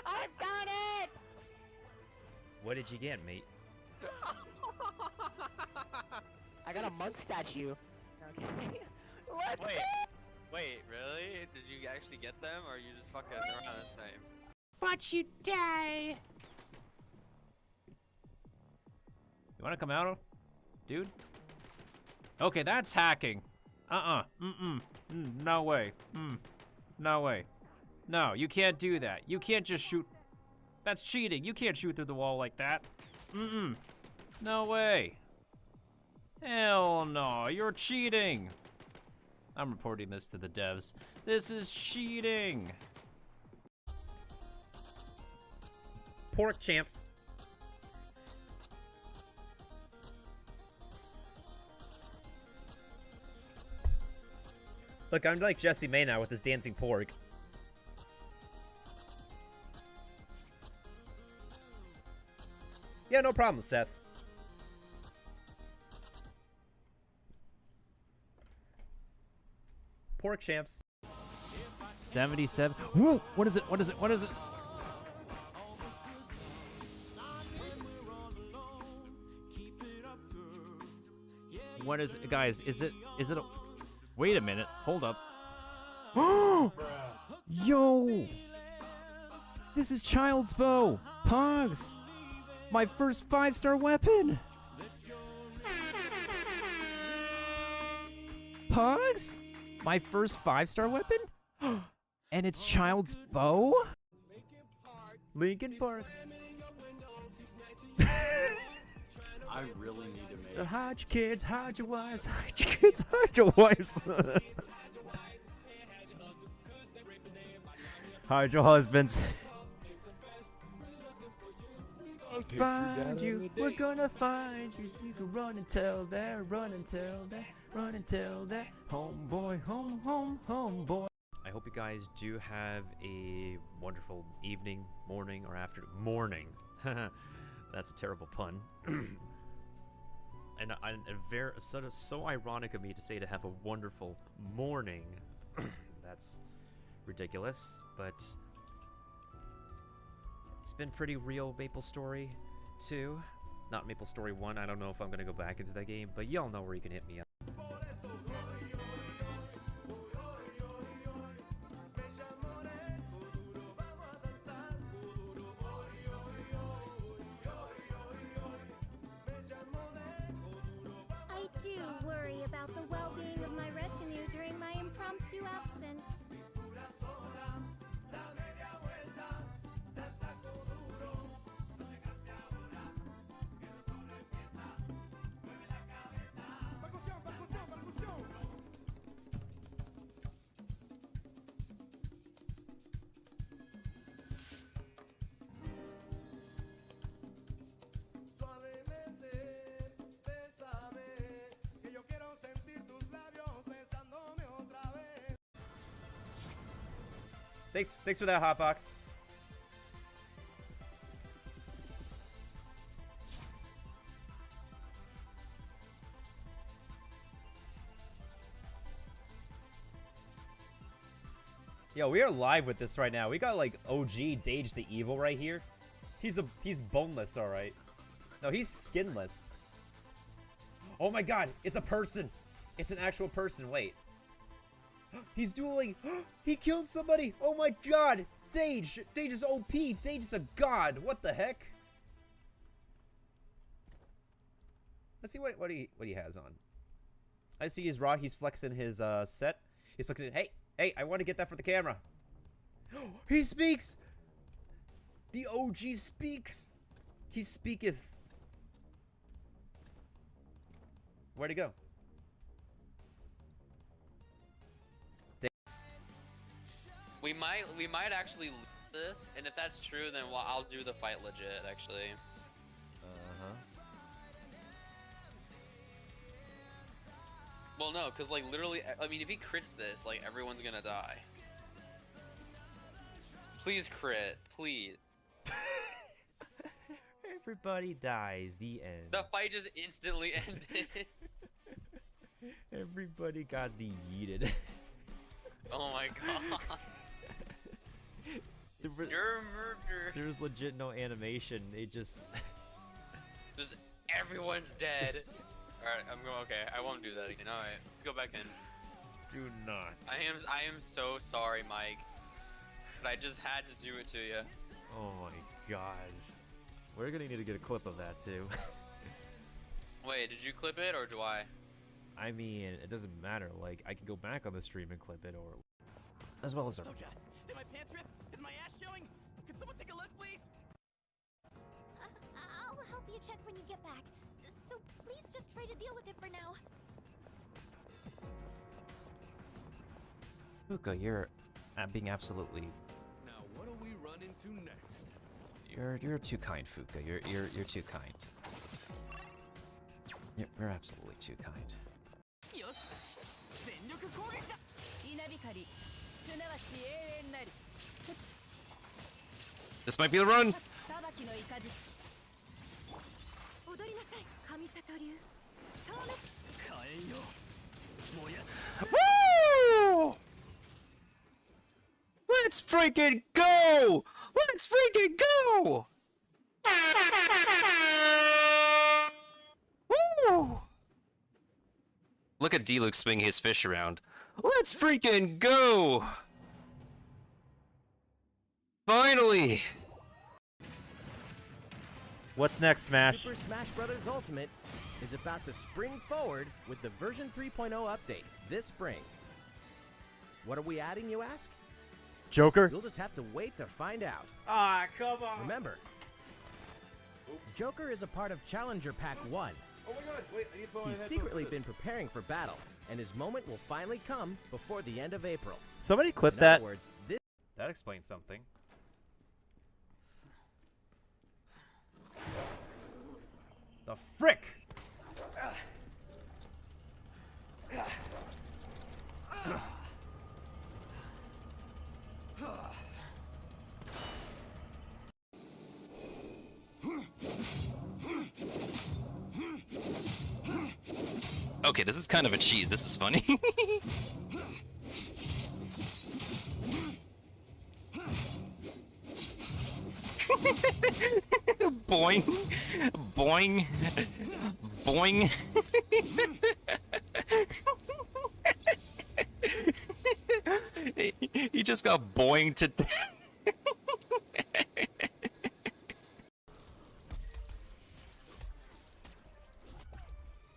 I've got it! What did you get, mate? I got a monk statue. Okay. Let's go! Wait, really? Did you actually get them, or you just fucking around this time? Watch you die. You wanna come out, dude? Okay, that's hacking. No way. No way. No, you can't do that. You can't just shoot. That's cheating. You can't shoot through the wall like that. Mm-mm. No way. Hell no, you're cheating. I'm reporting this to the devs. This is cheating. Pork champs. Look, I'm like Jesse May now with this dancing pork. Yeah, no problem, Seth. Pork champs. 77. Whoa! What is it? What is it? What is it? What is it, guys? Is it a... Wait a minute. Hold up. Yo! This is Child's Bow! Pogs! My first 5-star weapon! Pogs? My first 5-star weapon? And it's Child's Bow? Lincoln Park. I really need to make. So hide your kids, hide your wives, hide your kids, hide your wives. Hide your husbands. Find you, we're gonna find you. So you can run and tell that, run and tell that, run and tell that. Homeboy, homeboy. I hope you guys do have a wonderful evening, morning, or afternoon. Morning. That's a terrible pun. And so ironic of me to say to have a wonderful morning. That's ridiculous, but it's been pretty real. Maple Story 2, not Maple Story 1. I don't know if I'm gonna go back into that game, but y'all know where you can hit me up. I do worry about the well-being of my retinue during my impromptu absence. Thanks for that, Hotbox. Yo, we are live with this right now. We got like OG Dage the Evil right here. He's boneless, all right. No, he's skinless. Oh my God, it's a person. It's an actual person. Wait. He's dueling. He killed somebody. Oh my God. Dage. Dage is OP. Dage is a god. What the heck? Let's see what he has on. I see his raw. He's flexing his set. He's flexing. Hey, I want to get that for the camera. He speaks. The OG speaks. He speaketh. Where'd he go? We might actually lose this, and if that's true, then I'll do the fight legit, actually. Well, no, because, like, literally, I mean, if he crits this, like, everyone's gonna die. Please crit, please. Everybody dies. The end. The fight just instantly ended. Everybody got yeeted. Oh my God. You're a murderer. There was legit no animation. They just everyone's dead. Alright, I'm going. Okay, I won't do that again. Alright, let's go back in. Do not. I am so sorry, Mike. But I just had to do it to you. Oh my God. We're gonna need to get a clip of that too. Wait, did you clip it or do I? I mean, it doesn't matter. Like, I can go back on the stream and clip it, or as well as. Oh God! Did my pants rip? Is my ass showing? Could someone take a look, please? I'll help you check when you get back. So please just try to deal with it for now. Fuka, you're being absolutely. Now, what do we run into next? You're too kind, Fuka. You're too kind. You're absolutely too kind. This might be the run. Woo! Let's freaking go! Let's freaking go! Woo! Look at D-Luke swing his fish around. Let's freaking go! Finally! What's next, Smash? Super Smash Bros. Ultimate is about to spring forward with the version 3.0 update this spring. What are we adding, you ask? Joker? You'll just have to wait to find out. Ah, come on. Remember, Joker is a part of Challenger Pack 1. Oh my god, wait, I need to put my He's headphones secretly for been this. preparing for battle, and his moment will finally come before the end of April. Somebody clip In that. other words, this That explains something. The frick! Okay, this is kind of a cheese. This is funny. Boing. Boing. Boing. He just got boinged to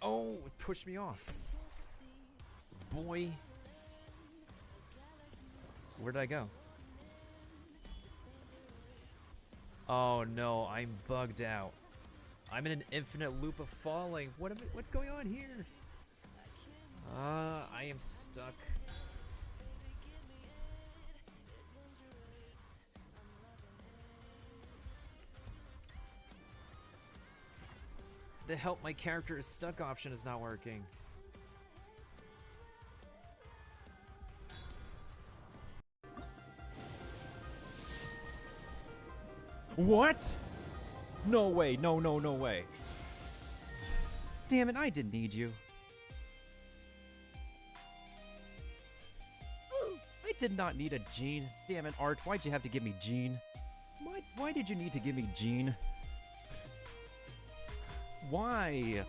Oh, it pushed me off. Boy. Where did I go? Oh no, I'm bugged out. I'm in an infinite loop of falling. What's going on here? I am stuck. The help my character is stuck option is not working. What? No way, no way. Damn it, I didn't need you. I did not need a Gene. Damn it, Art, why'd you have to give me Gene? Why did you need to give me Gene? Why?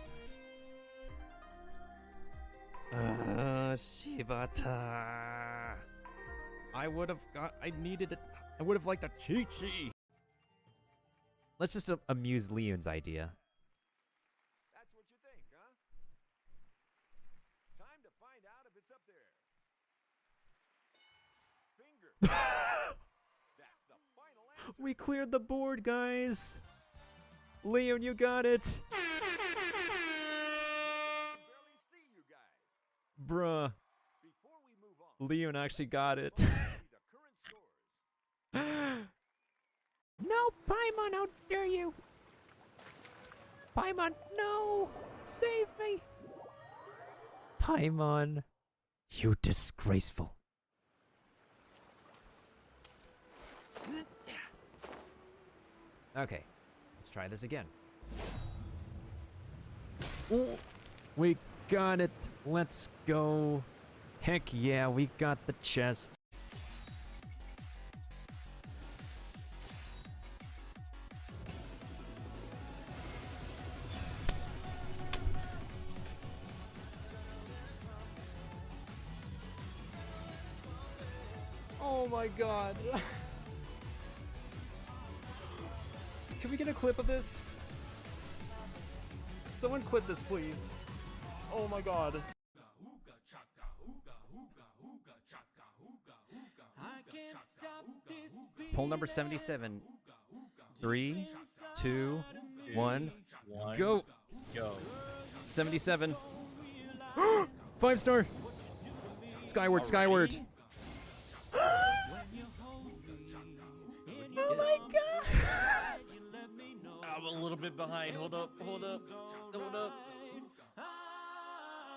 Shibata. I would have got. I needed it. I would have liked a Chi-Chi. Let's just amuse Leon's idea. That's what you think, huh? Time to find out if it's up there. Finger. That's the final answer. We cleared the board, guys. Leon, you got it. Bruh. Leon actually got it. No, Paimon, how dare you! Paimon, no! Save me! Paimon, you disgraceful. Okay, let's try this again. Ooh, we got it. Let's go. Heck yeah, we got the chest. Oh my god. Can we get a clip of this? Someone clip this, please. Oh my god. Poll number 77. 3, 2, 1. Go. Go. 77. 5-star. Skyward, skyward. Oh my god. I'm a little bit behind. Hold up.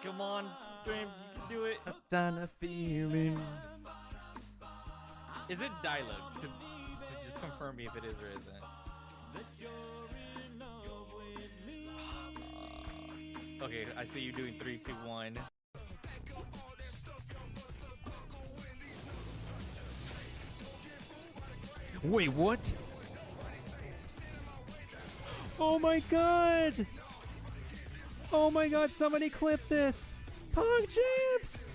Come on, Stream, you can do it. Done a feeling. Is it dialogue? To just confirm me if it is or isn't. Okay, I see you doing 3, 2, 1. Wait, what? Oh my god! Oh my god, somebody clip this! Pong Champs!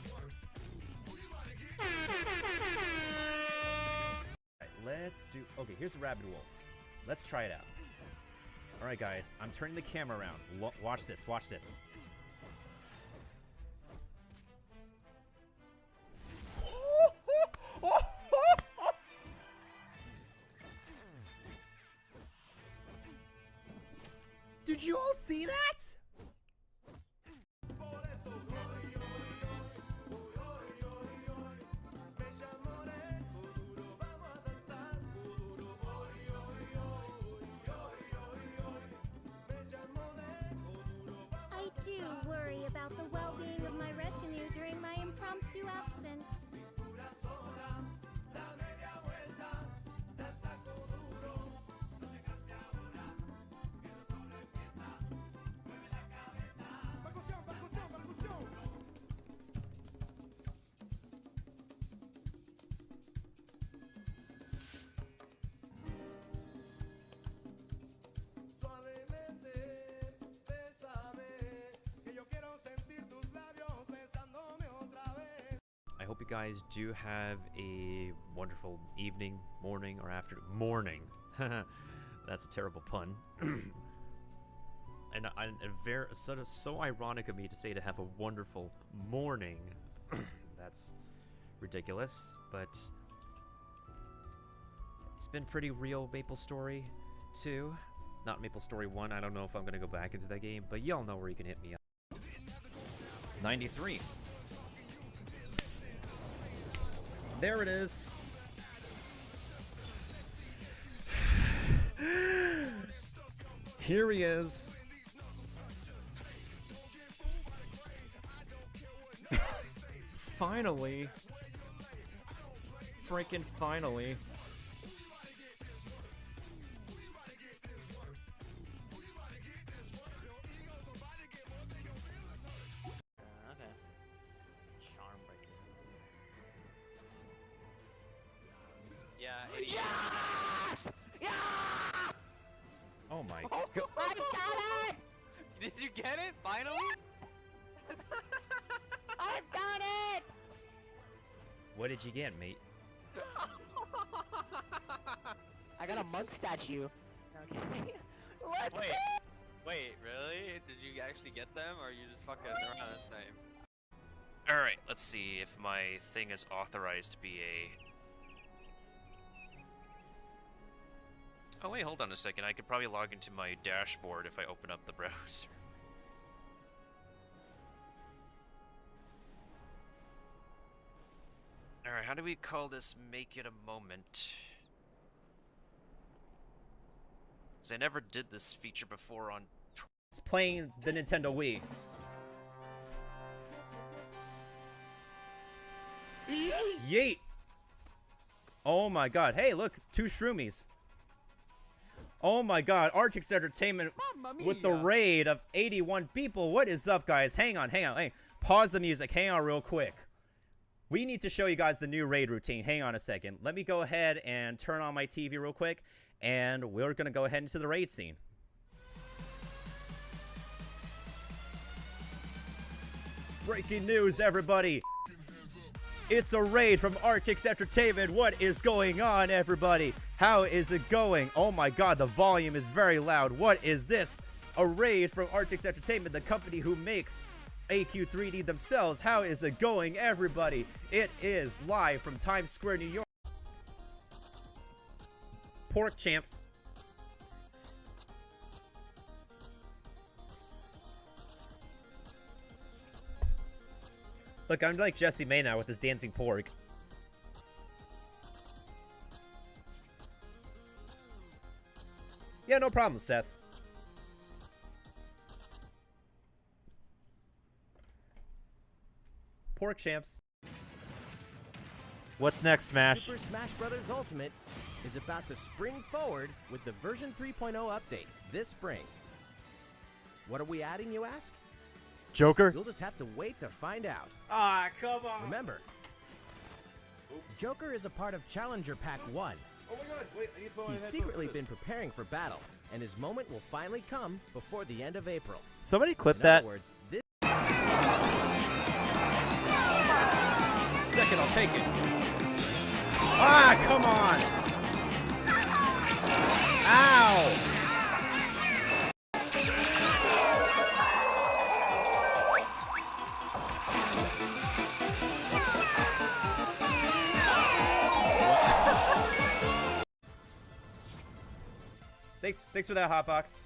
Let's do... Okay, here's a Rabid Wolf. Let's try it out. Alright, guys. I'm turning the camera around. Watch this. Watch this. Did you all see that? I do worry about the well-being of my retinue during my impromptu absence. I hope you guys do have a wonderful evening, morning, or afternoon. Morning. That's a terrible pun. And very so ironic of me to say to have a wonderful morning. That's ridiculous, but it's been pretty real. Maple Story 2, not Maple Story 1. I don't know if I'm gonna go back into that game, but y'all know where you can hit me up. 93. There it is. Here he is. Finally. Freaking finally. Okay. Charm breaker. Yeah, idiot. Yes! Yeah! Oh my Oh, god. I got it! Did you get it? Finally? I've got it! What did you get, mate? I got a monk statue. Okay. Let's Wait. go! Wait, really? Did you actually get them, or you just fucking around this time? Alright, let's see if my thing is authorized to be a... Oh wait, hold on a second. I could probably log into my dashboard if I open up the browser. Alright, how do we call this make it a moment? Because I never did this feature before on... It's playing the Nintendo Wii. Yeet! Oh my god. Hey, look, 2 shroomies. Oh my god, Artix Entertainment with the raid of 81 people. What is up, guys? Hang on. Pause the music. Hang on real quick. We need to show you guys the new raid routine. Hang on a second. Let me go ahead and turn on my TV real quick, and we're going to go ahead into the raid scene. Breaking news, everybody. It's a raid from Artix Entertainment. What is going on, everybody? How is it going? Oh my god, the volume is very loud. What is this? A raid from Artix Entertainment, the company who makes AQ3D themselves. How is it going, everybody? It is live from Times Square, New York. Pork champs. Look, I'm like Jesse May now with his dancing pork. Yeah, no problem, Seth. Pork champs. What's next, Smash? Super Smash Bros. Ultimate is about to spring forward with the version 3.0 update this spring. What are we adding, you ask? Joker? You'll just have to wait to find out. Ah, come on. Remember, Joker is a part of Challenger Pack 1. Oh my god, wait, I need to put my He's headphones secretly for been this. preparing for battle, and his moment will finally come before the end of April. Somebody clip In that. other words, this Second, I'll take it. Ah, come on. Ow. Thanks for that, Hotbox.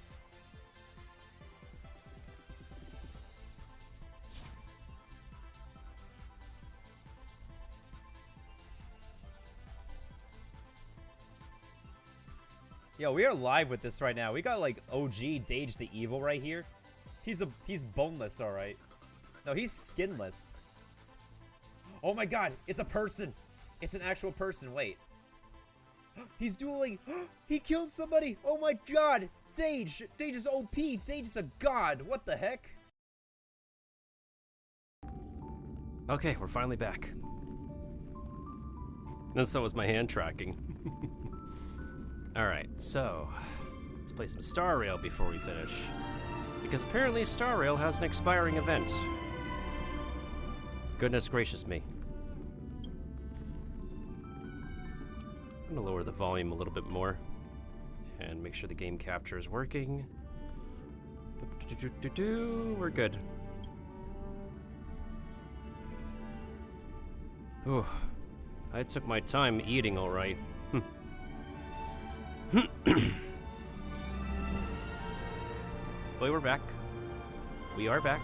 Yo, we are live with this right now. We got like OG Dage the Evil right here. He's boneless, all right. No, he's skinless. Oh my god, it's a person. It's an actual person. Wait. He's dueling. He killed somebody. Oh my god. Dage. Dage is OP. Dage is a god. What the heck? Okay, we're finally back. And so was my hand tracking. Alright, so let's play some Star Rail before we finish. Because apparently Star Rail has an expiring event. Goodness gracious me. I'm gonna lower the volume a little bit more and make sure the game capture is working. We're good. Ooh, I took my time eating all right. Boy, we're back. We are back.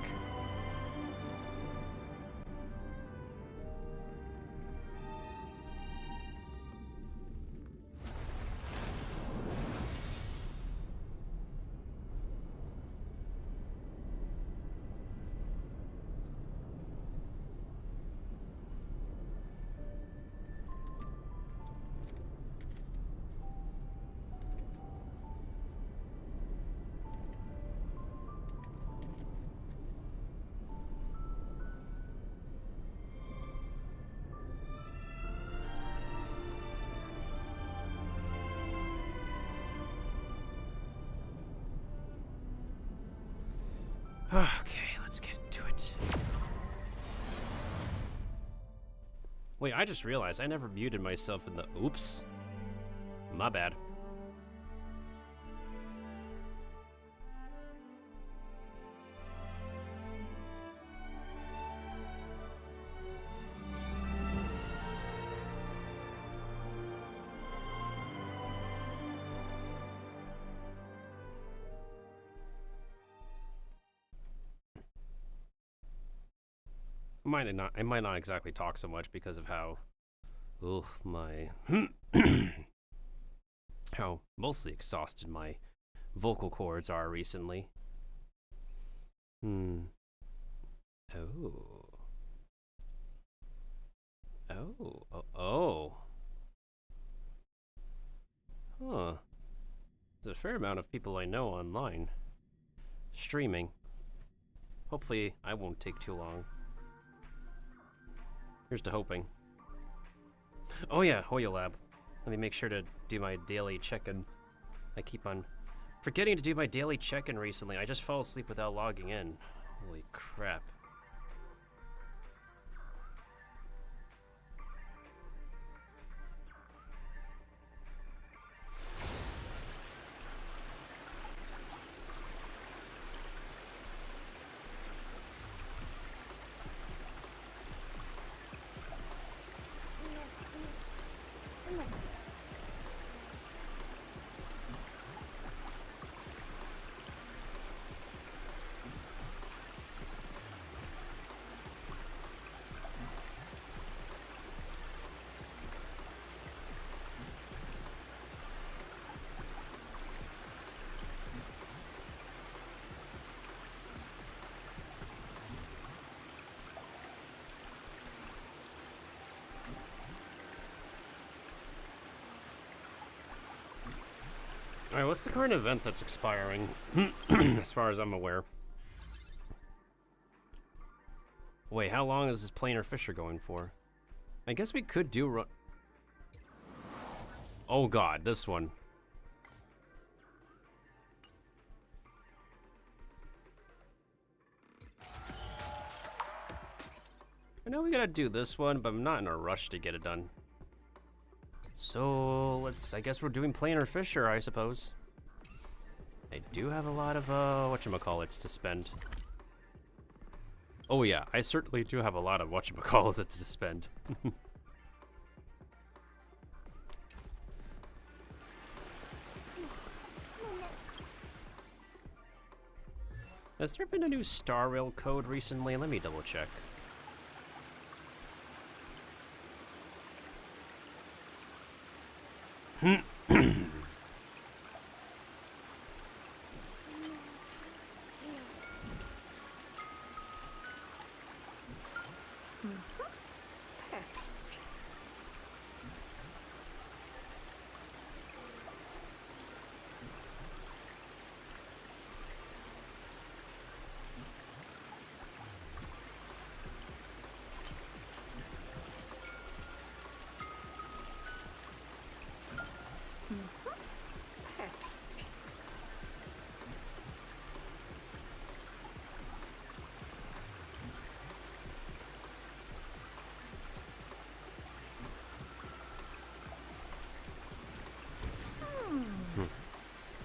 Okay, let's get to it. Wait, I just realized I never muted myself in the... Oops. My bad. I might not exactly talk so much because of how, my, how mostly exhausted my vocal cords are recently. Oh. Huh. There's a fair amount of people I know online streaming. Hopefully I won't take too long. Here's to hoping. Oh yeah, Hoyo Lab. Let me make sure to do my daily check-in. I keep on forgetting to do my daily check-in recently. I just fall asleep without logging in. Holy crap. Alright, what's the current event that's expiring? As far as I'm aware. Wait, how long is this planar fisher going for? I guess we could do oh god, this one. I know we gotta do this one, but I'm not in a rush to get it done. So, I guess we're doing planar fisher, I suppose. I do have a lot of, whatchamacallits to spend. Oh yeah, I certainly do have a lot of whatchamacallits to spend. Has there been a new Star Rail code recently? Let me double check.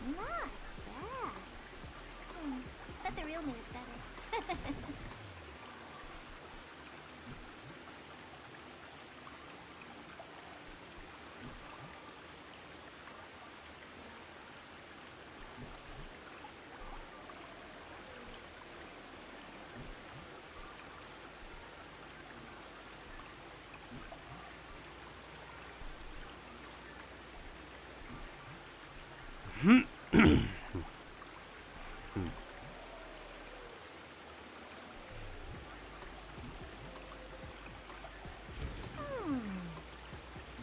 Not bad. But the real me is better.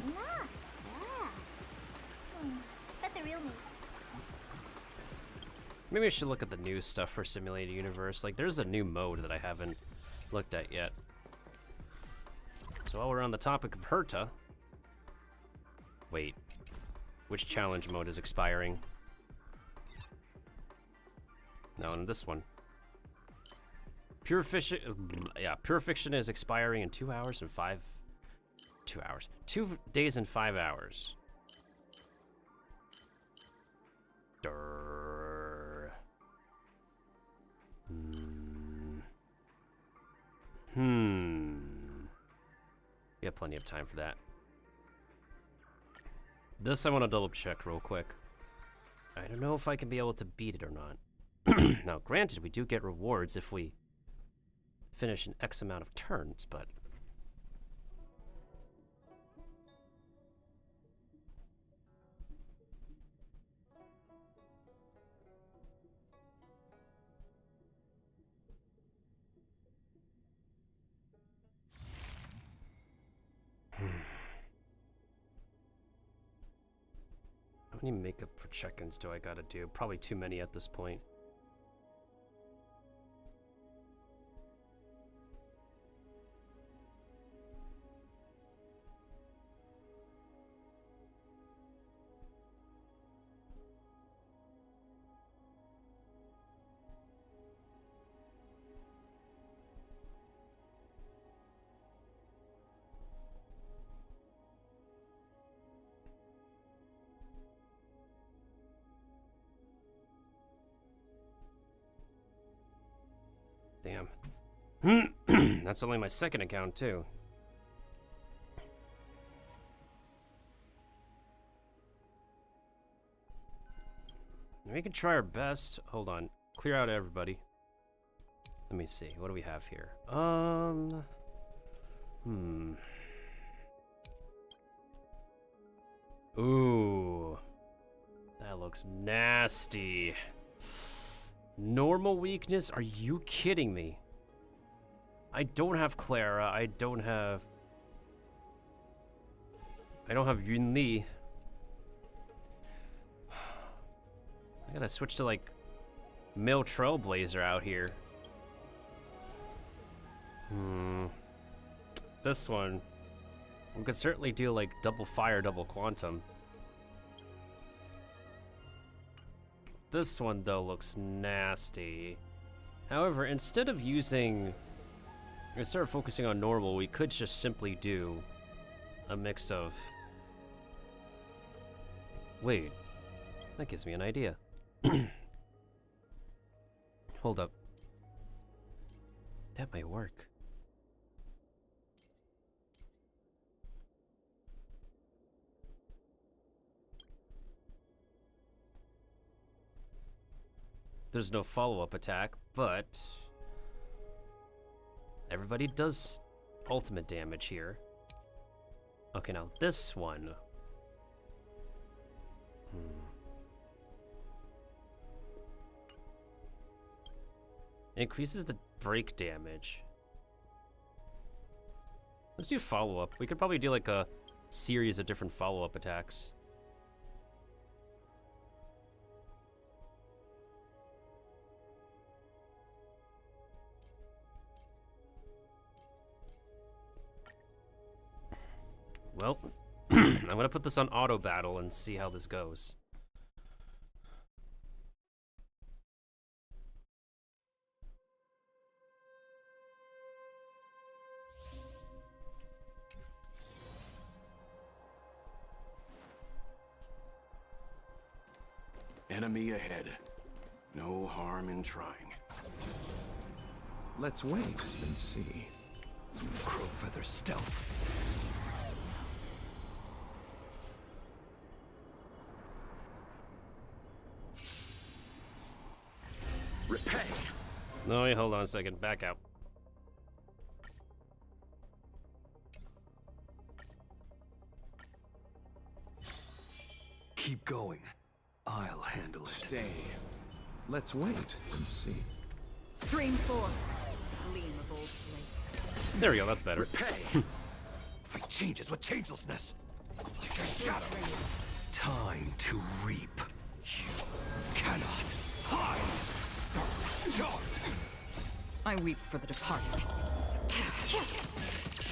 Not bad. But the real me is Maybe I should look at the new stuff for Simulated Universe. Like, there's a new mode that I haven't looked at yet. So while we're on the topic of Herta... Wait. Which challenge mode is expiring? No, in this one. Pure Fiction... Yeah, Pure Fiction is expiring in 2 hours and 5... 2 hours. 2 days and 5 hours. Durr. We have plenty of time for that. This I want to double check real quick. I don't know if I can be able to beat it or not. Now, granted, we do get rewards if we finish an X amount of turns, but... How many makeup for check-ins do I gotta do? Probably too many at this point. Damn. That's only my second account, too. We can try our best. Hold on. Clear out everybody. Let me see. What do we have here? Ooh. That looks nasty. Normal weakness? Are you kidding me? I don't have Clara. I don't have Yun Li. I gotta switch to like Mill Trailblazer out here. This one, we could certainly do like double fire, double quantum. This one though looks nasty. However, instead of focusing on normal, we could just simply do a mix of... Wait, that gives me an idea. Hold up. That might work. There's no follow-up attack, but everybody does ultimate damage here. Okay, now this one. Increases the break damage. Let's do follow-up. We could probably do like a series of different follow-up attacks. Well, I'm gonna put this on auto battle and see how this goes. Enemy ahead. No harm in trying. Let's wait and see. Crowfeather stealth. Repay. No, wait, hold on a second. Back out. Keep going. I'll handle it. Stay. Let's wait and see. Stream 4. Gleam of old flame. There we go, that's better. Repay. Fight changes with changelessness. Like a shadow. Time to reap. You cannot hide. Darkness charmed. I weep for the departed.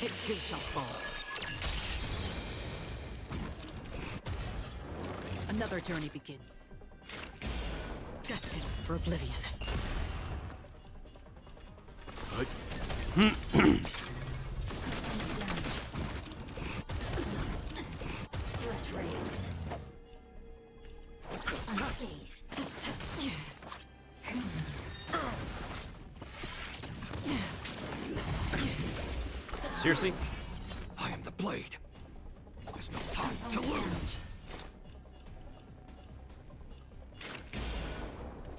It too shall fall. Another journey begins. Destined for oblivion. Seriously? I am the blade. There's no time to lose.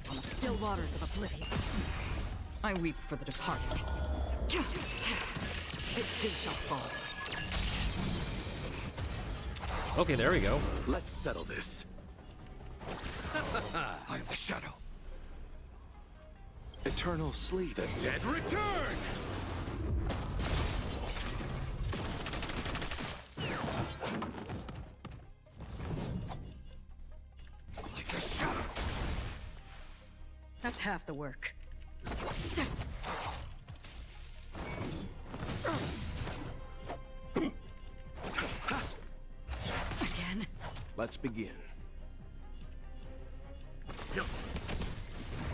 On the still waters of oblivion. I weep for the departed. It too shall fall. Okay, there we go. Let's settle this. I am the shadow. Eternal sleep. The dead return! Like a shadow. That's half the work. Again. Let's begin.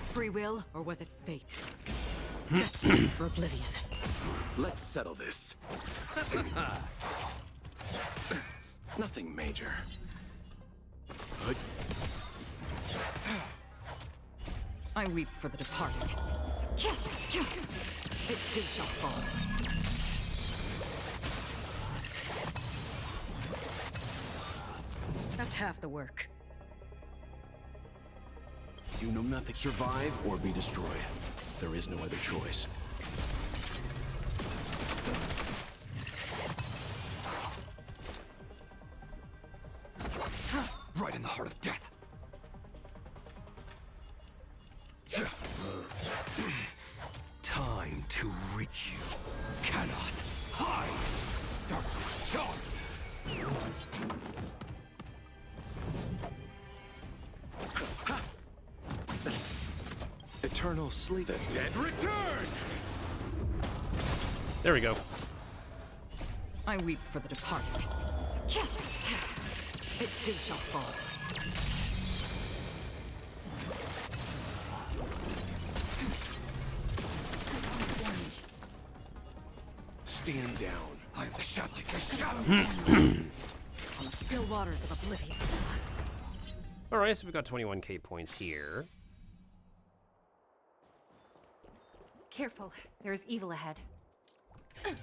Free will, or was it fate? Destined for oblivion. Let's settle this. Nothing major. I weep for the departed. It too shall fall. That's half the work. You know nothing. Survive or be destroyed. There is no other choice. Right in the heart of death. Time to reach you. Cannot hide. Darkness charmed. eternal sleep. The dead return! There we go. I weep for the departed. It too shall fall. Stand down. I have the shot like a shadow. On still waters of oblivion. Alright, so we got 21k points here. Careful, there is evil ahead. Burn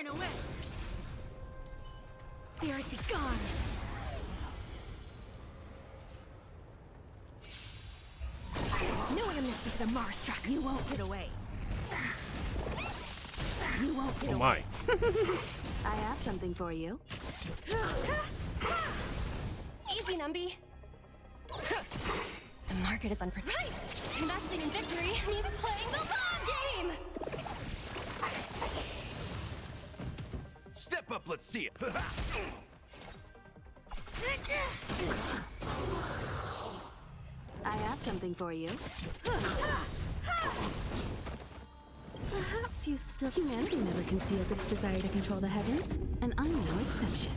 away! Spirit be gone! No one missed the Mars struck. You won't get away. You won't get Oh away. my. I have something for you. Easy, Numby. The market is unpredictable. Right! Investing in victory means playing the long game! Step up, let's see it. I have something for you. Perhaps you still... Humanity never conceals its desire to control the heavens, and I'm no exception.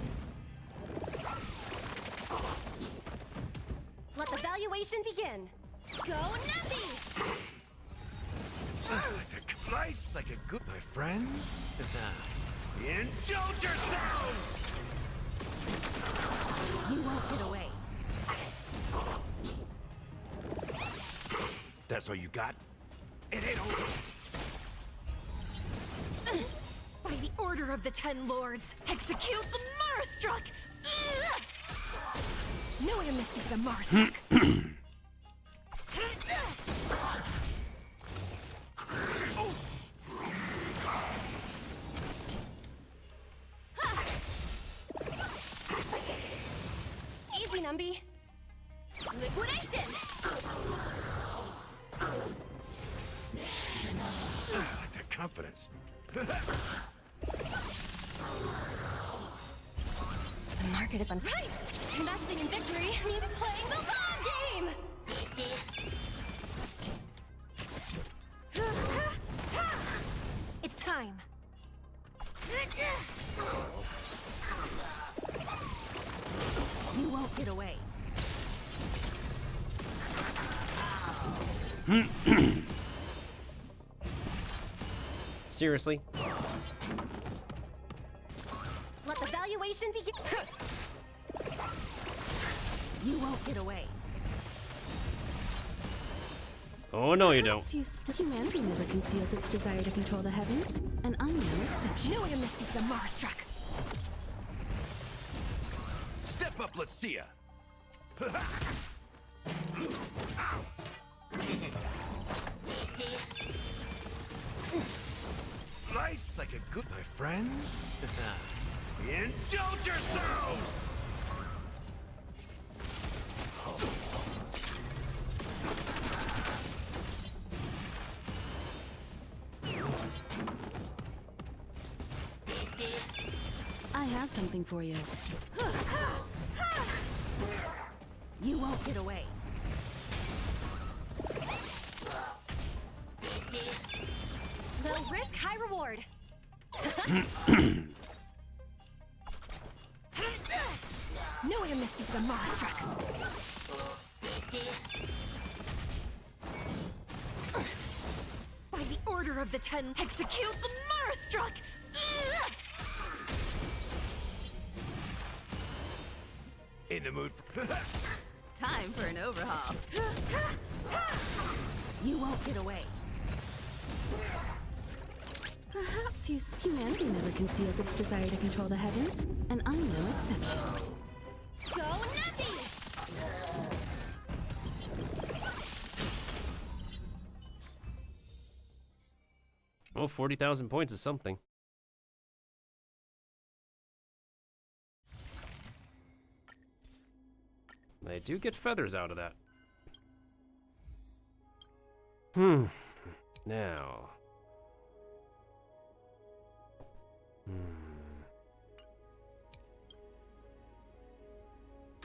Let the valuation begin! Go Numby! Nice, like a good, my friends. Indulge yourselves! You won't get away. That's all you got? It ain't over. By the order of the 10 lords, execute the Marastruck! No one missed the Marastruck. Easy, Numby. Liquidation! I like that confidence. The market is right. Investing in victory means playing the long game. It's time. You won't get away. Seriously? Let the valuation begin. You won't get away. Oh no, you don't. Humanity never conceals its desire to control the heavens, and I'm no exception. No one missed the Marastruck. Step up, let's see ya. Nice, like a good, my friends. Indulge yourselves! I have something for you. You won't get away. Low risk, high reward. No one missed the Marastruck. By the order of the 10, execute the Marastruck! In the mood for... Time for an overhaul. You won't get away. Perhaps humanity never conceals its desire to control the heavens, and I'm no exception. Go Numby! Well, 40,000 points is something. They do get feathers out of that. Now.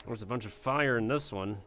There's a bunch of fire in this one.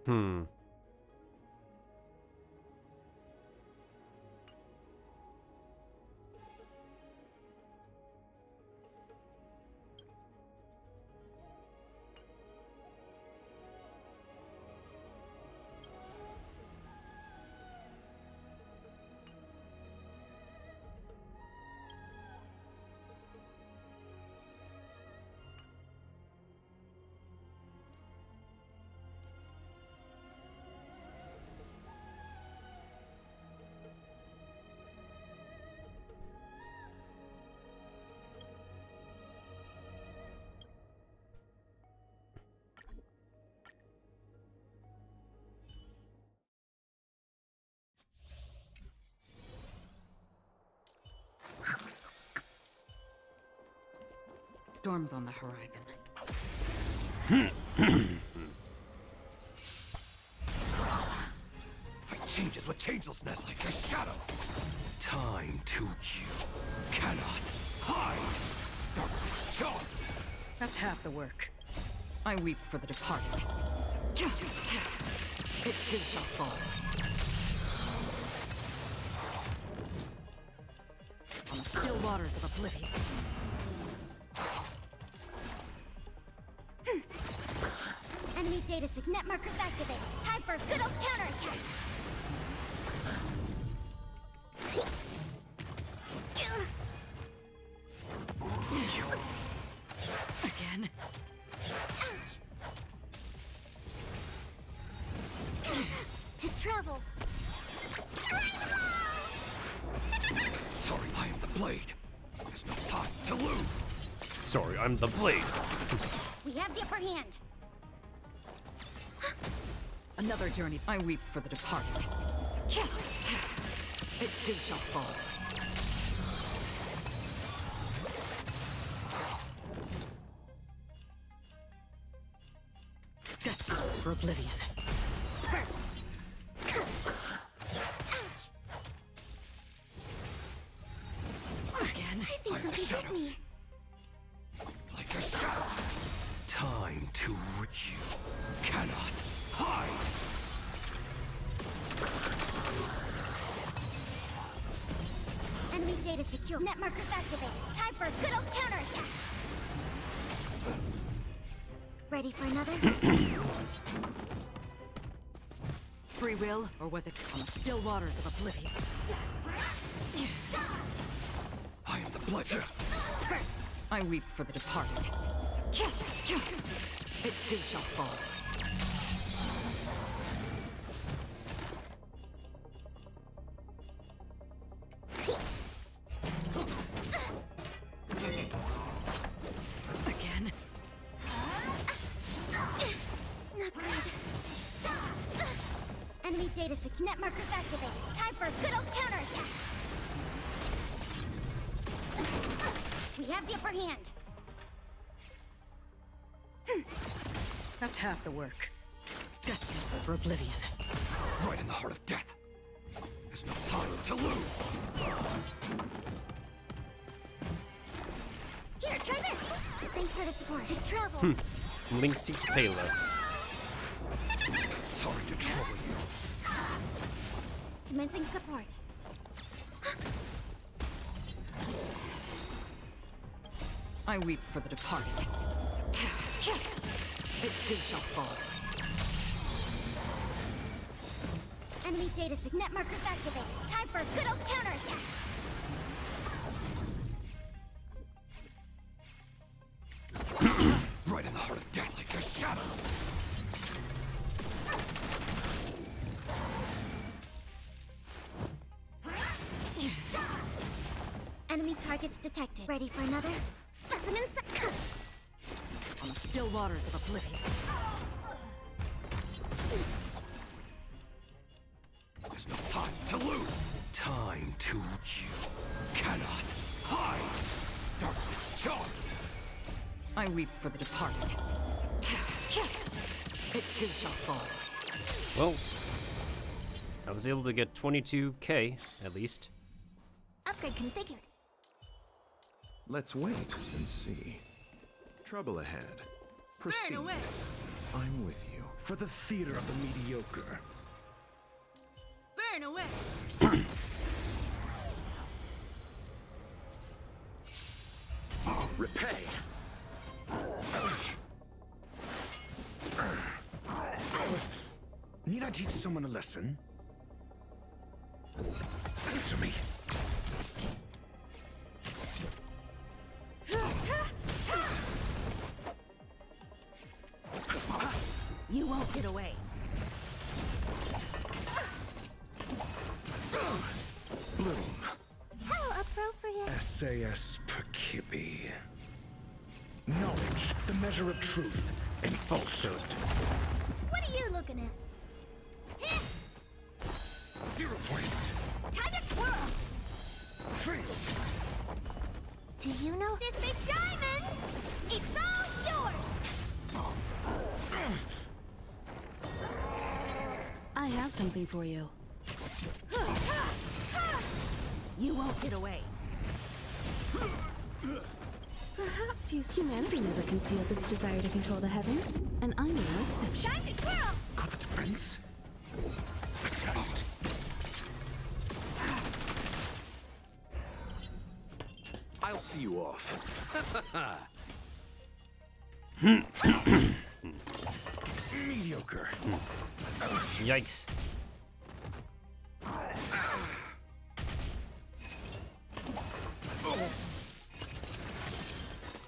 Hmm. Storms on the horizon. Fight changes with changelessness like a shadow. Time to you cannot hide. Darkness charmed. That's half the work. I weep for the departed. It too shall fall. On the still waters of oblivion. Enemy data signet markers activated. Time for a good old counterattack. Again. To travel. Sorry, I am the blade. There's no time to lose. Sorry, I'm the blade. We have the upper hand. Another journey. I weep for the departed. It too shall fall. Destined for oblivion. Again. I think something hit me. Like a shadow. Time to reach you. Cannot hide. Enemy data secure. Net markers activated. Time for a good old counterattack. Ready for another? Free will, or was it on the still waters of oblivion? I am the blade. I weep for the departed. It too shall fall. Again. Not good. Enemy data secure. Net markers activated. Time for a good old counterattack. We have the upper hand. That's half the work. Destined for oblivion. Right in the heart of death. There's no time to lose. Here, try this. Thanks for the support. To travel. Linksy to payload. Sorry to trouble you. Commencing support. I weep for the departed. It too shall fall. Enemy data signet markers activated. Time for a good old counterattack. Right in the heart of death like a shadow. Enemy targets detected. Ready for another? Specimen On the still waters of oblivion. There's no time to lose. Time to you cannot hide. Darkness charmed. I weep for the departed. It too shall fall. Well, I was able to get 22k at least. upgrade configured. Let's wait and see. Trouble ahead. Proceed. away. I'm with you. For the theater of the mediocre. Burn away! Repay! Need I teach someone a lesson? Answer me! You won't get away. Bloom. How appropriate! SAS Perkibi. Knowledge, the measure of truth and falsehood. What are you looking at? 0 points. Time to twirl! Fail. Do you know this big diamond? It's all yours! I have something for you. You won't get away. Perhaps humanity never conceals its desire to control the heavens, and I'm no exception. Time to twirl! Got the defense? A test. I'll see you off. Mediocre. Yikes.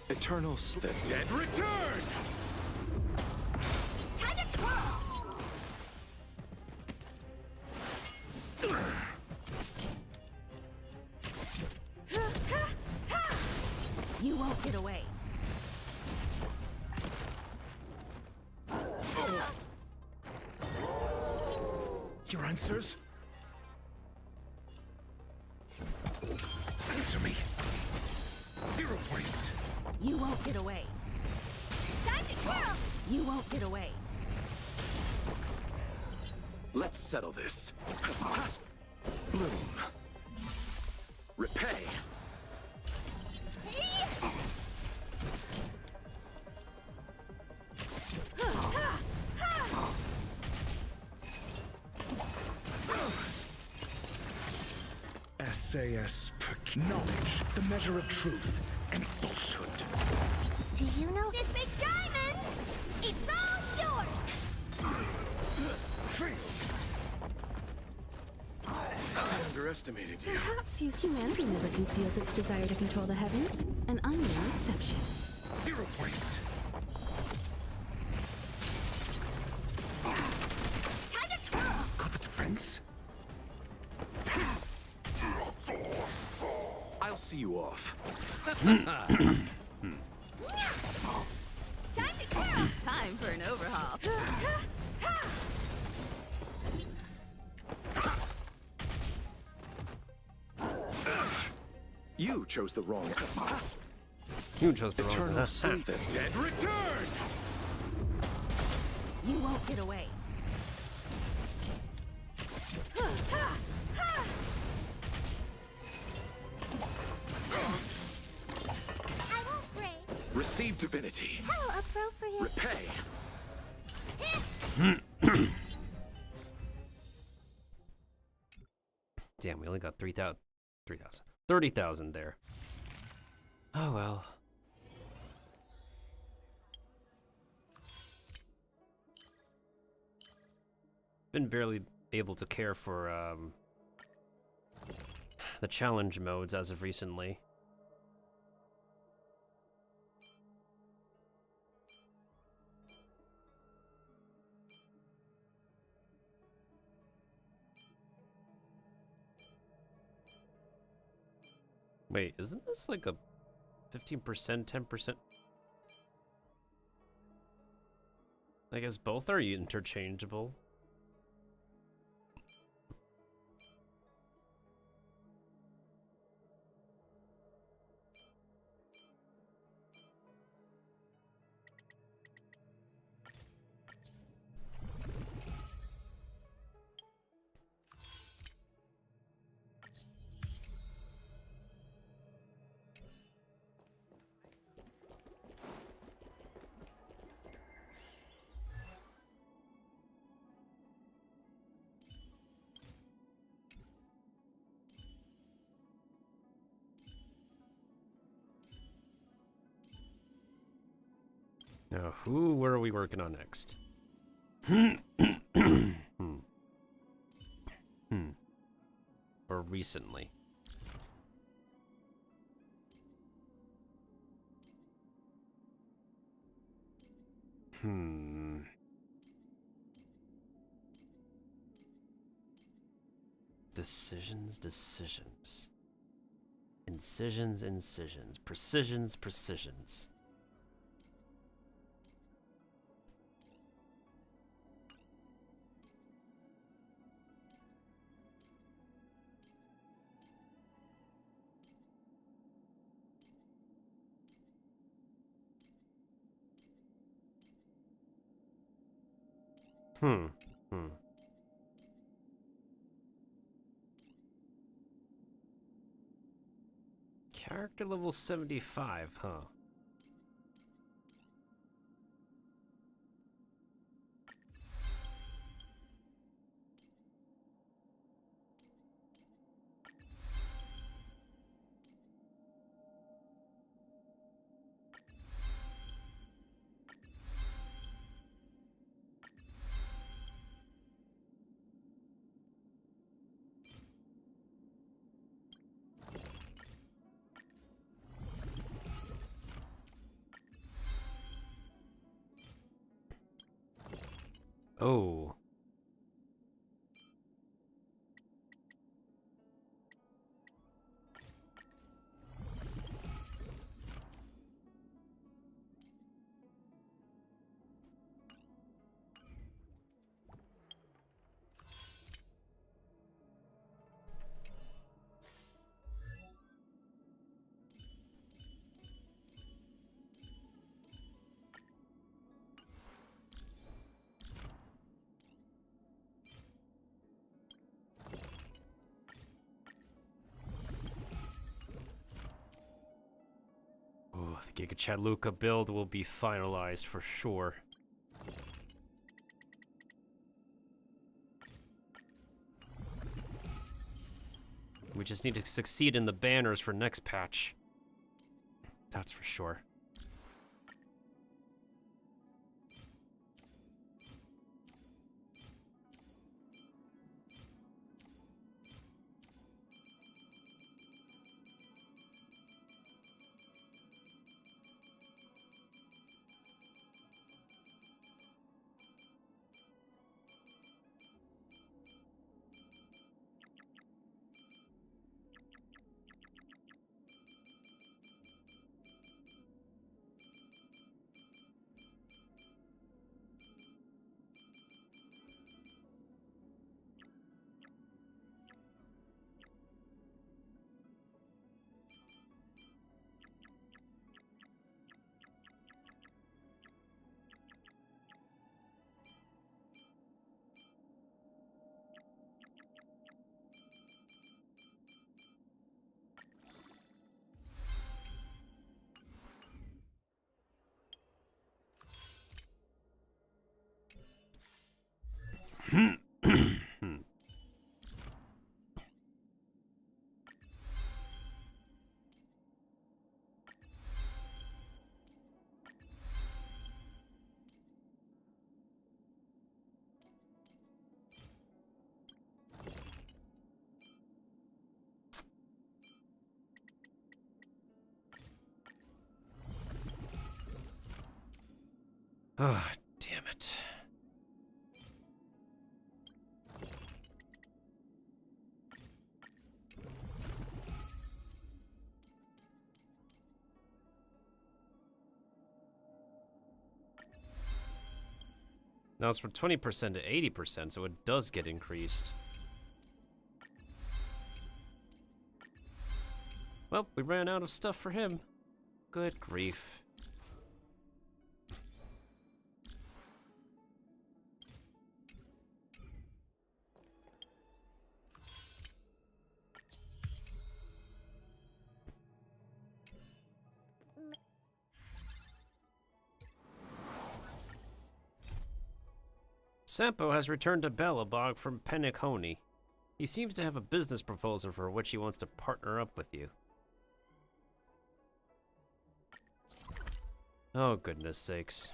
Eternal the dead return! Time to twirl! You won't get away. Your answers? Answer me. 0 points. You won't get away. Time to twirl! You won't get away. Let's settle this. Bloom. Repay. SAS knowledge, the measure of truth and falsehood. Do you know this big diamond? It's all yours! Fail. I underestimated you. Perhaps humanity never conceals its desire to control the heavens, and I'm no exception. 0 points. Time to twirl! Got the defense? I'll see you off. Time to twirl! Time for an overhaul. You chose the wrong. You chose the wrong Eternal one. sleep. The dead return. You won't get away. I won't break. Receive divinity. How appropriate! Repay. Damn, we only got 3,000. 30,000 there. Oh well. Been barely able to care for the challenge modes as of recently. Wait, isn't this like a 15%, 10%? I guess both are interchangeable. Now, who are we working on next? Or recently? Decisions. Incisions. Precisions. Character level 75, huh? Oh. The Giga Chatluka build will be finalized for sure. We just need to succeed in the banners for next patch. That's for sure. Oh, damn it. Now it's from 20% to 80%, so it does get increased. Well, we ran out of stuff for him. Good grief. Sampo has returned to Belobog from Penacony. He seems to have a business proposal for which he wants to partner up with you. Oh, goodness sakes.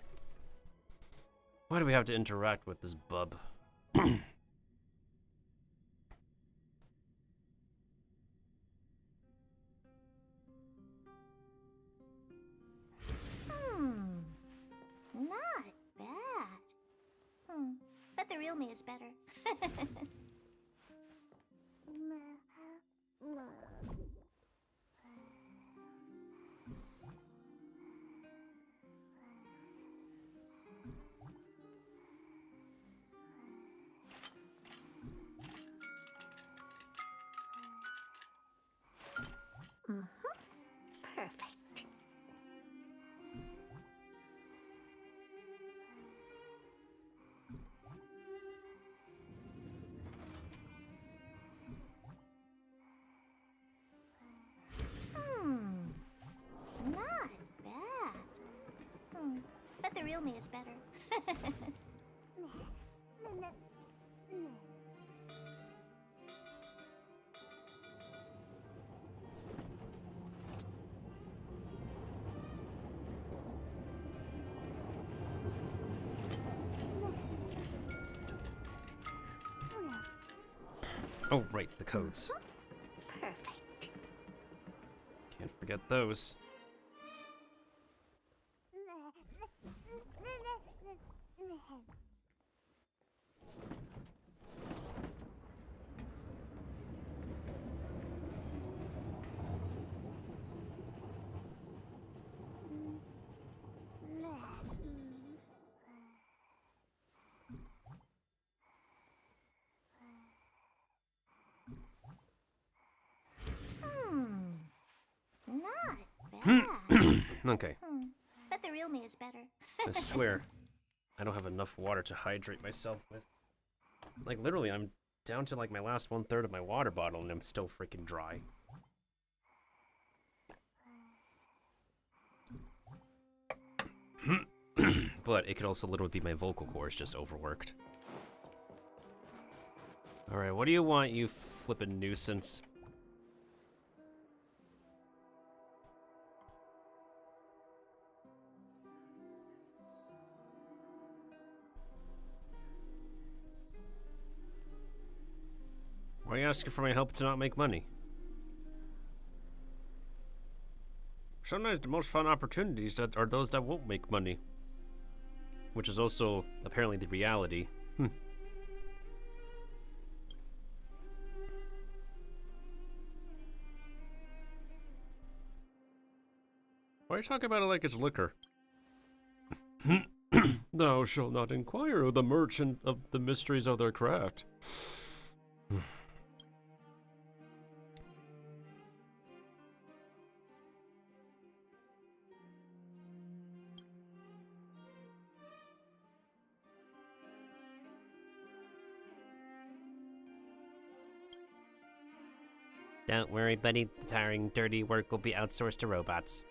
Why do we have to interact with this bub? Not bad. But the real me is better. Perfect. Not bad. But the real me is better. Oh, right, the codes. Perfect. Can't forget those. Not bad. Okay. But the real me is better. I swear, I don't have enough water to hydrate myself with. Like, literally, I'm down to like my last 1/3 of my water bottle and I'm still freaking dry. But it could also literally be my vocal cords just overworked. Alright, what do you want, you flippin' nuisance? Why are you asking for my help to not make money? Sometimes the most fun opportunities are those that won't make money. Which is also apparently the reality. Why are you talking about it like it's liquor? Thou shalt not inquire of the merchant of the mysteries of their craft. Don't worry, buddy. The tiring, dirty work will be outsourced to robots.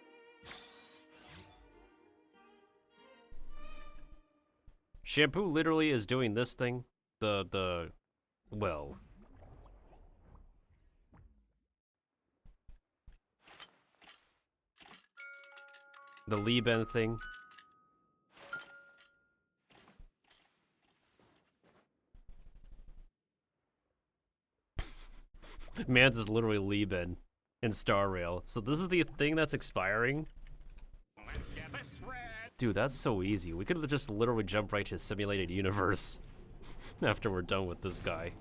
Shampoo literally is doing this thing. Well. The Lieben thing. Mans is literally Lieben in Star Rail. So this is the thing that's expiring? Dude, that's so easy. We could just literally jump right to Simulated Universe after we're done with this guy.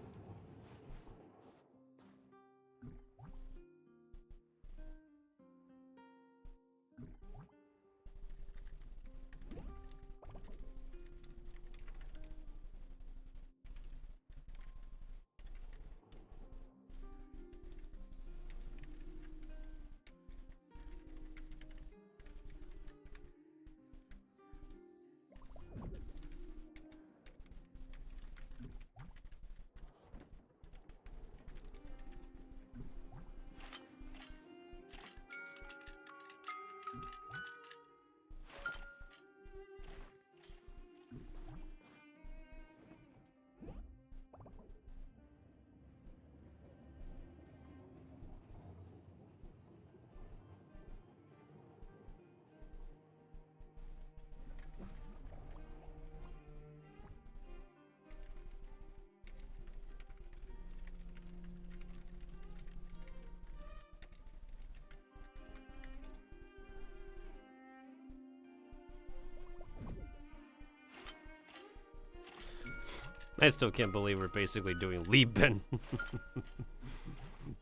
I still can't believe we're basically doing Lieben.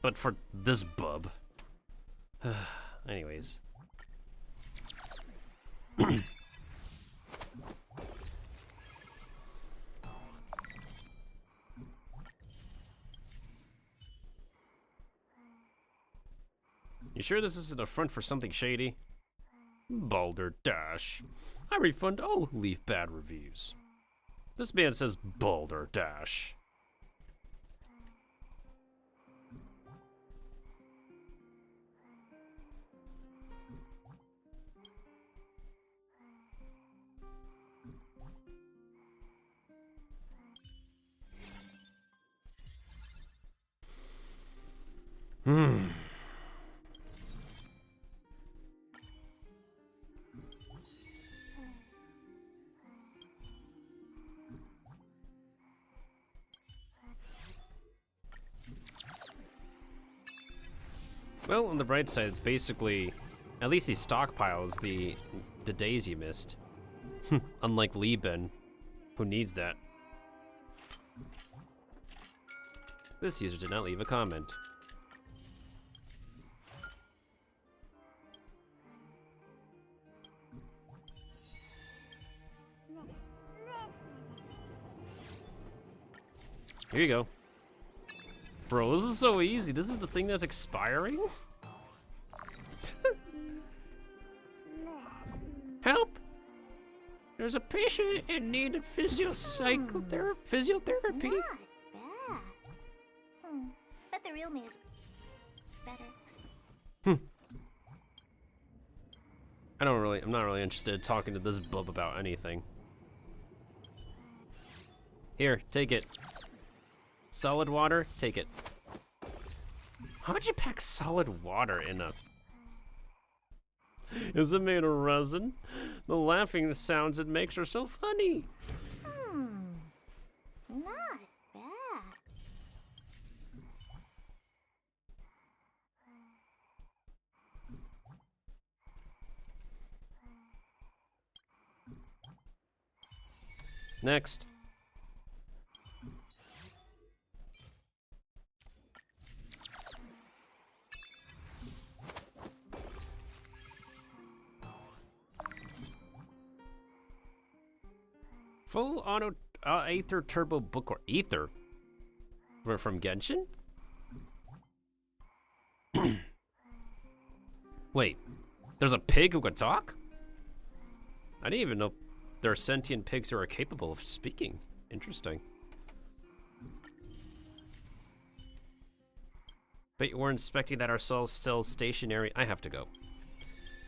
But for this bub. Anyways. You sure this isn't a front for something shady? Balderdash. I refund all who leave bad reviews. This man says Balderdash. Well, on the bright side, it's basically, at least he stockpiles the days you missed. Unlike Lieben, who needs that. This user did not leave a comment. Here you go. Bro, this is so easy. This is the thing that's expiring? Help! There's a patient in need of physiotherapy. Not bad. Bet the real me is better. I'm not really interested in talking to this bub about anything. Here, take it. Solid water, take it. How'd you pack solid water in a... Is it made of resin? The laughing sounds it makes are so funny. Not bad. Next. Full auto Aether Turbo Book or Ether? We're from Genshin? Wait, there's a pig who can talk? I didn't even know there are sentient pigs who are capable of speaking. Interesting. But you were inspecting that our soul's still stationary. I have to go.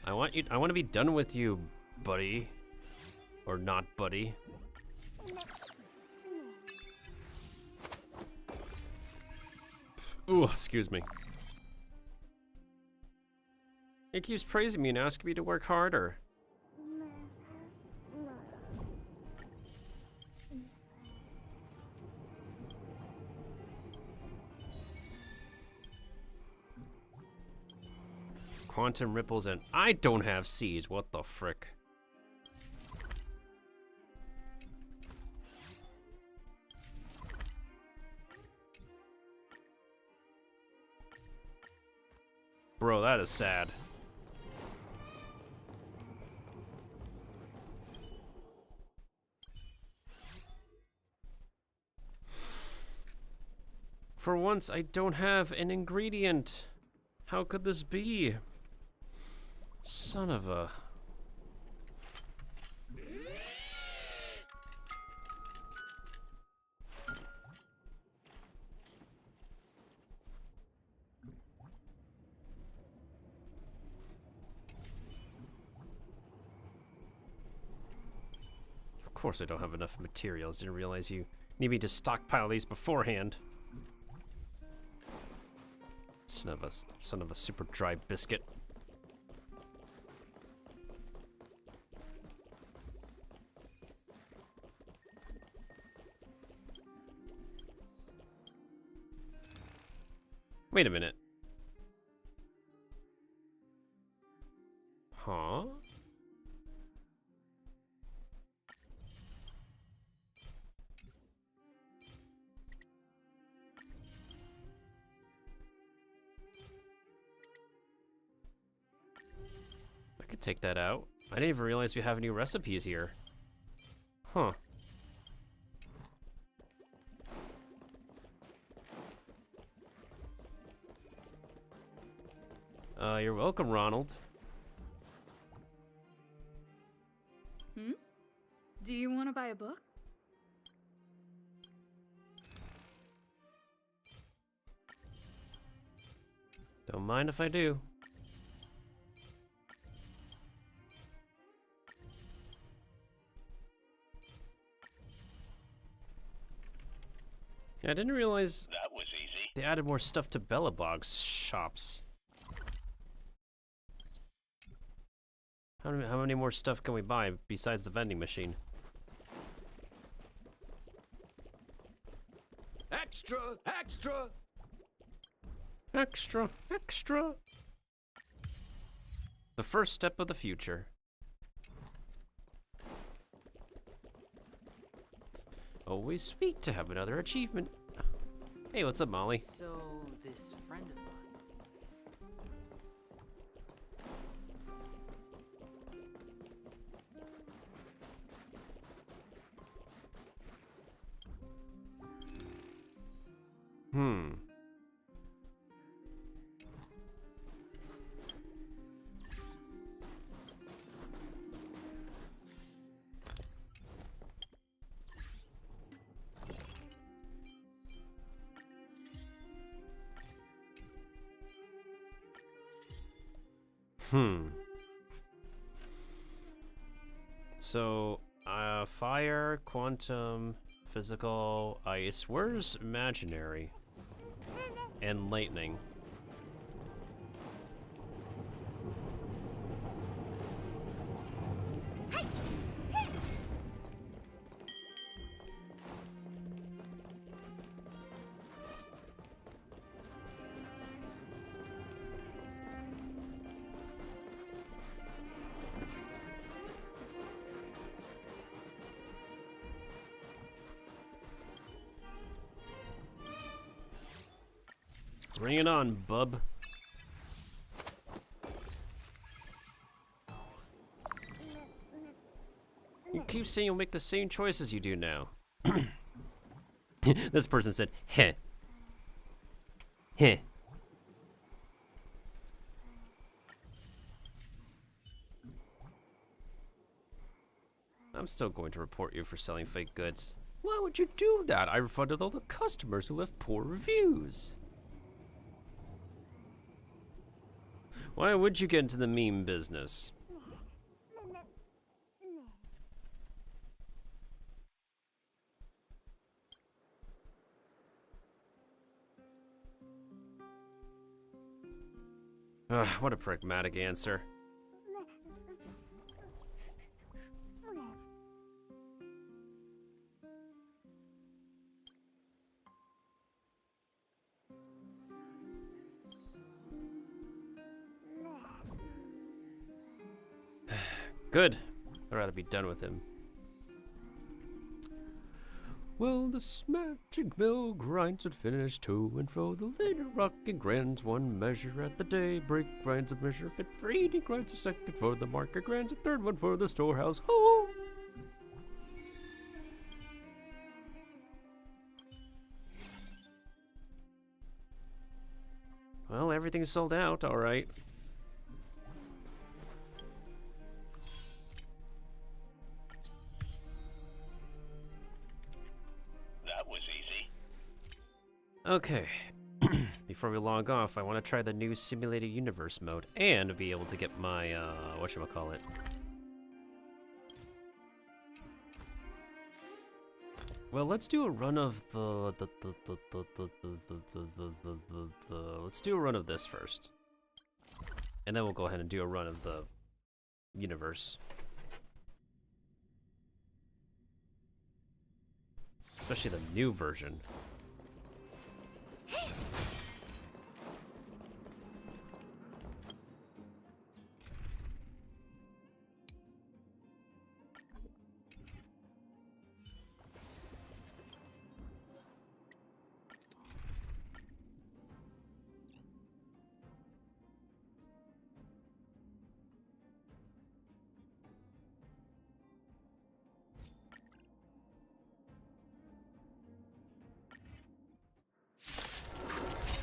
I want to be done with you, buddy. Or not, buddy. Ooh, excuse me. It keeps praising me and asking me to work harder. Quantum ripples and I don't have C's. What the frick? Bro, that is sad. For once, I don't have an ingredient. How could this be? Son of a... Of course I don't have enough materials. Didn't realize you need me to stockpile these beforehand. Son of a super dry biscuit. Wait a minute. Huh? take that out. I didn't even realize we have new recipes here. Huh. You're welcome, Ronald. Hmm? Do you want to buy a book? Don't mind if I do. Yeah, I didn't realize That was easy. they added more stuff to Bellabog's shops. How many more stuff can we buy besides the vending machine? Extra! Extra! Extra, extra. The first step of the future. Always sweet to have another achievement. Hey, what's up, Molly? So, this friend of mine. So, fire, quantum, physical, ice. Where's imaginary? And lightning. Bring it on, bub. You keep saying you'll make the same choices you do now. This person said, heh. Heh. I'm still going to report you for selling fake goods. Why would you do that? I refunded all the customers who left poor reviews. Why would you get into the meme business? What a pragmatic answer. Good. I'd rather be done with him. Well, this magic mill grinds it finish to and fro. The later rocking grinds one measure at the daybreak, grinds a measure fit for eating, grinds a second for the market, grinds a third one for the storehouse. Ho! Well, everything's sold out, alright. That was easy. Okay. Before we log off, I want to try the new simulated universe mode and be able to get my whatchamacallit. Well, let's do a run of let's do a run of this first. And then we'll go ahead and do a run of the universe. Especially the new version.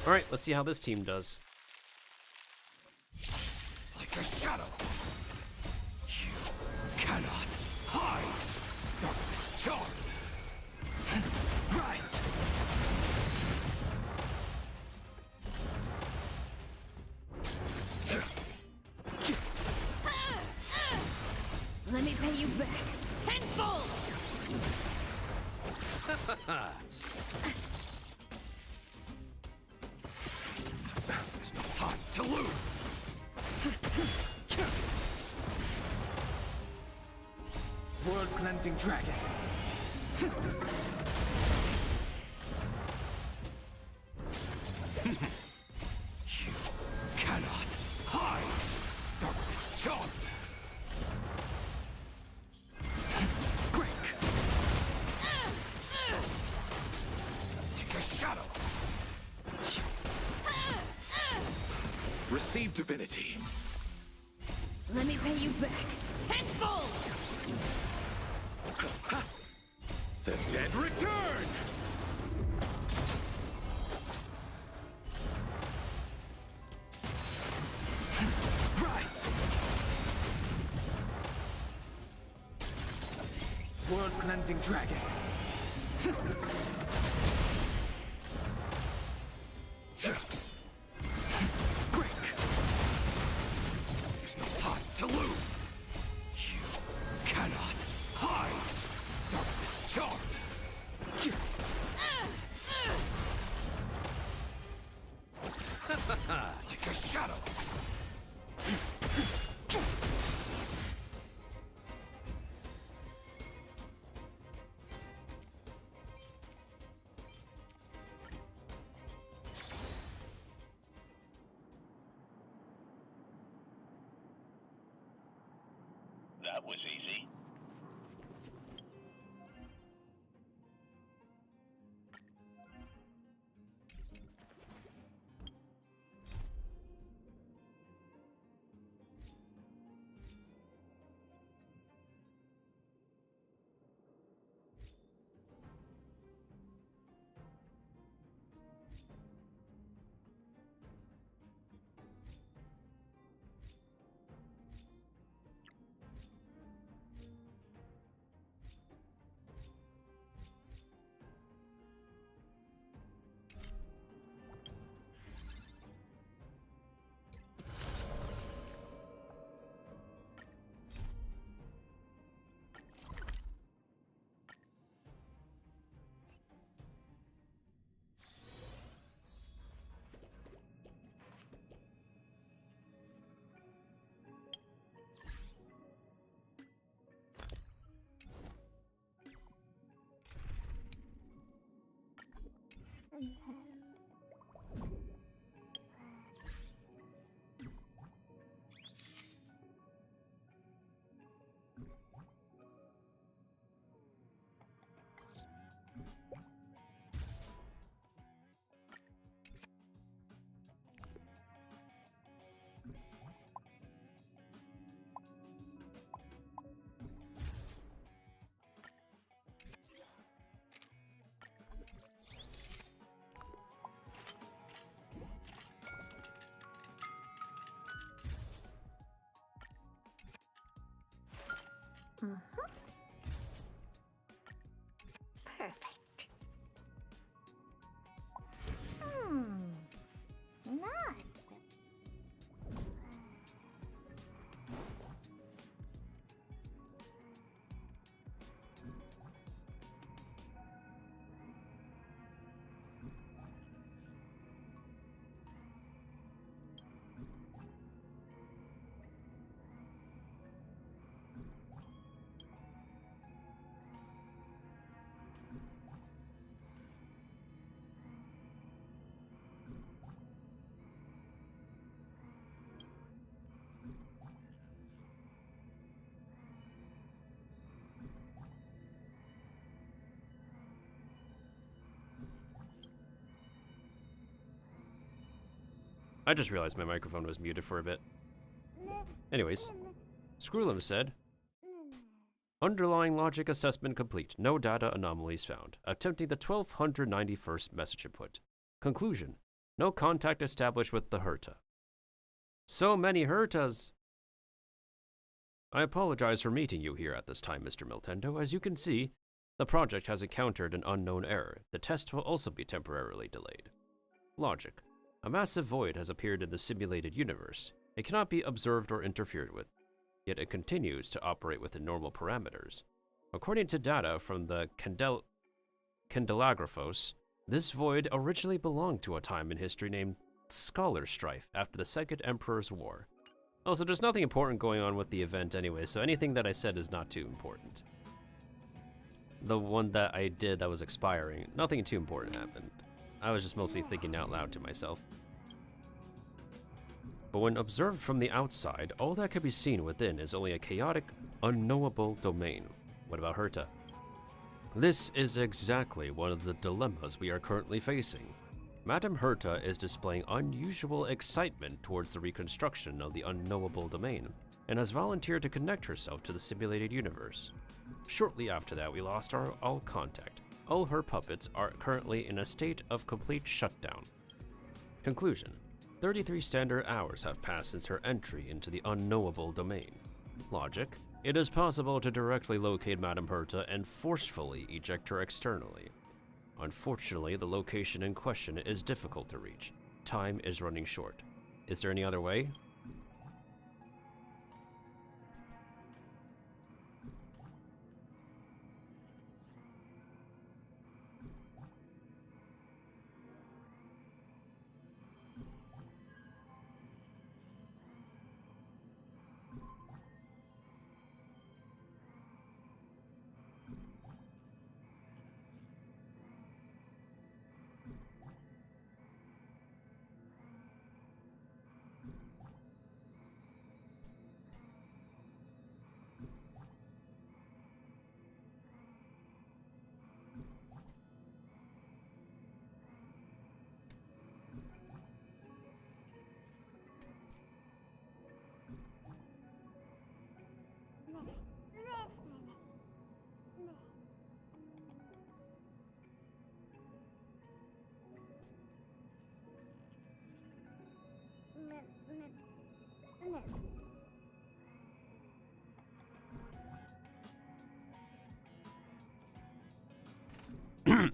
Alright, let's see how this team does. Like a shadow. You cannot hide. Darkness charge. Rise. Let me pay you back tenfold. There's no time to lose. World cleansing dragon. You cannot hide. Darkness charge. Break. Take a shadow. Receive divinity. Let me pay you back tenfold. The dead return. Rise. World cleansing dragon. Break. There's no time to lose. You cannot hide. Darkness charge. Like a shadow. That was easy. Perfect. Not. I just realized my microphone was muted for a bit. Anyways, Screwlim said, underlying logic assessment complete. No data anomalies found. Attempting the 1291st message input. Conclusion. No contact established with the Herta. So many Hertas! I apologize for meeting you here at this time, Mr. Miltendo. As you can see, the project has encountered an unknown error. The test will also be temporarily delayed. Logic. A massive void has appeared in the simulated universe. It cannot be observed or interfered with, yet it continues to operate within normal parameters. According to data from the Candelagraphos, this void originally belonged to a time in history named Scholar Strife after the Second Emperor's War. Oh, so there's nothing important going on with the event anyway, so anything that I said is not too important. The one that I did that was expiring, nothing too important happened. I was just mostly thinking out loud to myself. But when observed from the outside, all that could be seen within is only a chaotic, unknowable domain. What about Herta? This is exactly one of the dilemmas we are currently facing. Madame Herta is displaying unusual excitement towards the reconstruction of the unknowable domain, and has volunteered to connect herself to the simulated universe. Shortly after that, we lost all contact. All her puppets are currently in a state of complete shutdown. Conclusion. 33 standard hours have passed since her entry into the unknowable domain. Logic. It is possible to directly locate Madame Herta and forcefully eject her externally. Unfortunately, the location in question is difficult to reach. Time is running short. Is there any other way?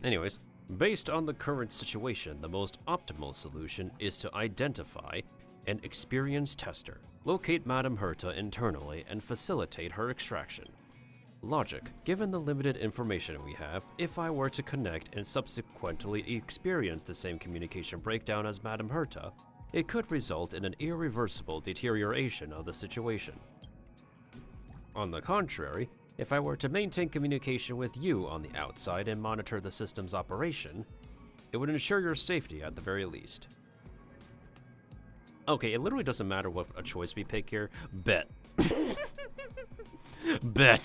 Anyways, based on the current situation, the most optimal solution is to identify an experienced tester, locate Madame Herta internally, and facilitate her extraction. Logic. Given the limited information we have, if I were to connect and subsequently experience the same communication breakdown as Madame Herta, it could result in an irreversible deterioration of the situation. On the contrary, if I were to maintain communication with you on the outside and monitor the system's operation, it would ensure your safety at the very least. Okay, it literally doesn't matter what a choice we pick here. Bet. Bet.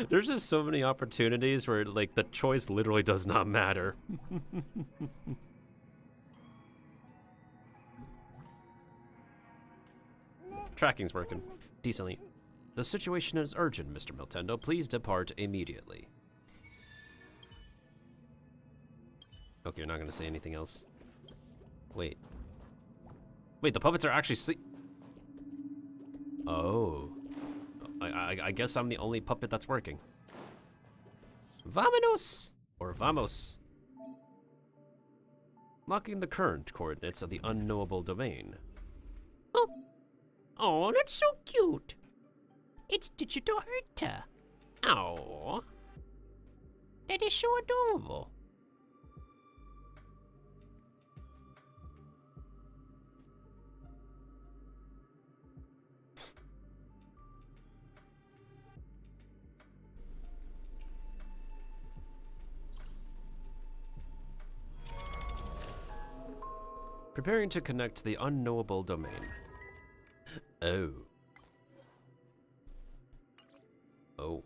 There's just so many opportunities where, like, the choice literally does not matter. Tracking's working. Decently. The situation is urgent, Mr. Miltendo. Please depart immediately. Okay, you're not gonna say anything else. Wait. Wait, the puppets are actually sleep. Oh. I guess I'm the only puppet that's working. Vamonos! Or vamos. Locking the current coordinates of the unknowable domain. Oh. Oh, that's so cute. It's Digital Herta. Oh. That is so adorable. Preparing to connect to the unknowable domain. Oh. Oh.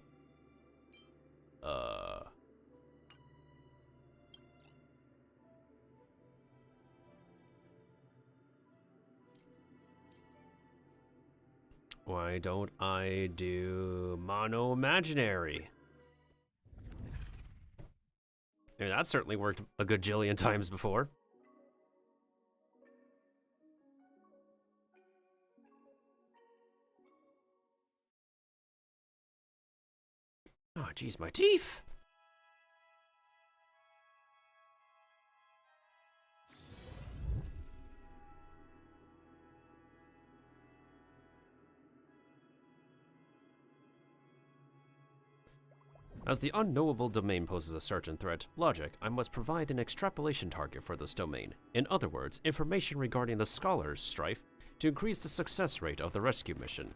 Why don't I do mono imaginary? I mean, that certainly worked a good jillion times before. Oh, jeez, my teeth! As the unknowable domain poses a certain threat, logic, I must provide an extrapolation target for this domain. In other words, information regarding the Scholar's strife to increase the success rate of the rescue mission.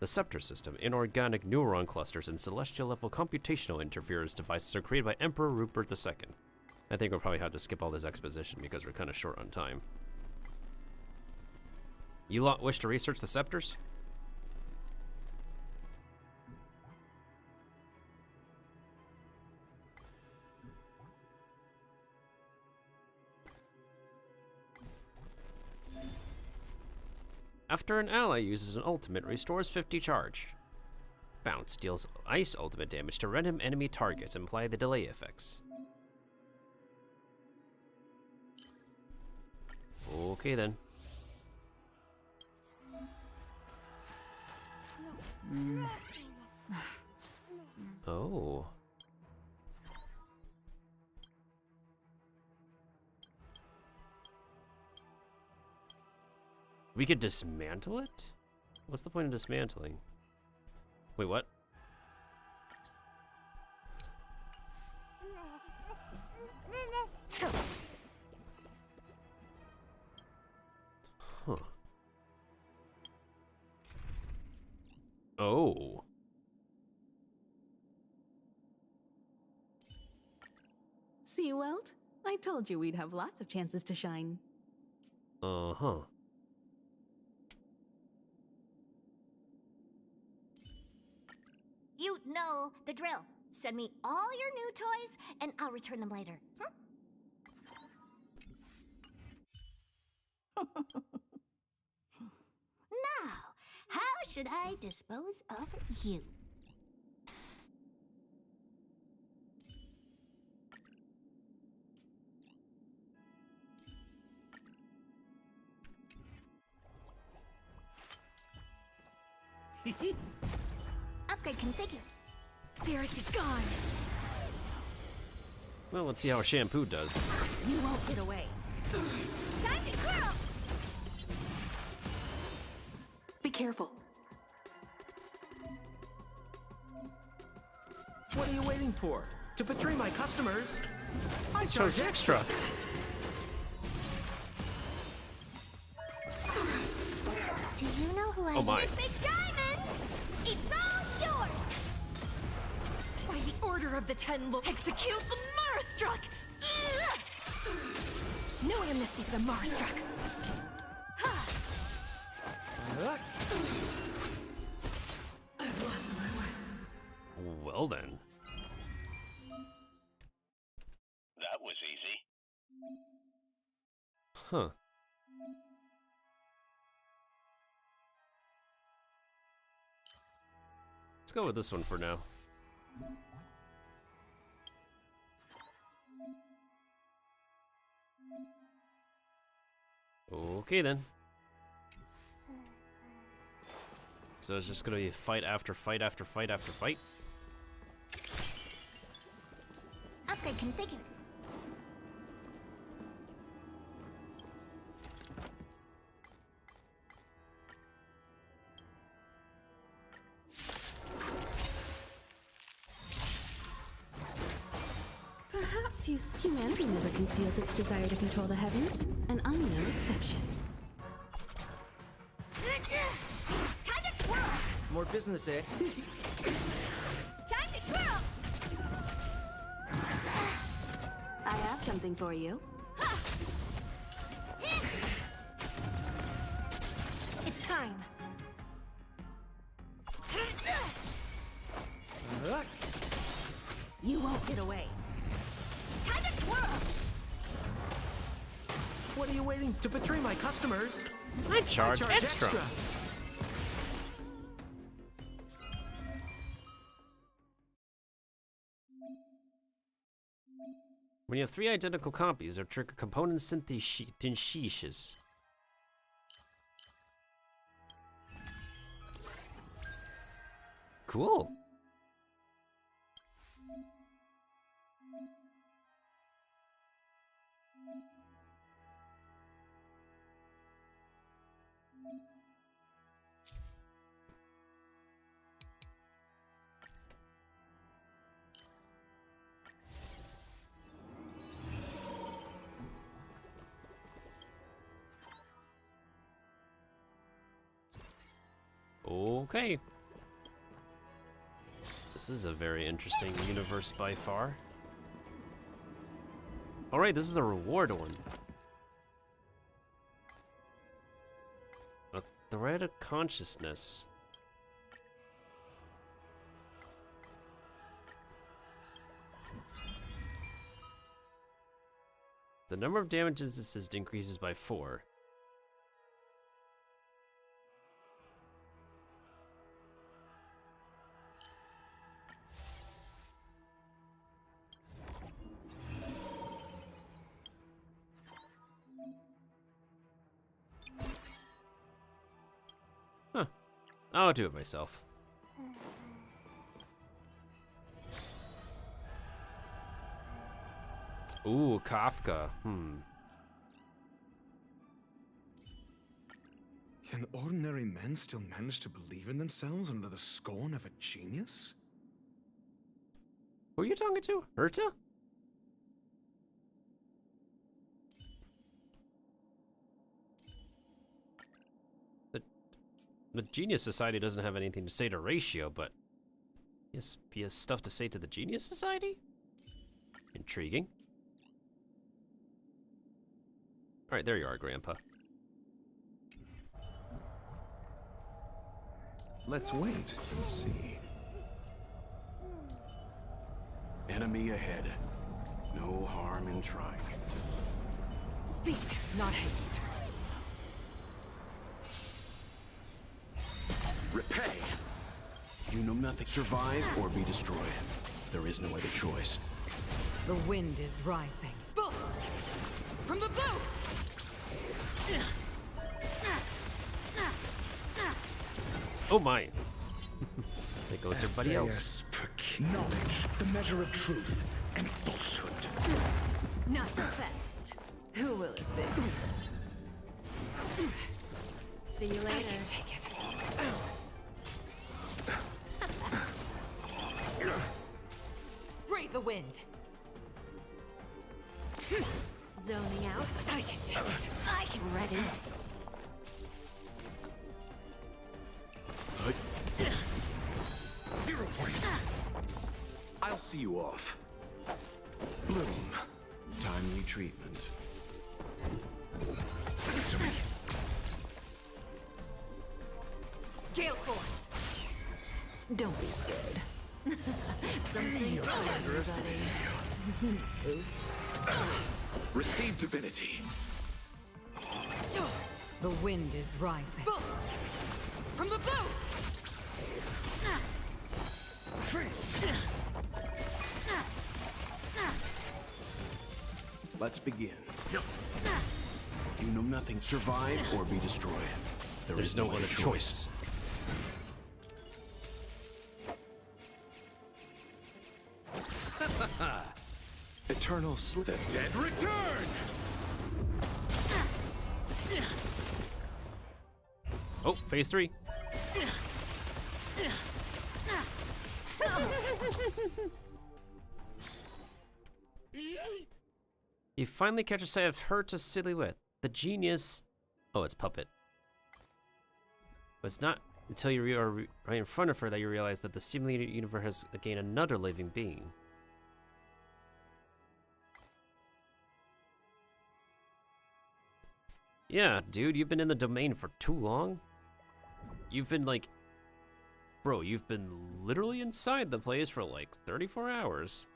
The Scepter system, inorganic neuron clusters, and celestial-level computational interference devices are created by Emperor Rupert II. I think we'll probably have to skip all this exposition because we're kind of short on time. You lot wish to research the Scepters? After an ally uses an ultimate, restores 50 charge. Bounce deals ice ultimate damage to random enemy targets and apply the delay effects. Okay then. Oh. We could dismantle it? What's the point of dismantling? Wait, what? Huh. Oh. See, Welt? I told you we'd have lots of chances to shine. Uh-huh. You know the drill. Send me all your new toys, and I'll return them later. Now, how should I dispose of you? Upgrade configured. Spirit is gone. Well, let's see how shampoo does. You won't get away. Time to twirl. Be careful. What are you waiting for? To betray my customers? I charge extra. Do you know who I Oh my. am? Big Diamond! It's all yours! By the order of the Ten Lords, execute the Marastruck! No amnesty for the Marastruck! I've lost my way. Well then. That was easy. Huh. Let's go with this one for now. Okay then. So it's just gonna be fight after fight after fight after fight. Upgrade configured. Perhaps humanity never conceals its desire to control the heavens, and I'm no exception. Time to twirl! More business, eh? Time to twirl! I have something for you. It's time. You won't get away. Time to twirl! What are you waiting to betray my customers? I charge extra. When you have 3 identical copies, they'll trigger component synthesis. Cool. Okay. This is a very interesting universe by far. Alright, this is a reward one. A thread of consciousness. The number of damages assist increases by 4. Huh. I'll do it myself. Ooh, Kafka. Can ordinary men still manage to believe in themselves under the scorn of a genius? Who are you talking to? Herta? The Genius Society doesn't have anything to say to Ratio, but yes, he has stuff to say to the Genius Society? Intriguing. Alright, there you are, Grandpa. Let's wait and see. Enemy ahead. No harm in trying. Speed, not haste. Repay! You know nothing. Survive or be destroyed. There is no other choice. The wind is rising. Bolt! From the blue! Oh my. There goes everybody else. Knowledge, the measure of truth and falsehood. Not so fast. Who will it be? See you later. I can take it. Breathe the wind. Zoning out. I can take it. I can ready. Zero points. I'll see you off. Bloom. Timely treatment. Answer me. Gale force. Don't be scared. Something for everybody. Oops. Receive divinity. The wind is rising. Bolt! From the blue! Let's begin. You know nothing. Survive or be destroyed. There is no other choice. Eternal slip. The dead return! Oh, phase 3. You finally catch a sight of Herta's silhouette. The genius. Oh, it's Puppet. But it's not until you are right in front of her that you realize that the simulated universe has again another living being. Yeah, dude, you've been in the domain for too long. You've been like... Bro, you've been literally inside the place for like 34 hours.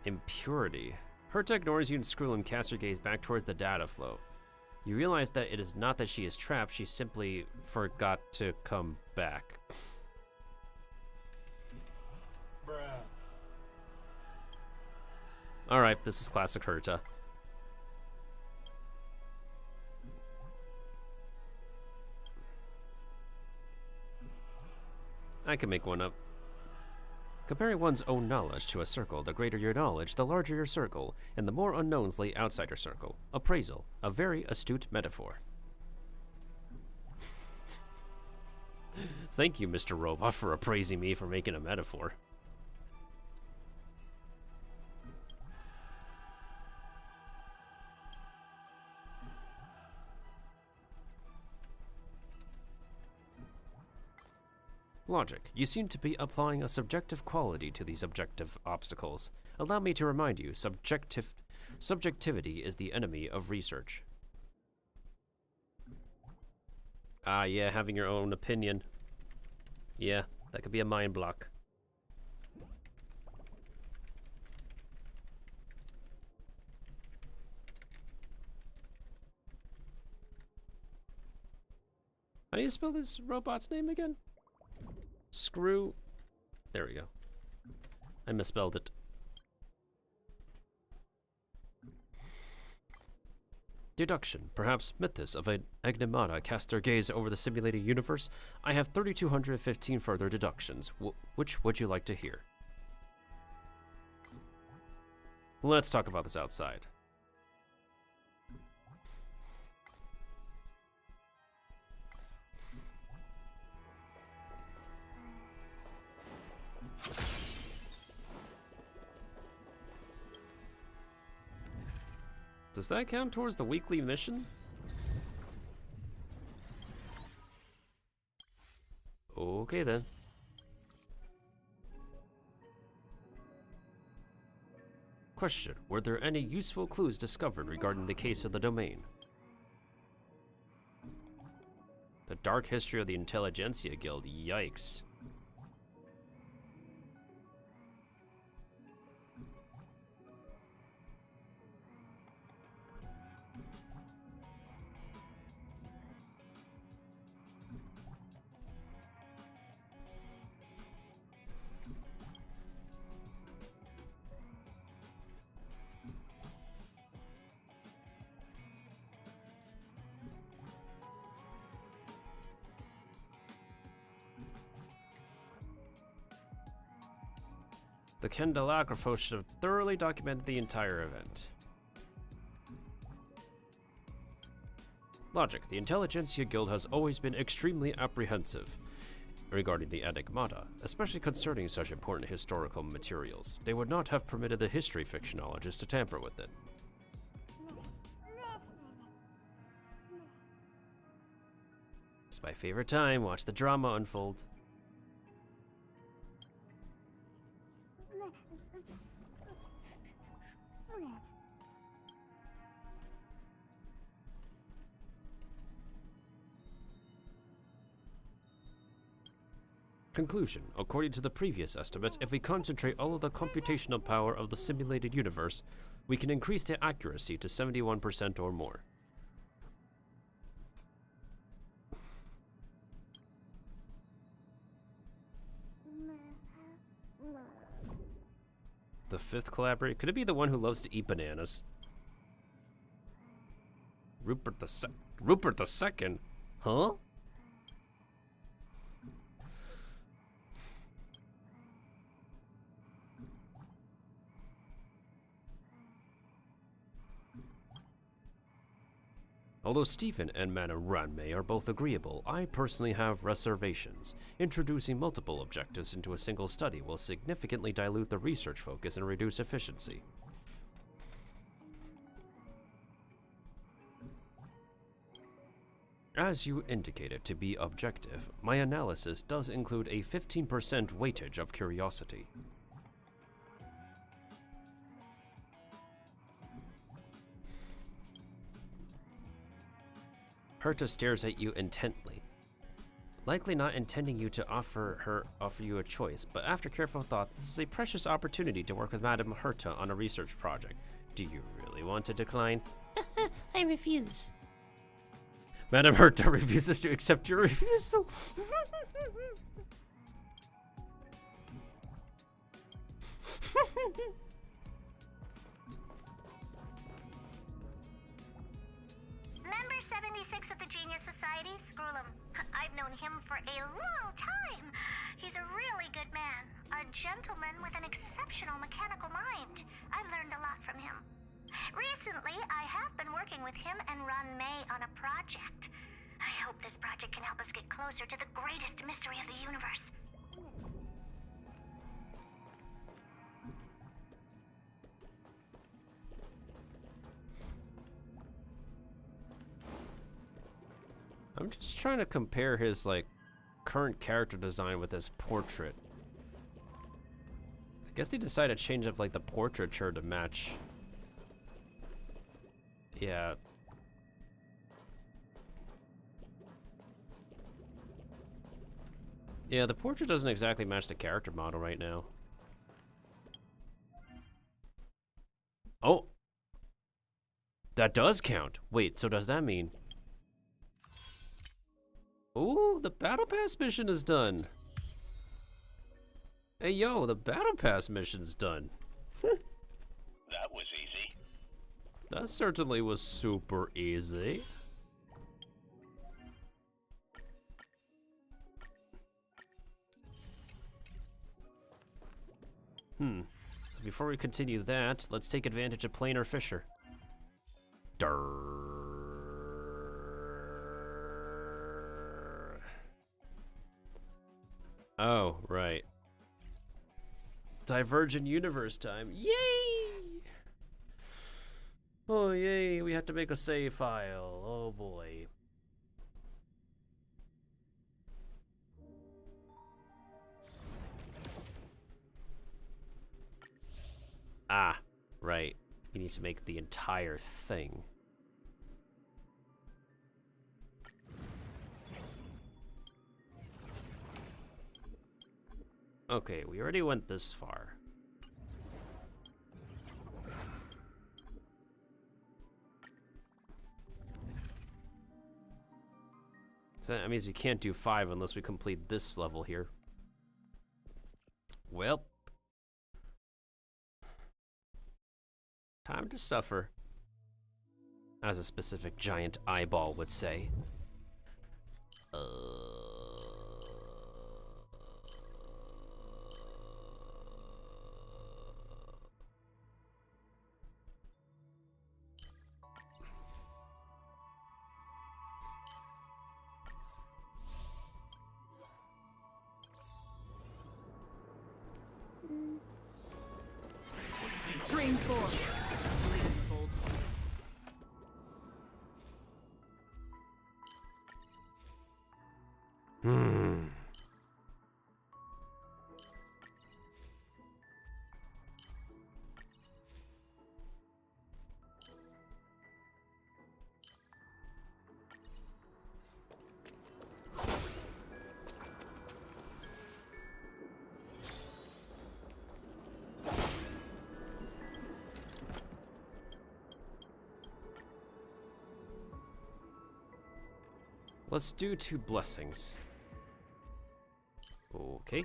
Impurity. Herta ignores you and Skrull and casts her gaze back towards the data flow. You realize that it is not that she is trapped, she simply forgot to come back. Alright, this is classic Herta. I can make one up. Comparing one's own knowledge to a circle, the greater your knowledge, the larger your circle, and the more unknowns lay outside your circle. Appraisal, a very astute metaphor. Thank you, Mr. Robot, for appraising me for making a metaphor. Logic. You seem to be applying a subjective quality to these objective obstacles. Allow me to remind you, subjectivity is the enemy of research. Ah, yeah, having your own opinion. Yeah, that could be a mind block. How do you spell this robot's name again? Screw. There we go. I misspelled it. Deduction. Perhaps Mythos of an Agnimata cast their gaze over the simulated universe. I have 3,215 further deductions. Which would you like to hear? Let's talk about this outside. Does that count towards the weekly mission? Okay then. Question: were there any useful clues discovered regarding the case of the domain? The dark history of the Intelligentsia Guild, yikes. The Kendalagraphos should have thoroughly documented the entire event. Logic. The Intelligentsia Guild has always been extremely apprehensive regarding the Enigmata, especially concerning such important historical materials. They would not have permitted the history fictionologist to tamper with it. It's my favorite time. Watch the drama unfold. Conclusion. According to the previous estimates, if we concentrate all of the computational power of the simulated universe, we can increase the accuracy to 71% or more. The fifth collaborator? Could it be the one who loves to eat bananas? Rupert the Second? Huh? Although Stephen and Madame Ranmei are both agreeable, I personally have reservations. Introducing multiple objectives into a single study will significantly dilute the research focus and reduce efficiency. As you indicated to be objective, my analysis does include a 15% weightage of curiosity. Herta stares at you intently. Likely not intending you to offer you a choice, but after careful thought, this is a precious opportunity to work with Madame Herta on a research project. Do you really want to decline? I refuse. Madame Herta refuses to accept your refusal. Member 76 of the Genius Society, Screw'em. I've known him for a long time. He's a really good man, a gentleman with an exceptional mechanical mind. I've learned a lot from him. Recently, I have been working with him and Ron May on a project. I hope this project can help us get closer to the greatest mystery of the universe. I'm just trying to compare his, like, current character design with his portrait. I guess they decided to change up, like, the portraiture to match. Yeah. Yeah, the portrait doesn't exactly match the character model right now. Oh! That does count. Wait, so does that mean... Ooh, the Battle Pass mission is done. Hey, yo, the Battle Pass mission's done. That was easy. That certainly was super easy. Before we continue that, let's take advantage of Planar Fisher. Oh, right. Divergent universe time. Yay! Oh, yay, we have to make a save file. Oh, boy. Ah, right. You need to make the entire thing. Okay, we already went this far. So that means we can't do 5 unless we complete this level here. Well. Time to suffer. As a specific giant eyeball would say. Stream 4. Let's do 2 blessings. Okay.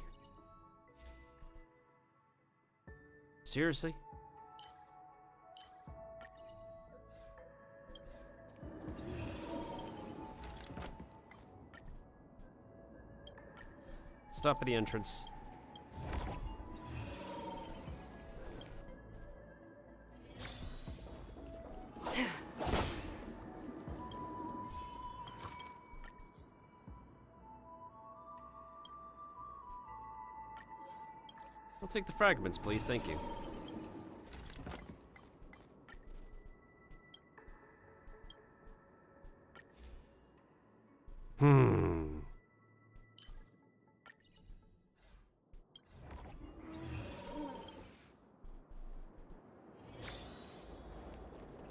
Seriously? Stop at the entrance. I'll take the fragments, please. Thank you.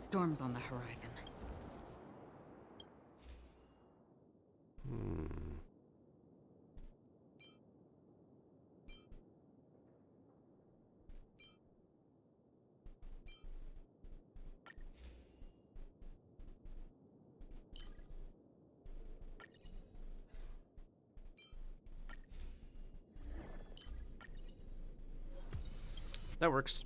Storms on the horizon. That works.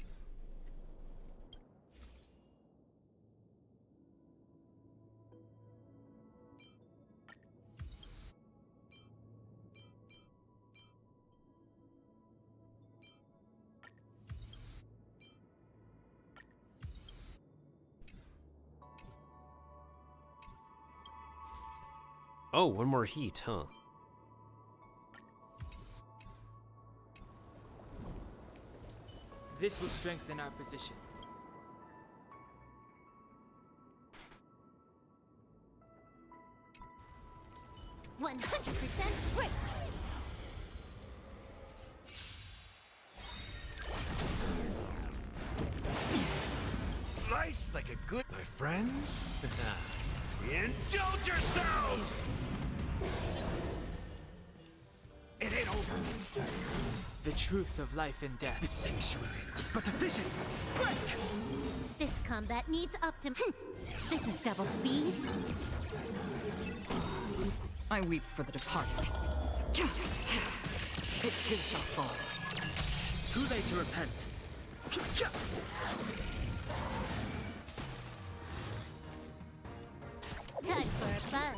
Oh, one more heat, huh? This will strengthen our position. Right. Nice like a good, my friends. Indulge yourselves! It ain't over. The truth of life and death. The sanctuary is but a vision. Break! This combat needs This is double speed. I weep for the departed. It too shall fall. Too late to repent. Time for a buzz.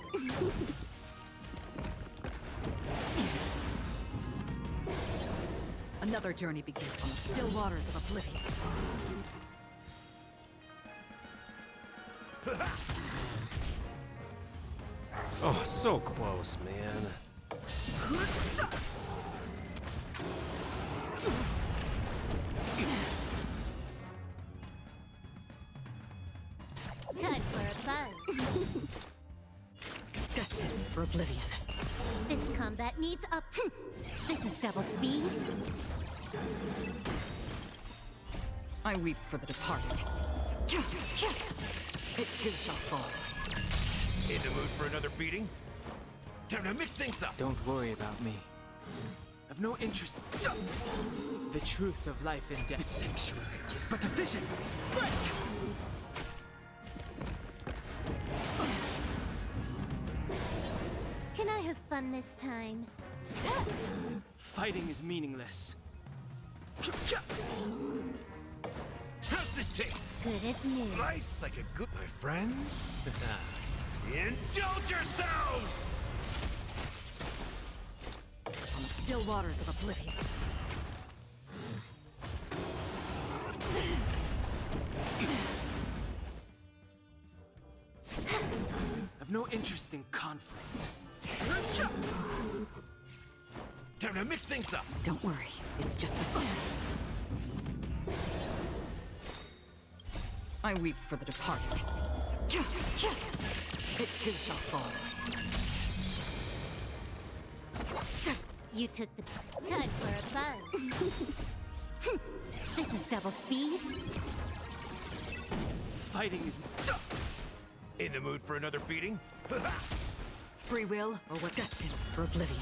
Another journey begins on the still waters of oblivion. Oh, so close, man. Time for a buzz. Destined for oblivion. This combat needs This is double speed. I weep for the departed. It too shall fall. In the mood for another beating? Time to mix things up. Don't worry about me. I've no interest. The truth of life and death. The sanctuary is but a vision. Break! Can I have fun this time? Fighting is meaningless. How's this taste? Good as new. Nice like a good, my friends. Indulge yourselves! On the still waters of oblivion. I've no interest in conflict. Time to mix things up. Don't worry, it's just as fun. I weep for the departed. It too shall fall. You took the time for a buzz. This is double speed. Fighting is in the mood for another beating? Free will or what? Destined for oblivion.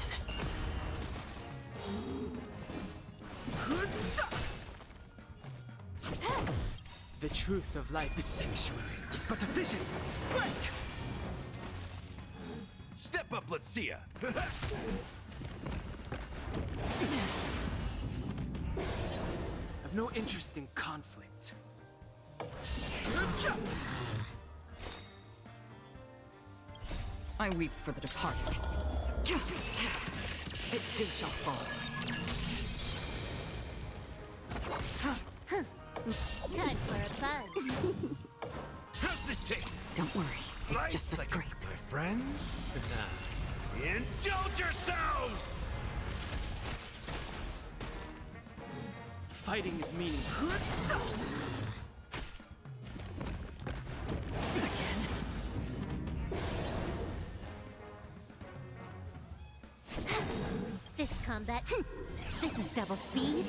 The truth of life. The sanctuary is but a vision. Break! Step up, let's see ya. I've no interest in conflict. I weep for the departed. It too shall fall. Time for a buzz. How's this taste? Don't worry, it's Nice just a like scrape. my friends. Indulge yourselves! Fighting is meaningless. This combat. This is double speed.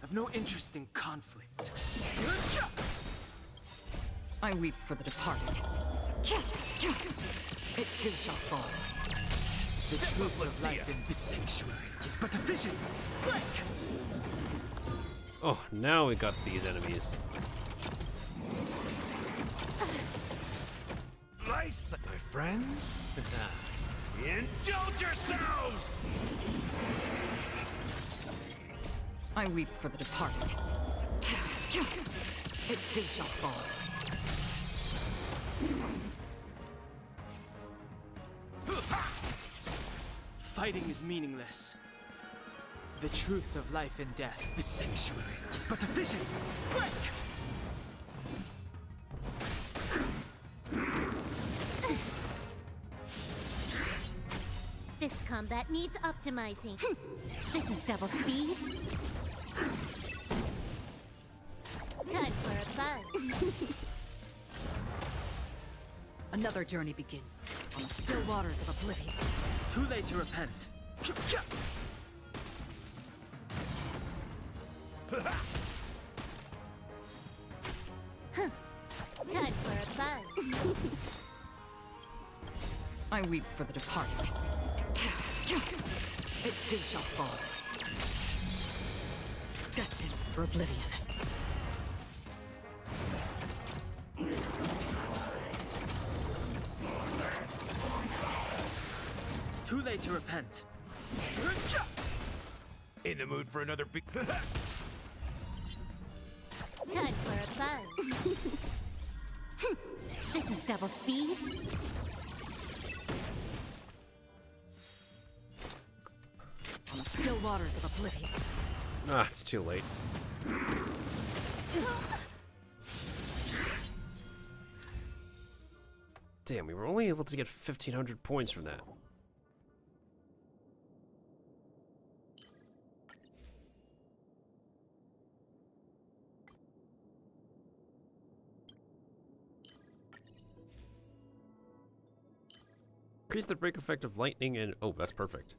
I've no interest in conflict. I weep for the departed. It too shall fall. The truth of life in the sanctuary is but a vision. Break! Oh, now we got these enemies. Nice, my friends. Indulge yourselves! I weep for the departed. It too shall fall. Fighting is meaningless. The truth of life and death, the sanctuary, is but a vision. Break! This combat needs optimizing. This is double speed. Time for a buzz. Another journey begins on the still waters of oblivion. Too late to repent. Time for a buzz. I weep for the departed. It too shall fall. Destined for oblivion. Too late to repent. In the mood for another big. Time for a buzz. This is double speed. On the still waters of oblivion. Ah, it's too late. Damn, we were only able to get 1,500 points from that. Increase the break effect of lightning and... Oh, that's perfect.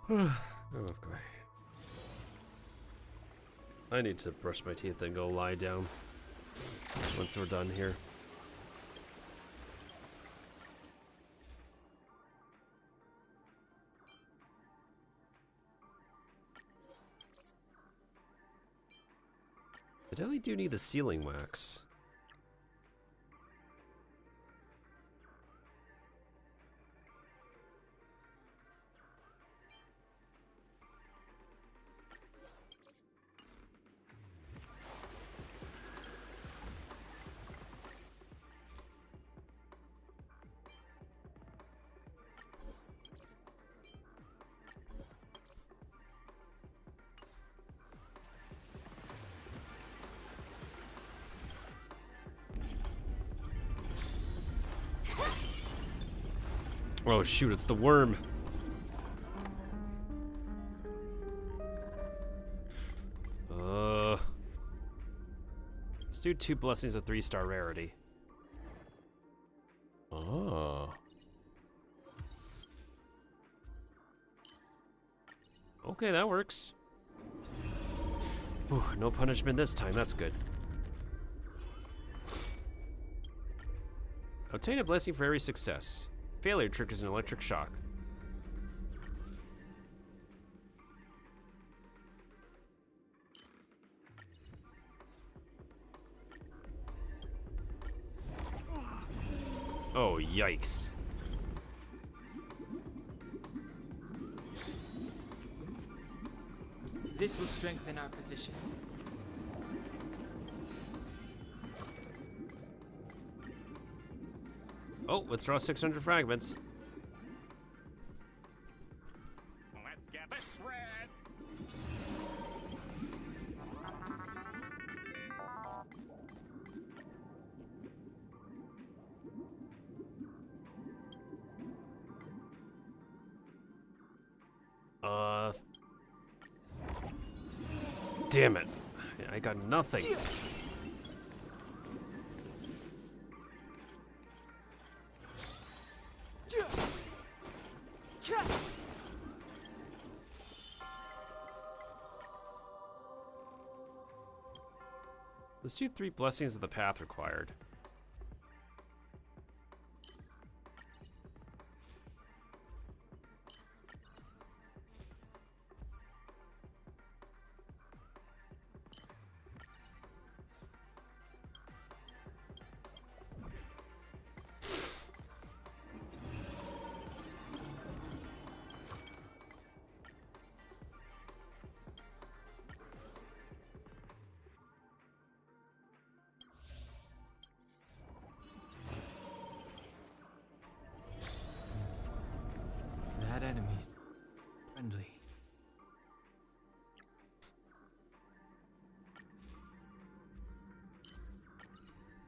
Oh, okay. I need to brush my teeth and go lie down once we're done here. I definitely do need the sealing wax. Oh shoot, it's the worm. Let's do 2 blessings of 3-star rarity. Oh. Okay, that works. Whew, no punishment this time, that's good. Obtain a blessing for every success. Failure triggers an electric shock. Oh, yikes. This will strengthen our position. Oh, withdraw 600 fragments. Let's get this red. Damn it. I got nothing. Let's do 3 blessings of the path required. enemies friendly.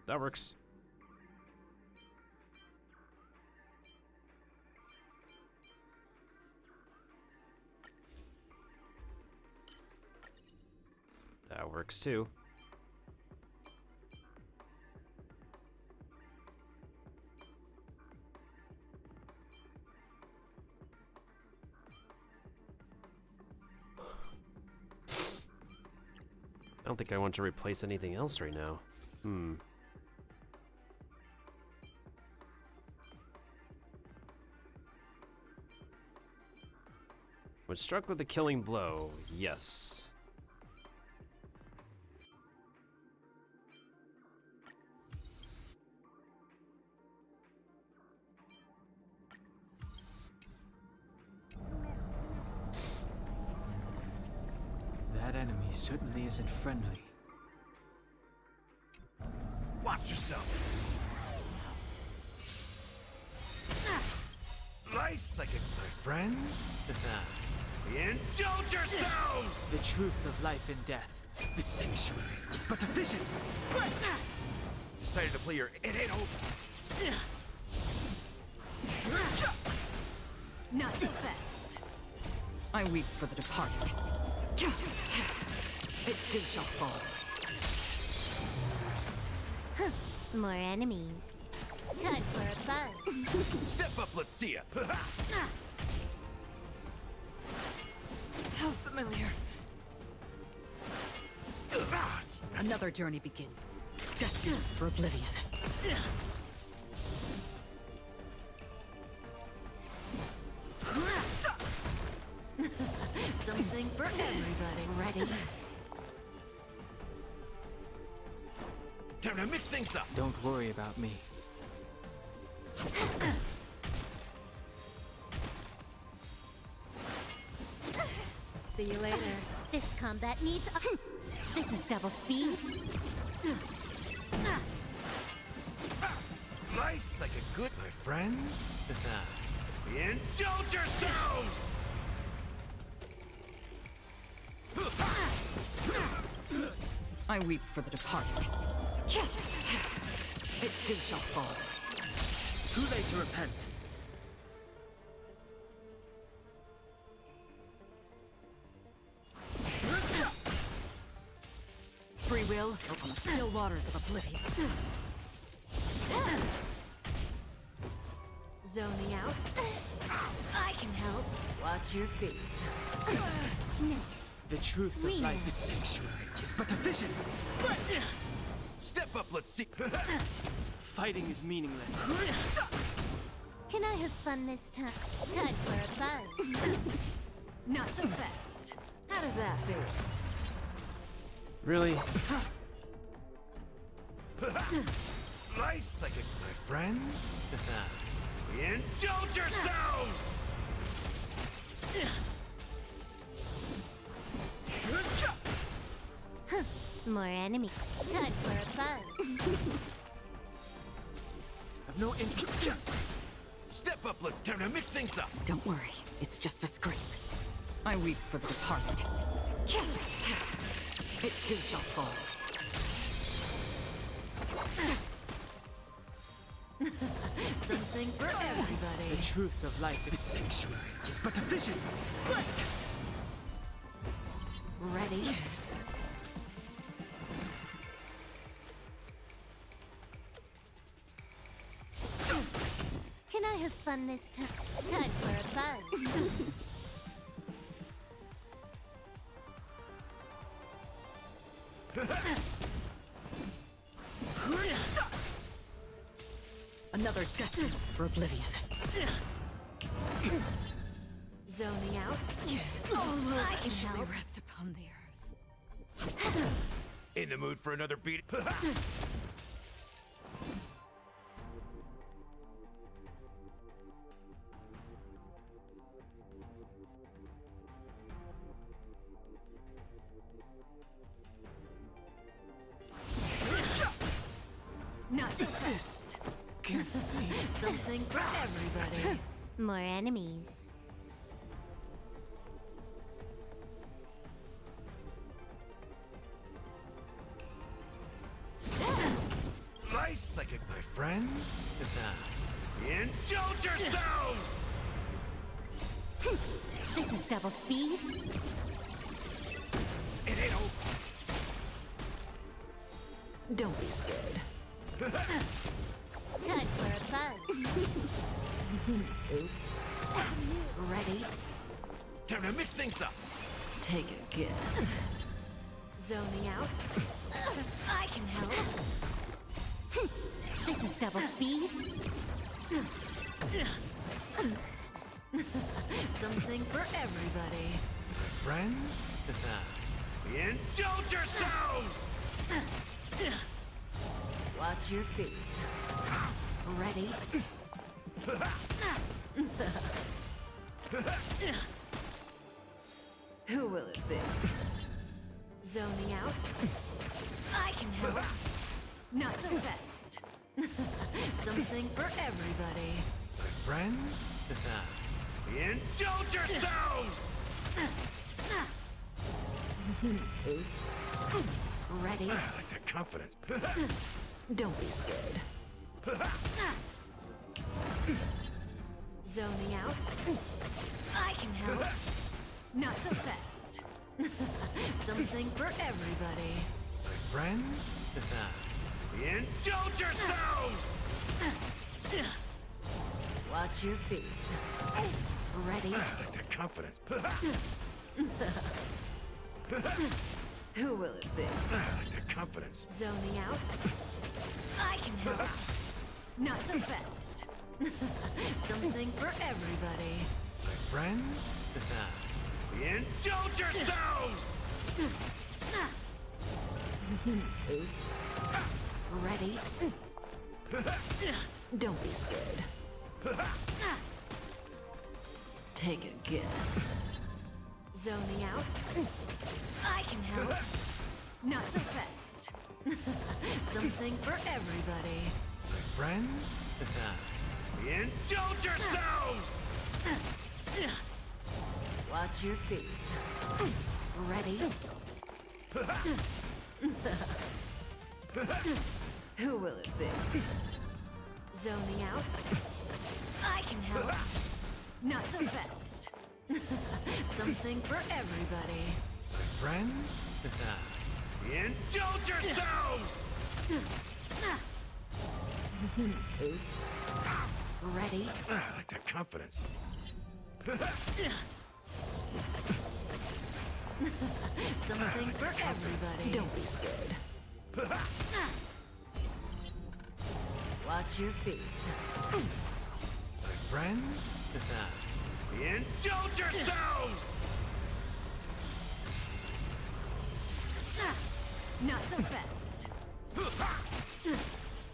That works. That works too. I don't think I want to replace anything else right now. Was struck with a killing blow. Yes. That enemy certainly isn't friendly. Watch yourself. Nice second, my friends. Indulge yourselves! The truth of life and death. The sanctuary is but a vision. Decided to play your it ain't over. Not so fast. I weep for the departed. It too shall fall. More enemies. Time for a buzz. Step up, let's see ya. How familiar. Another journey begins. Destined for oblivion. Something for everybody. Ready? Time to mix things up. Don't worry about me. See you later. This combat needs This is double speed. Nice like a good, my friends. Indulge yourselves! I weep for the departed. It too shall fall. Too late to repent. Free will on the still waters of oblivion. Zoning out. I can help. Watch your feet. Nice. The truth of life is sanctuary is but a vision. Step up, let's see. Fighting is meaningless. Can I have fun this time? Time for a buzz. Not so fast. How does that feel? Really? Nice like a my friends. Indulge yourselves! More enemies. Time for a buzz. I've no interest. Step up, let's time to mix things up. Don't worry, it's just a scrape. I weep for the departed. It too shall fall. Something for everybody. The truth of life is sanctuary is but a vision. Ready? Can I have fun this time? Time for a buzz. Another destined for oblivion. Zoning out. I can shall help. rest upon the earth. In the mood for another beat. Not so fast. Something for everybody. More enemies. friends? Indulge yourselves! This is double speed. It ain't over. Don't be scared. Time for a fun. Oops. Ready? Time to mix things up. Take a guess. Zoning out. I can help. This is double speed. Something for everybody. Friends? Indulge yourselves! Watch your feet. Ready? Who will it be? Zoning out. I can help. Not so fast. Something for everybody. Friends? Indulge yourselves! Oops. Ready? I like that confidence. Don't be scared. Zoning out. I can help. Not so fast. Something for everybody. Friends? Indulge yourselves! Watch your feet. Ready? I like that confidence. Who will it be? I like that confidence. Zoning out. I can help. Not so fast. Something for everybody. Friends? Indulge yourselves! Oops. Ready? Don't be scared. Take a guess. Zoning out. I can help. Not so fast. Something for everybody. Friends? Indulge yourselves! Watch your feet. Ready? Who will it be? Zoning out. I can help. Not so fast. Something for everybody. Friends? Indulge yourselves! Oops. Ready? I like that confidence. Something for everybody. Don't be scared. Watch your feet. Friends? Indulge yourselves! Not so fast.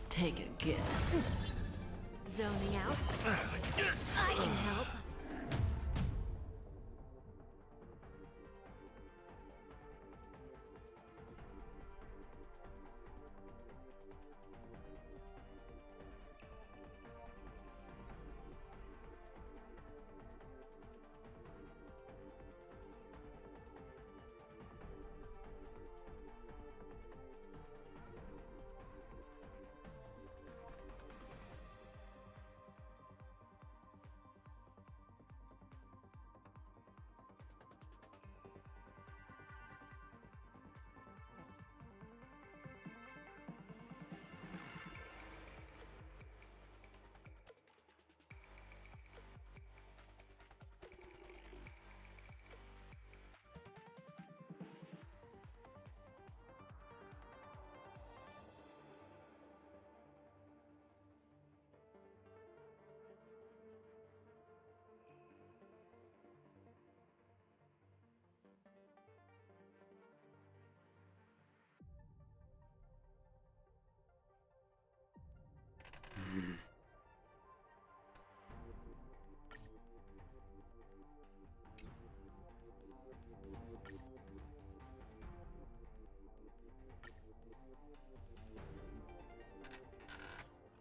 Take a guess. Zoning out. I can help.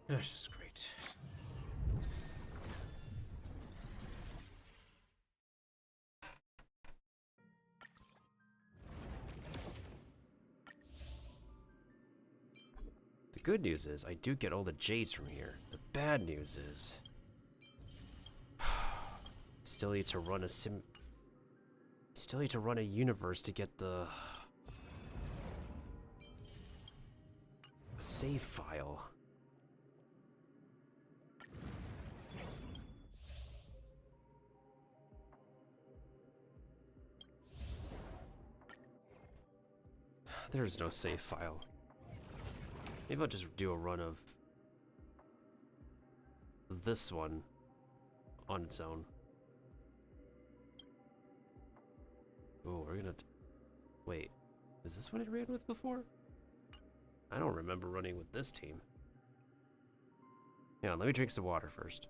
That's just great. The good news is I do get all the jades from here. The bad news is still need to run a universe to get the save file. There's no save file. Maybe I'll just do a run of this one on its own. Oh, we're gonna... Wait, is this what I ran with before? I don't remember running with this team. Yeah, let me drink some water first.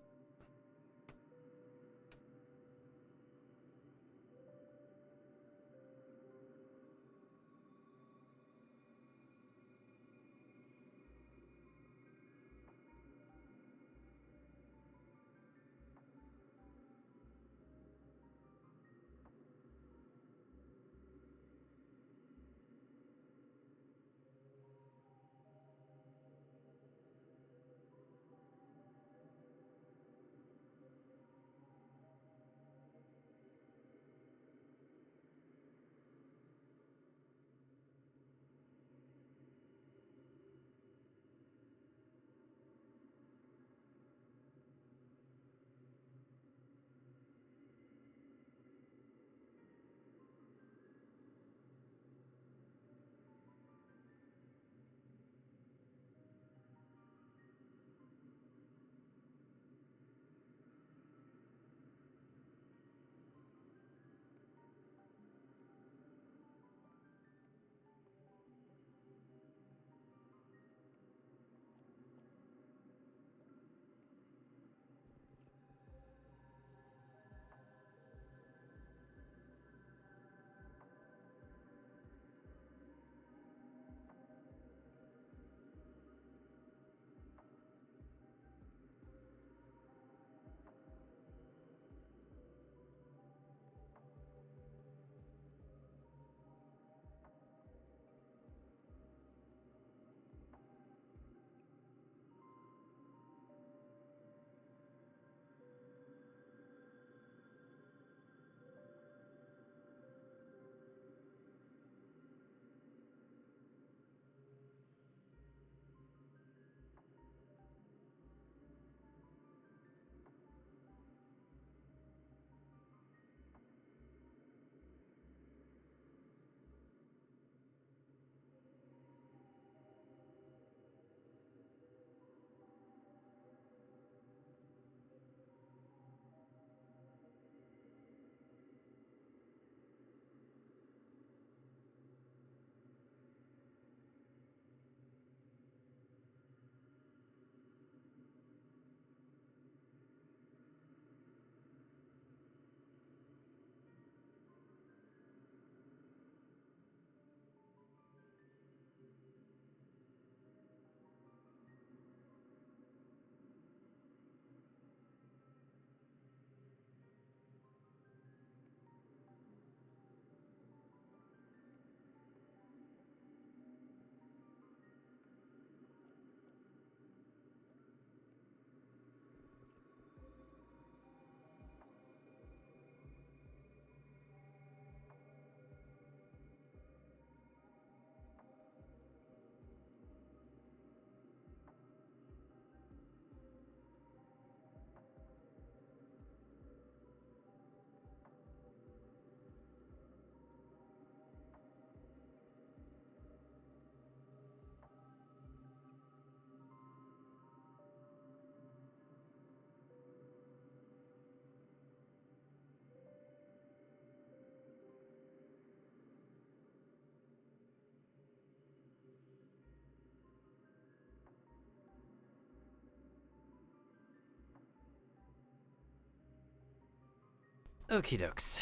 Okie dokes.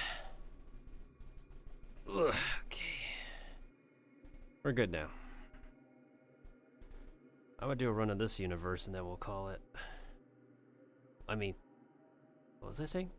Ugh, okay. We're good now. I would do a run of this universe and then we'll call it. I mean, what was I saying?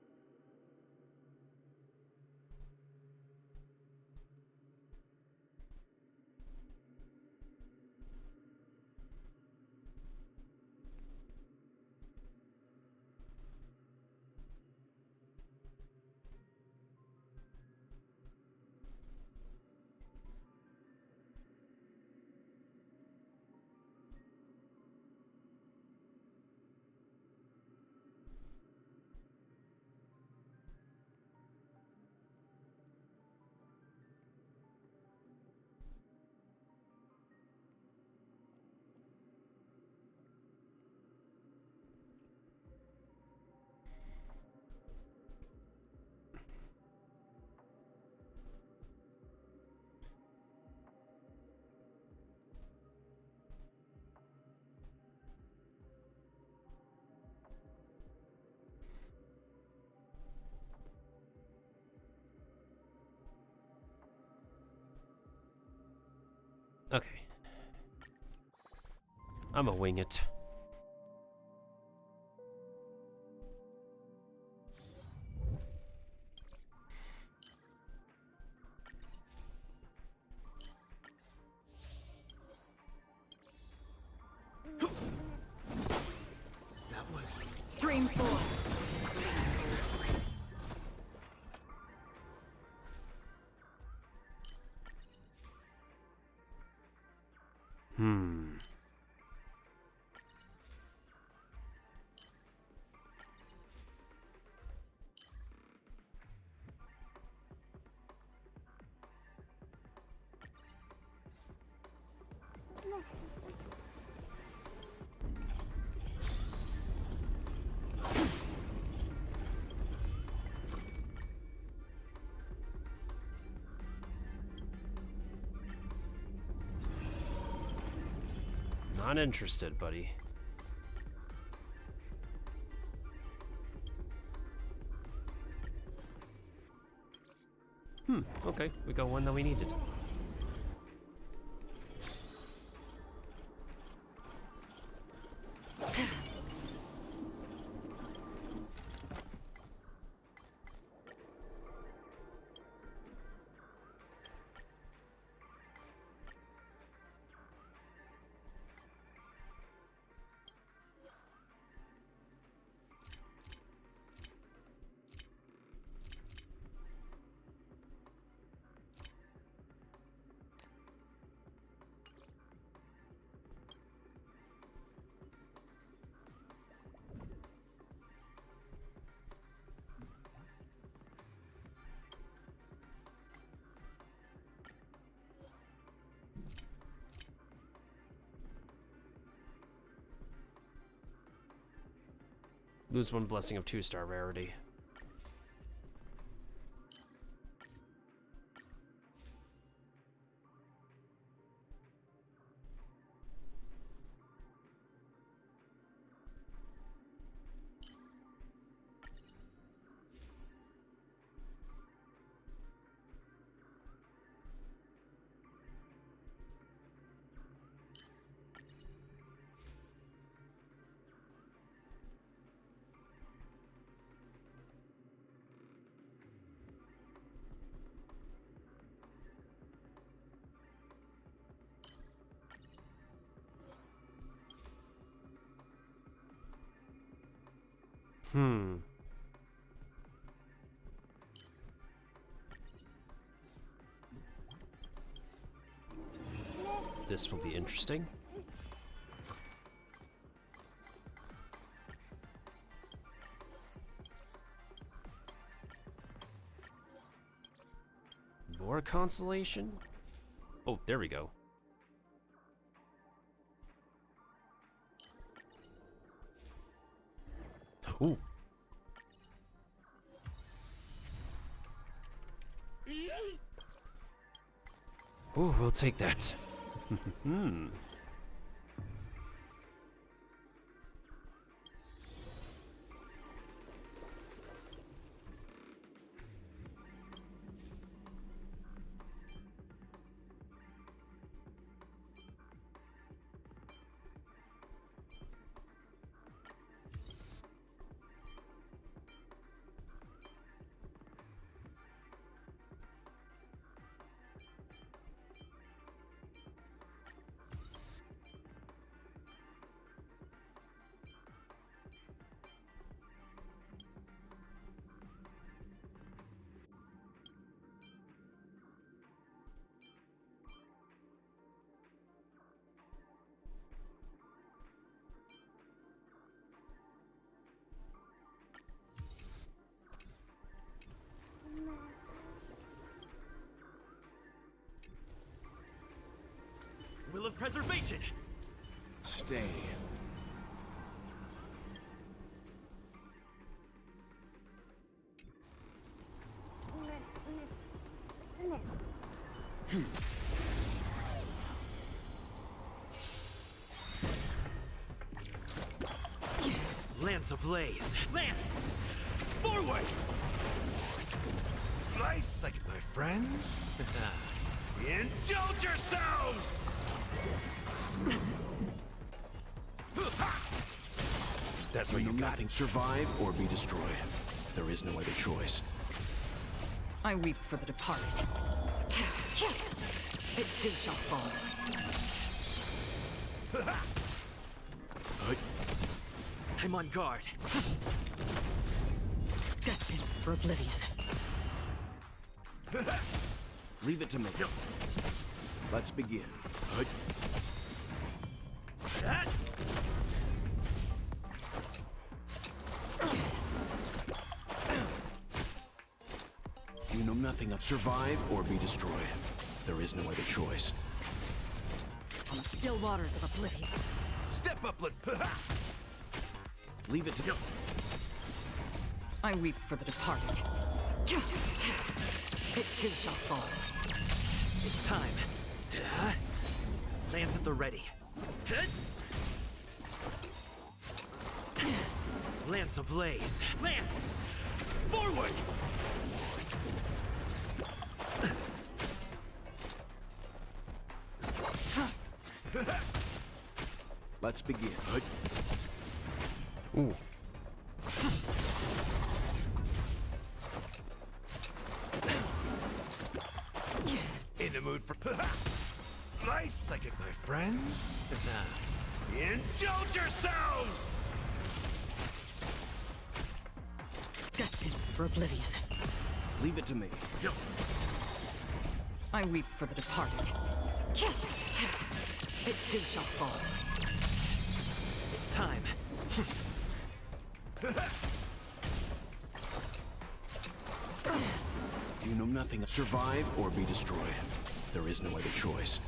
Okay. I'ma wing it. That was Stream 4. Not interested, buddy. Okay, we got one that we needed. Lose one blessing of 2-star rarity. This will be interesting. More consolation? Oh, there we go. Ooh. Ooh, we'll take that. Will of Preservation! Stay. Lance ablaze! Lance! Forward! Nice sight, my friends. Indulge yourselves! That's where you nothing survive or be destroyed. There is no other choice. I weep for the departed. It too shall fall. I'm on guard. Destined for oblivion. Leave it to me. Let's begin. You know nothing of survive or be destroyed. There is no other choice. On the still waters of oblivion. Step up, let's. Leave it to go. I weep for the departed. It too shall fall. It's time. Lands at the ready. Lance ablaze. Lance! Forward! Let's begin. Ooh. In the mood for nice psychic, my friends. Indulge yourselves! Destined for oblivion. Leave it to me. I weep for the departed. It too shall fall. It's time. You know nothing of survive or be destroyed. There is no other choice.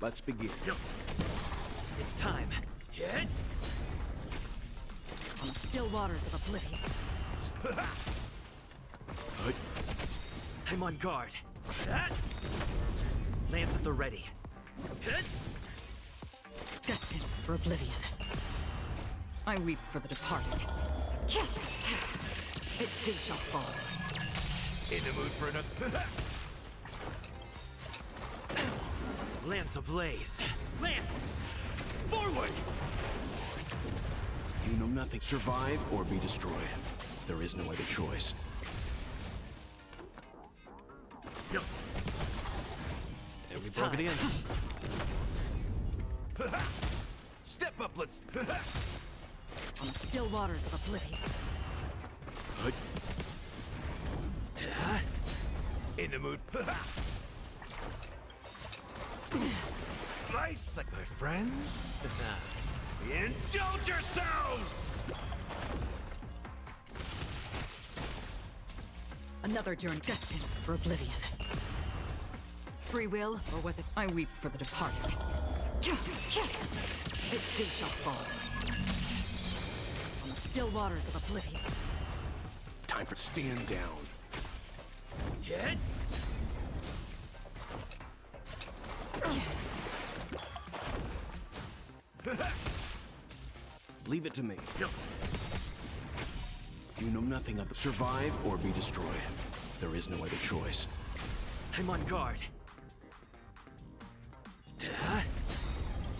Let's begin. It's time. Hit! On the still waters of oblivion. I'm on guard. Lance at the ready. Destined for oblivion. I weep for the departed. It too shall fall. In the mood for another. Lance ablaze. Lance! Forward! You know nothing survive or be destroyed. There is no other choice. And we broke it again. Step up, let's. On the still waters of oblivion. In the mood. Nice, like my friends. Indulge yourselves! Another journey destined for oblivion. Free will, or was it I weep for the departed? It too shall fall. On the still waters of oblivion. Time for stand down. Hit! Leave it to me. You know nothing of the survive or be destroyed. There is no other choice. I'm on guard.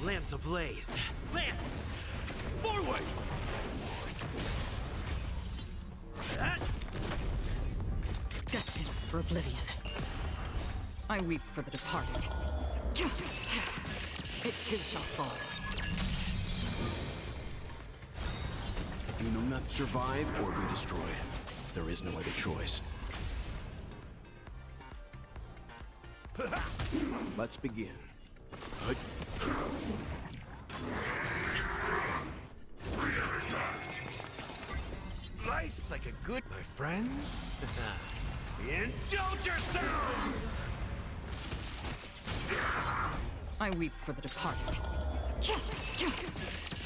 Lance ablaze. Lance! Forward! Destined for oblivion. I weep for the departed. It too shall fall. You know not survive or be destroyed. There is no other choice. Let's begin. Nice, like a good, my friends. Indulge yourselves! I weep for the departed.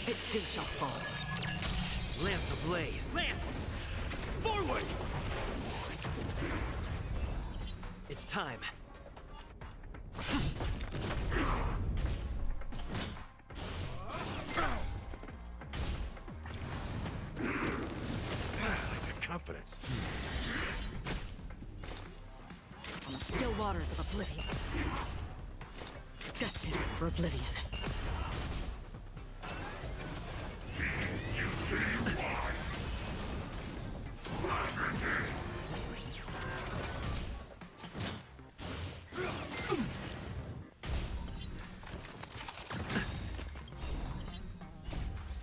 It too shall fall. Lance ablaze. Lance! Forward! It's time. Confidence. On the Still waters of oblivion. Destined for oblivion.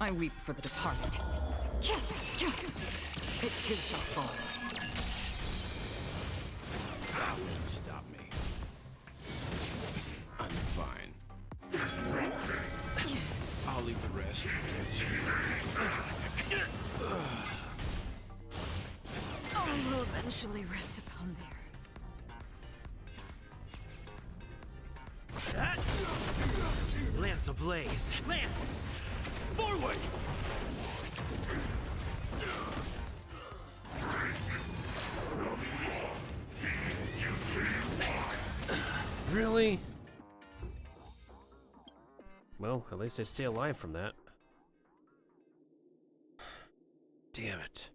I weep for the departed. It too shall fall. That won't stop me. I'm fine. I'll leave the rest. All will eventually rest upon theirs. Lance ablaze. Lance! Forward! Really? Well, at least I stay alive from that. Damn it.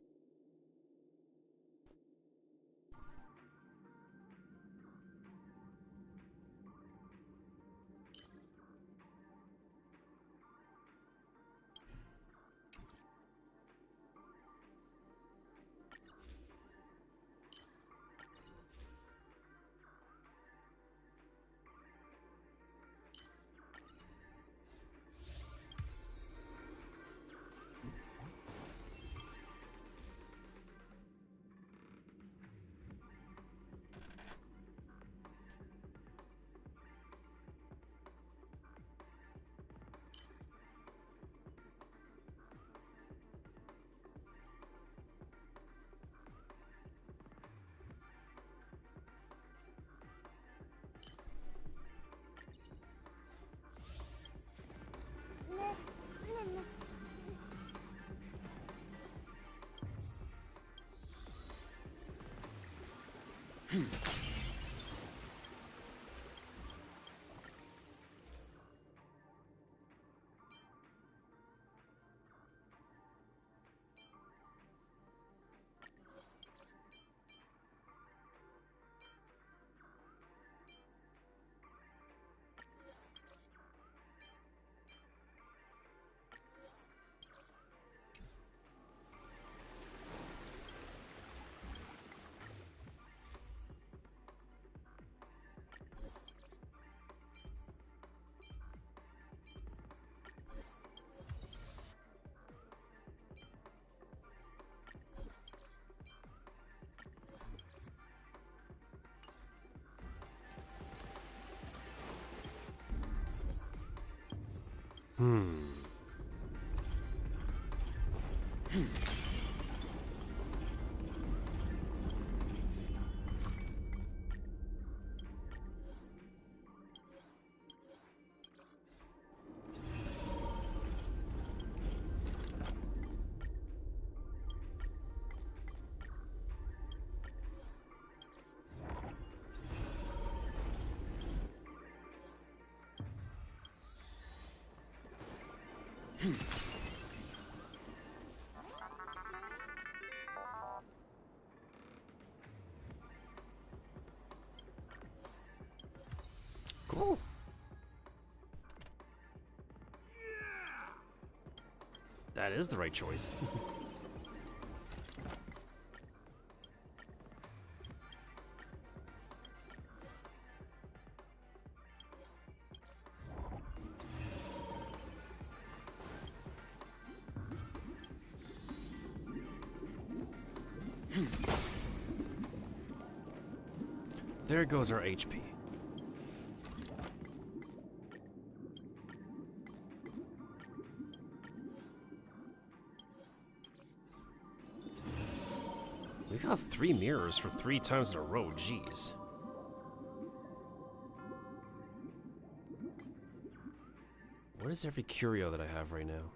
Cool. That is the right choice. There goes our HP. We got 3 mirrors for 3 times in a row, jeez. What is every curio that I have right now?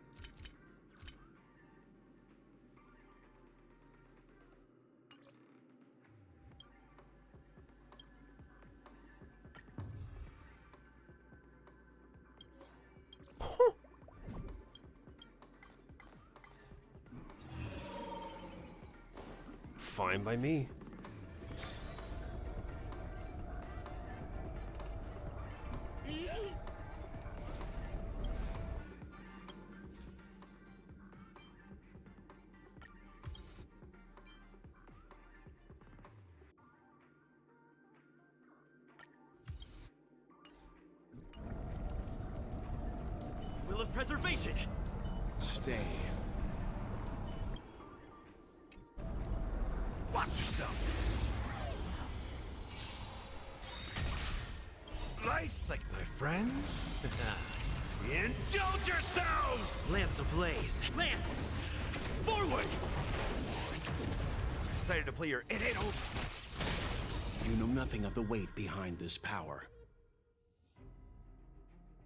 Fine by me. Self-preservation. Stay. Watch yourself. Nice, like my friends. Indulge yourselves! Lance ablaze. Lance! Forward! Decided to play your it ain't over. You know nothing of the weight behind this power.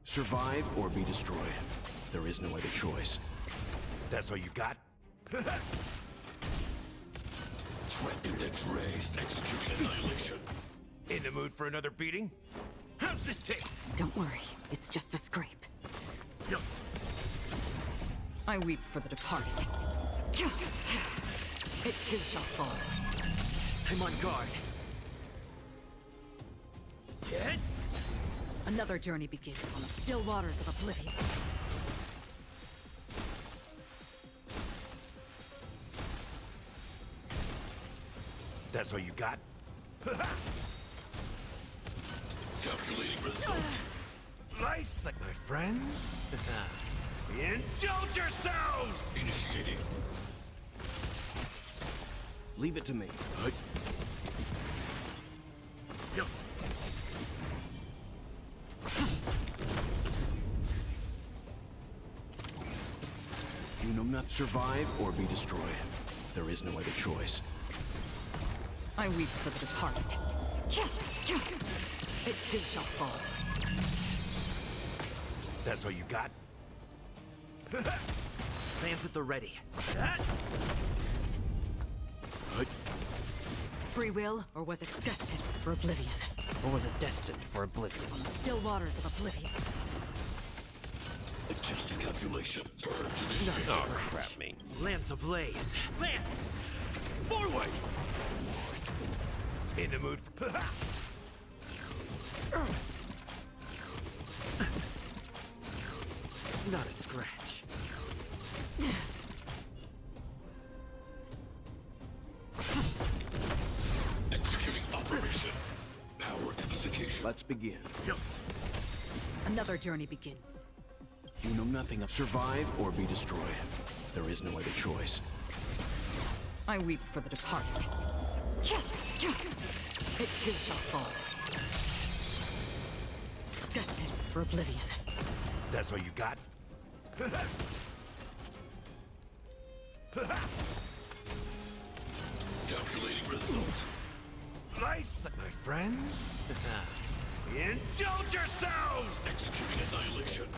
Survive or be destroyed. There is no other choice. That's all you got? Threat index raised. Executing annihilation. In the mood for another beating? How's this taste? Don't worry, it's just a scrape. I weep for the departed. It too shall fall. I'm on guard. Get! Another journey begins on the still waters of oblivion. That's all you got? Calculating result. Nice, like my friends. Indulge yourselves! Initiating. Leave it to me. You know not survive or be destroyed. There is no other choice. I weep for the departed. It too shall fall. That's all you got? Lance at the ready. Free will, or was it destined for oblivion? Or was it destined for oblivion? On the still waters of oblivion. Adjusting calculation. Purge initiated. Oh, crap me. Lance ablaze. Lance! Forward! In the mood for... Not a scratch. Executing operation. Power amplification. Let's begin. Another journey begins. You know nothing of survive or be destroyed. There is no other choice. I weep for the departed. It too shall fall. Destined for oblivion. That's all you got? Calculating result. Nice, my friends. Indulge yourselves! Executing annihilation.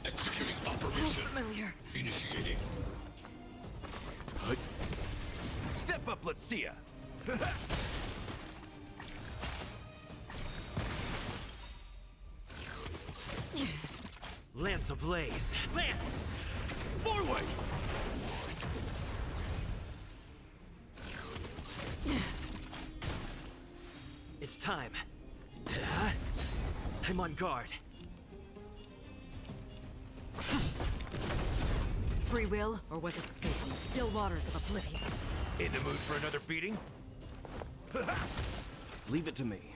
Executing operation. Familiar. Initiating. Step up, let's see ya. Lance ablaze. Lance! Forward! It's time. I'm on guard. Free will, or was it fate on the still waters of oblivion? In the mood for another beating? Leave it to me.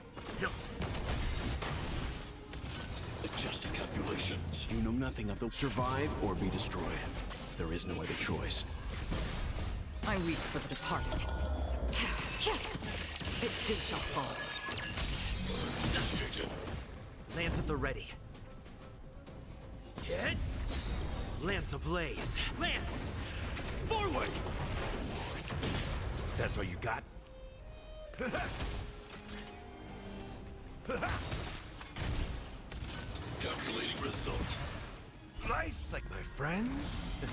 Adjusting calculations. You know nothing of the survive or be destroyed. There is no other choice. I weep for the departed. It too shall fall. Initiated. Lance at the ready. Hit! Lance ablaze. Lance! Forward! That's all you got? Calculating result. Nice, like my friends.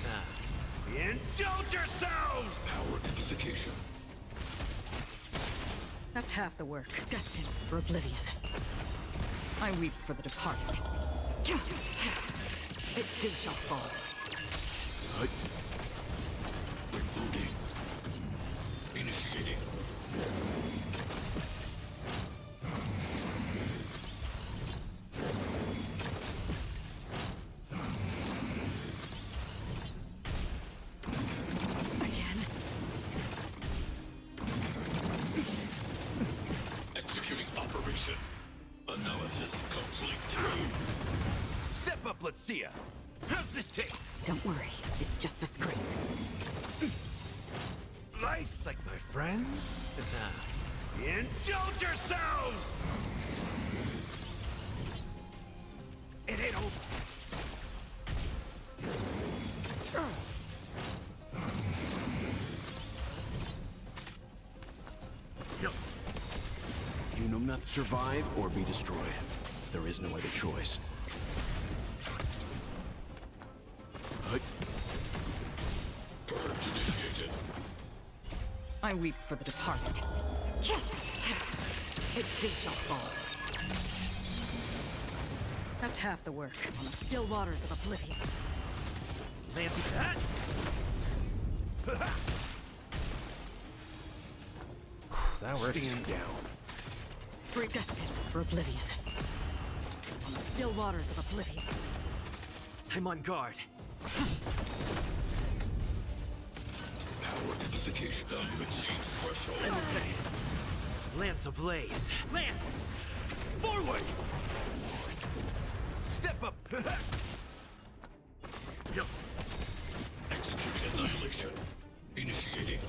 Indulge yourselves! Power amplification. That's half the work. Destined for oblivion. I weep for the departed. It too shall fall. Rebooting. Initiating. Operation. Analysis complete. Step up, let's see ya. How's this taste? Don't worry, it's just a scrape. Nice, like my friends. Indulge yourselves! It ain't over. You know not survive or be destroyed. There is no other choice. Purge initiated. I weep for the departed. It too shall fall. That's half the work on the still waters of oblivion. Fancy that? That works. Stand down. Predestined for oblivion. On the still waters of oblivion. I'm on guard. Power identification value exceeds threshold. Okay. Lance ablaze. Lance! Forward! Step up. Executing annihilation. Initiating.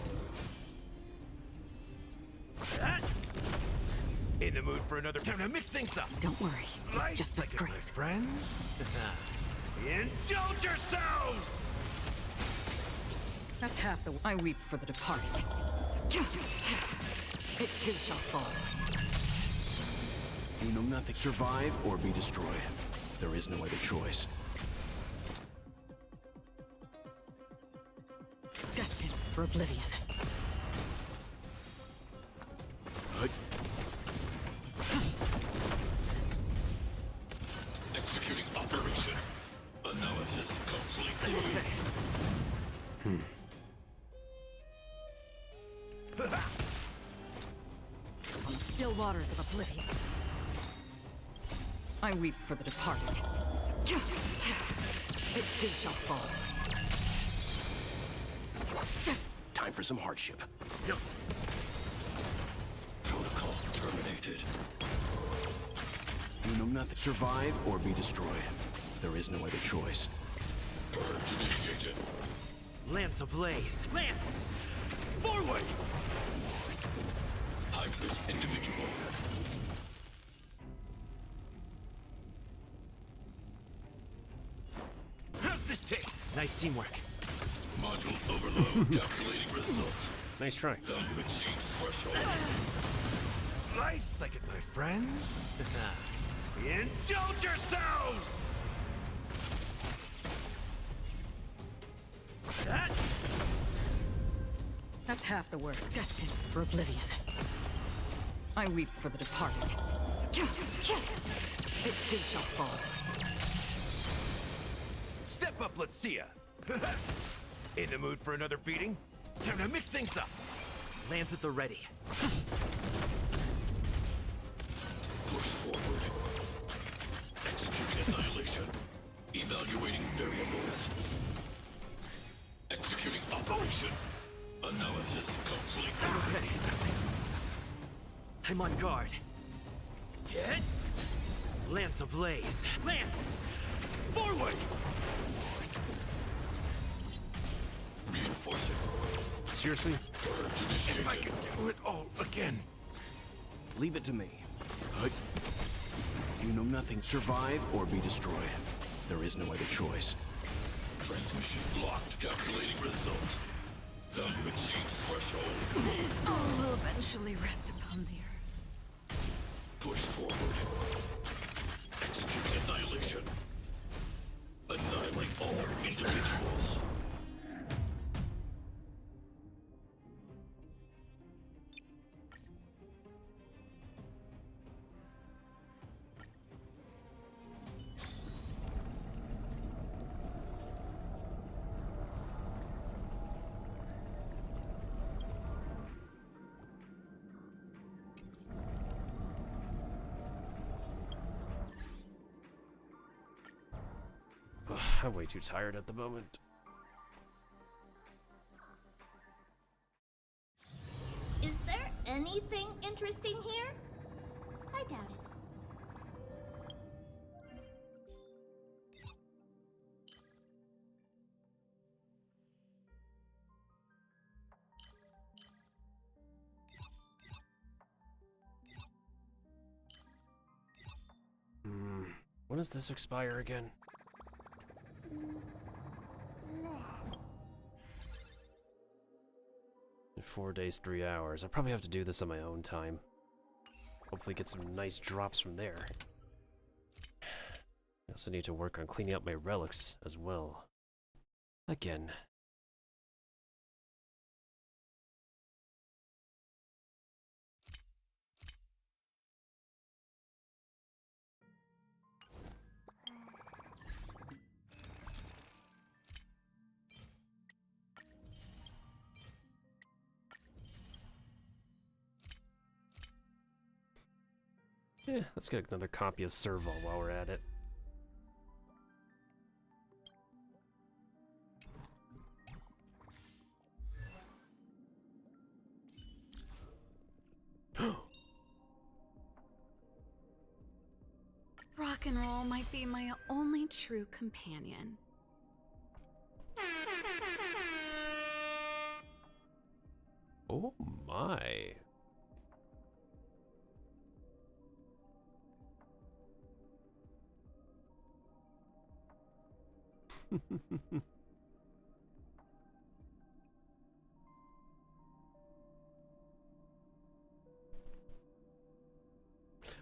In the mood for another time to mix things up. Don't worry, it's just a scrape. My friends. Indulge yourselves! That's half the. I weep for the departed. It too shall fall. You know nothing. Survive or be destroyed. There is no other choice. Destined for oblivion. Executing operation. Analysis complete. On the still waters of oblivion. I weep for the departed. It too shall fall. Time for some hardship. Protocol terminated. You know nothing. Survive or be destroyed. There is no other choice. Purge initiated. Lance ablaze. Lance! Forward! Hide this individual. How's this taste? Nice teamwork. Module overload. Calculating result. Nice try. Value exceeds threshold. Nice, like it, my friends. Indulge yourselves! That's half the work. Destined for oblivion. I weep for the departed. It too shall fall. Step up, let's see ya. In the mood for another beating? Time to mix things up. Lance at the ready. Push forward. Executing annihilation. Evaluating variables. Executing operation. Analysis complete. Okay. I'm on guard. Get? Lance ablaze. Lance! Forward! Reinforcing. Seriously? Purge initiated. If I can do it all again. Leave it to me. You know nothing. Survive or be destroyed. There is no other choice. Transmission blocked. Calculating result. Value exceeds threshold. All will eventually rest upon the earth. Push forward. Executing annihilation. Annihilate all individuals. I'm way too tired at the moment. Is there anything interesting here? I doubt it. When does this expire again? In 4 days, 3 hours. I probably have to do this on my own time. Hopefully get some nice drops from there. I also need to work on cleaning up my relics as well. Again. Yeah, let's get another copy of Serval while we're at it. Rock and roll might be my only true companion. Oh my.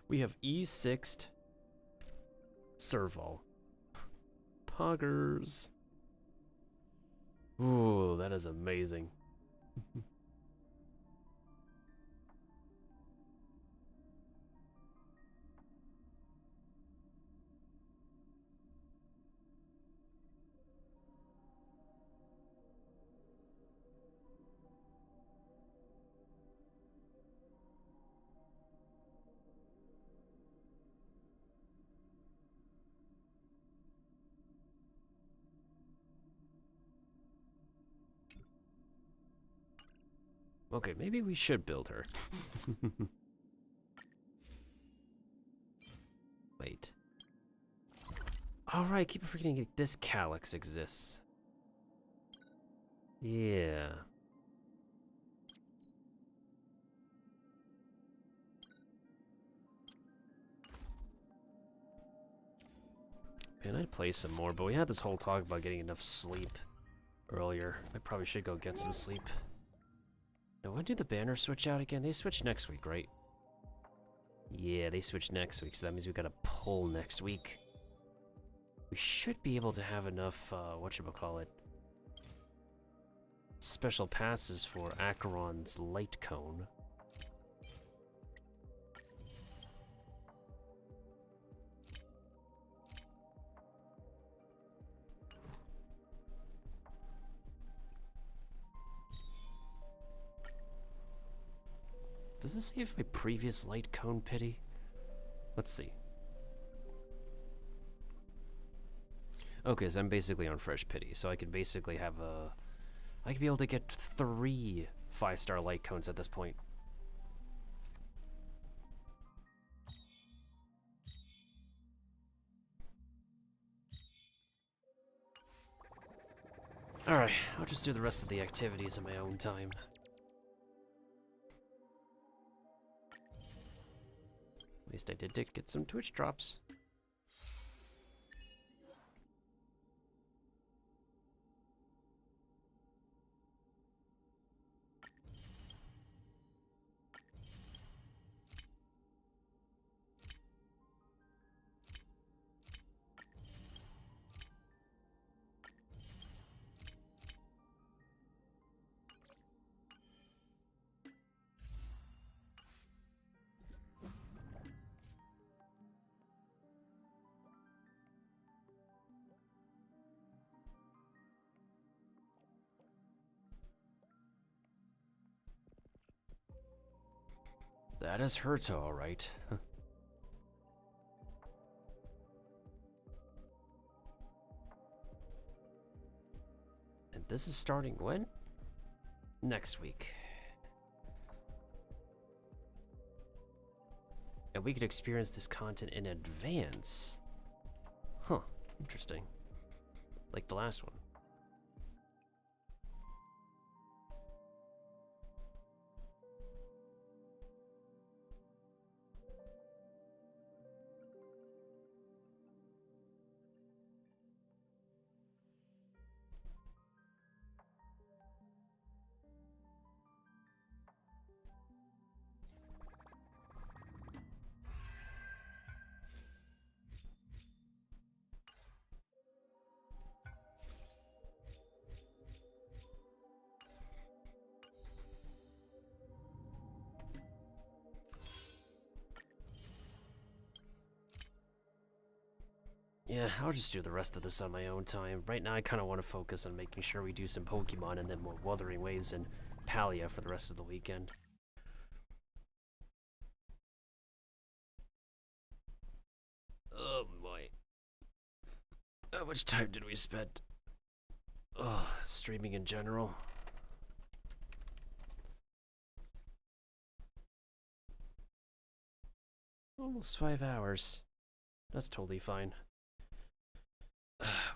We have E6'd Serval. Poggers. Ooh, that is amazing. Okay, maybe we should build her. Wait. Alright, keep forgetting this calyx exists. Yeah. Man, I'd play some more, but we had this whole talk about getting enough sleep earlier. I probably should go get some sleep. Now, when do the banners switch out again? They switch next week, right? Yeah, they switch next week, so that means we got a poll next week. We should be able to have enough, whatchamacallit, special passes for Acheron's light cone. Does this say if my previous light cone pity? Let's see. Okay, so I'm basically on fresh pity, so I could basically have a... I could be able to get 3 5-star light cones at this point. Alright, I'll just do the rest of the activities in my own time. At least I did get some Twitch drops. That is Herta, alright. And this is starting when? Next week. And we could experience this content in advance. Huh, interesting. Like the last one. Yeah, I'll just do the rest of this on my own time. Right now, I kind of want to focus on making sure we do some Pokemon and then more Wuthering Waves and Palia for the rest of the weekend. Oh boy. How much time did we spend? Streaming in general. Almost 5 hours. That's totally fine. Ah,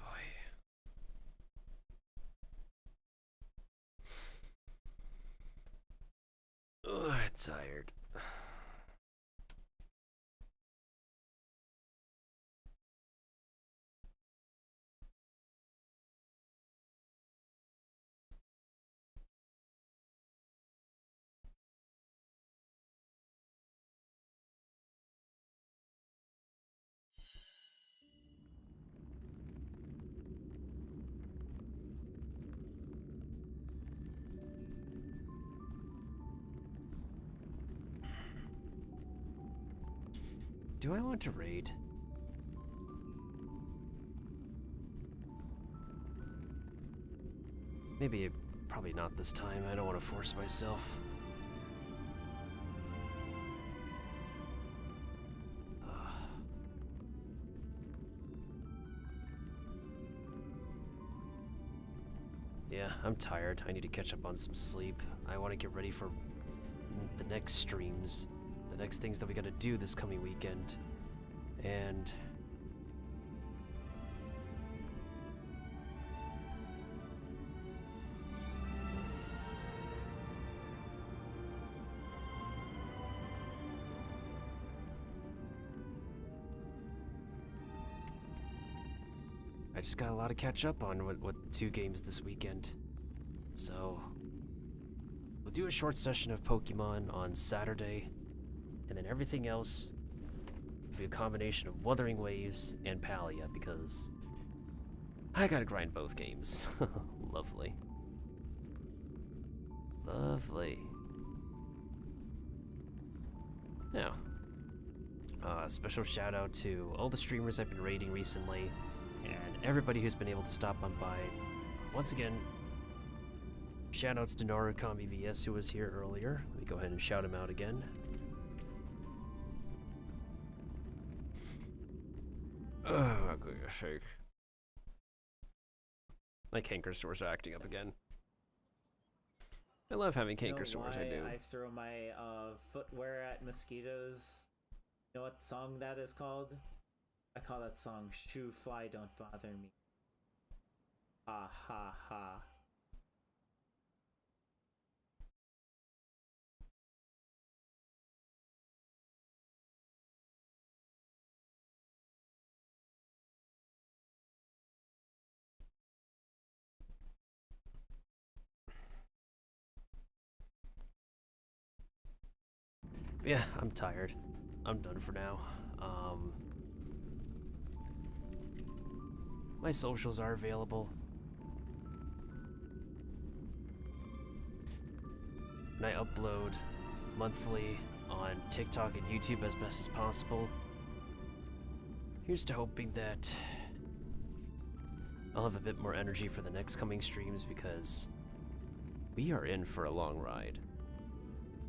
boy. Ugh, I'm tired. Do I want to raid? Maybe, probably not this time. I don't want to force myself. Yeah, I'm tired. I need to catch up on some sleep. I want to get ready for the next streams. The next things that we gotta do this coming weekend. And I just got a lot to catch up on with 2 games this weekend. So we'll do a short session of Pokemon on Saturday. And then everything else will be a combination of Wuthering Waves and Palia because I gotta grind both games. Lovely. Lovely. Now, special shout out to all the streamers I've been raiding recently and everybody who's been able to stop on by. Once again, shout outs to Narukami VS who was here earlier. Let me go ahead and shout him out again. Oh, goodness sake. My canker sores are acting up again. I love having canker sores, I do. I throw my footwear at mosquitoes. You know what song that is called? I call that song Shoo Fly Don't Bother Me. Ha ha ha. Yeah, I'm tired. I'm done for now. My socials are available. And I upload monthly on TikTok and YouTube as best as possible. Here's to hoping that I'll have a bit more energy for the next coming streams because we are in for a long ride.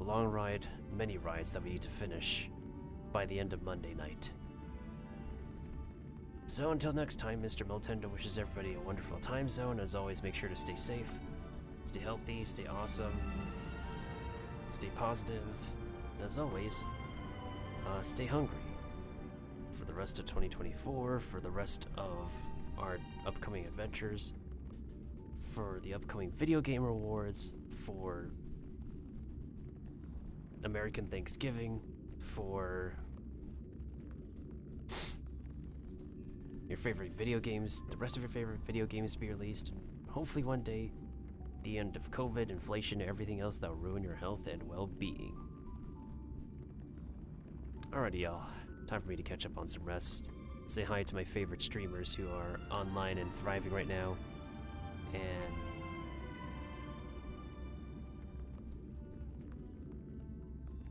A long ride, many rides that we need to finish by the end of Monday night. So until next time, Mr. Miltendo wishes everybody a wonderful time zone. As always, make sure to stay safe, stay healthy, stay awesome, stay positive, and as always, stay hungry for the rest of 2024, for the rest of our upcoming adventures, for the upcoming video game rewards, for American Thanksgiving, for your favorite video games, the rest of your favorite video games to be released. Hopefully one day, the end of COVID, inflation, and everything else that will ruin your health and well-being. Alrighty, y'all. Time for me to catch up on some rest. Say hi to my favorite streamers who are online and thriving right now. And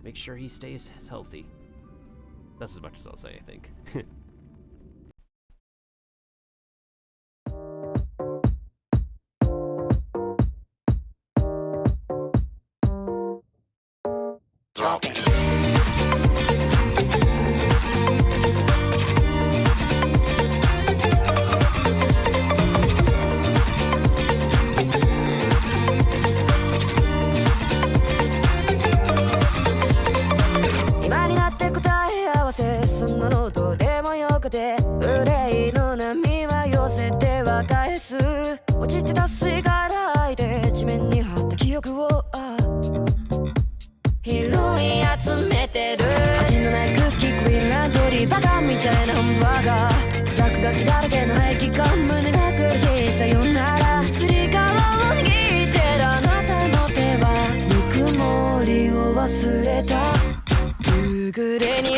make sure he stays healthy. That's as much as I'll say, I think. Dropping.今になって答え合わせ、そんなのどうでもよくて、憂いの波は寄せては返す。落ちてた水から吐いて地面に張った記憶を拾い集めてる。味のないクッキー、クイーンランドリー、バカみたいなハンバーガー、落書きだらけの壁が胸が苦しい。さよなら、つり革を握ってるあなたの手はぬくもりを忘れた。夕暮れに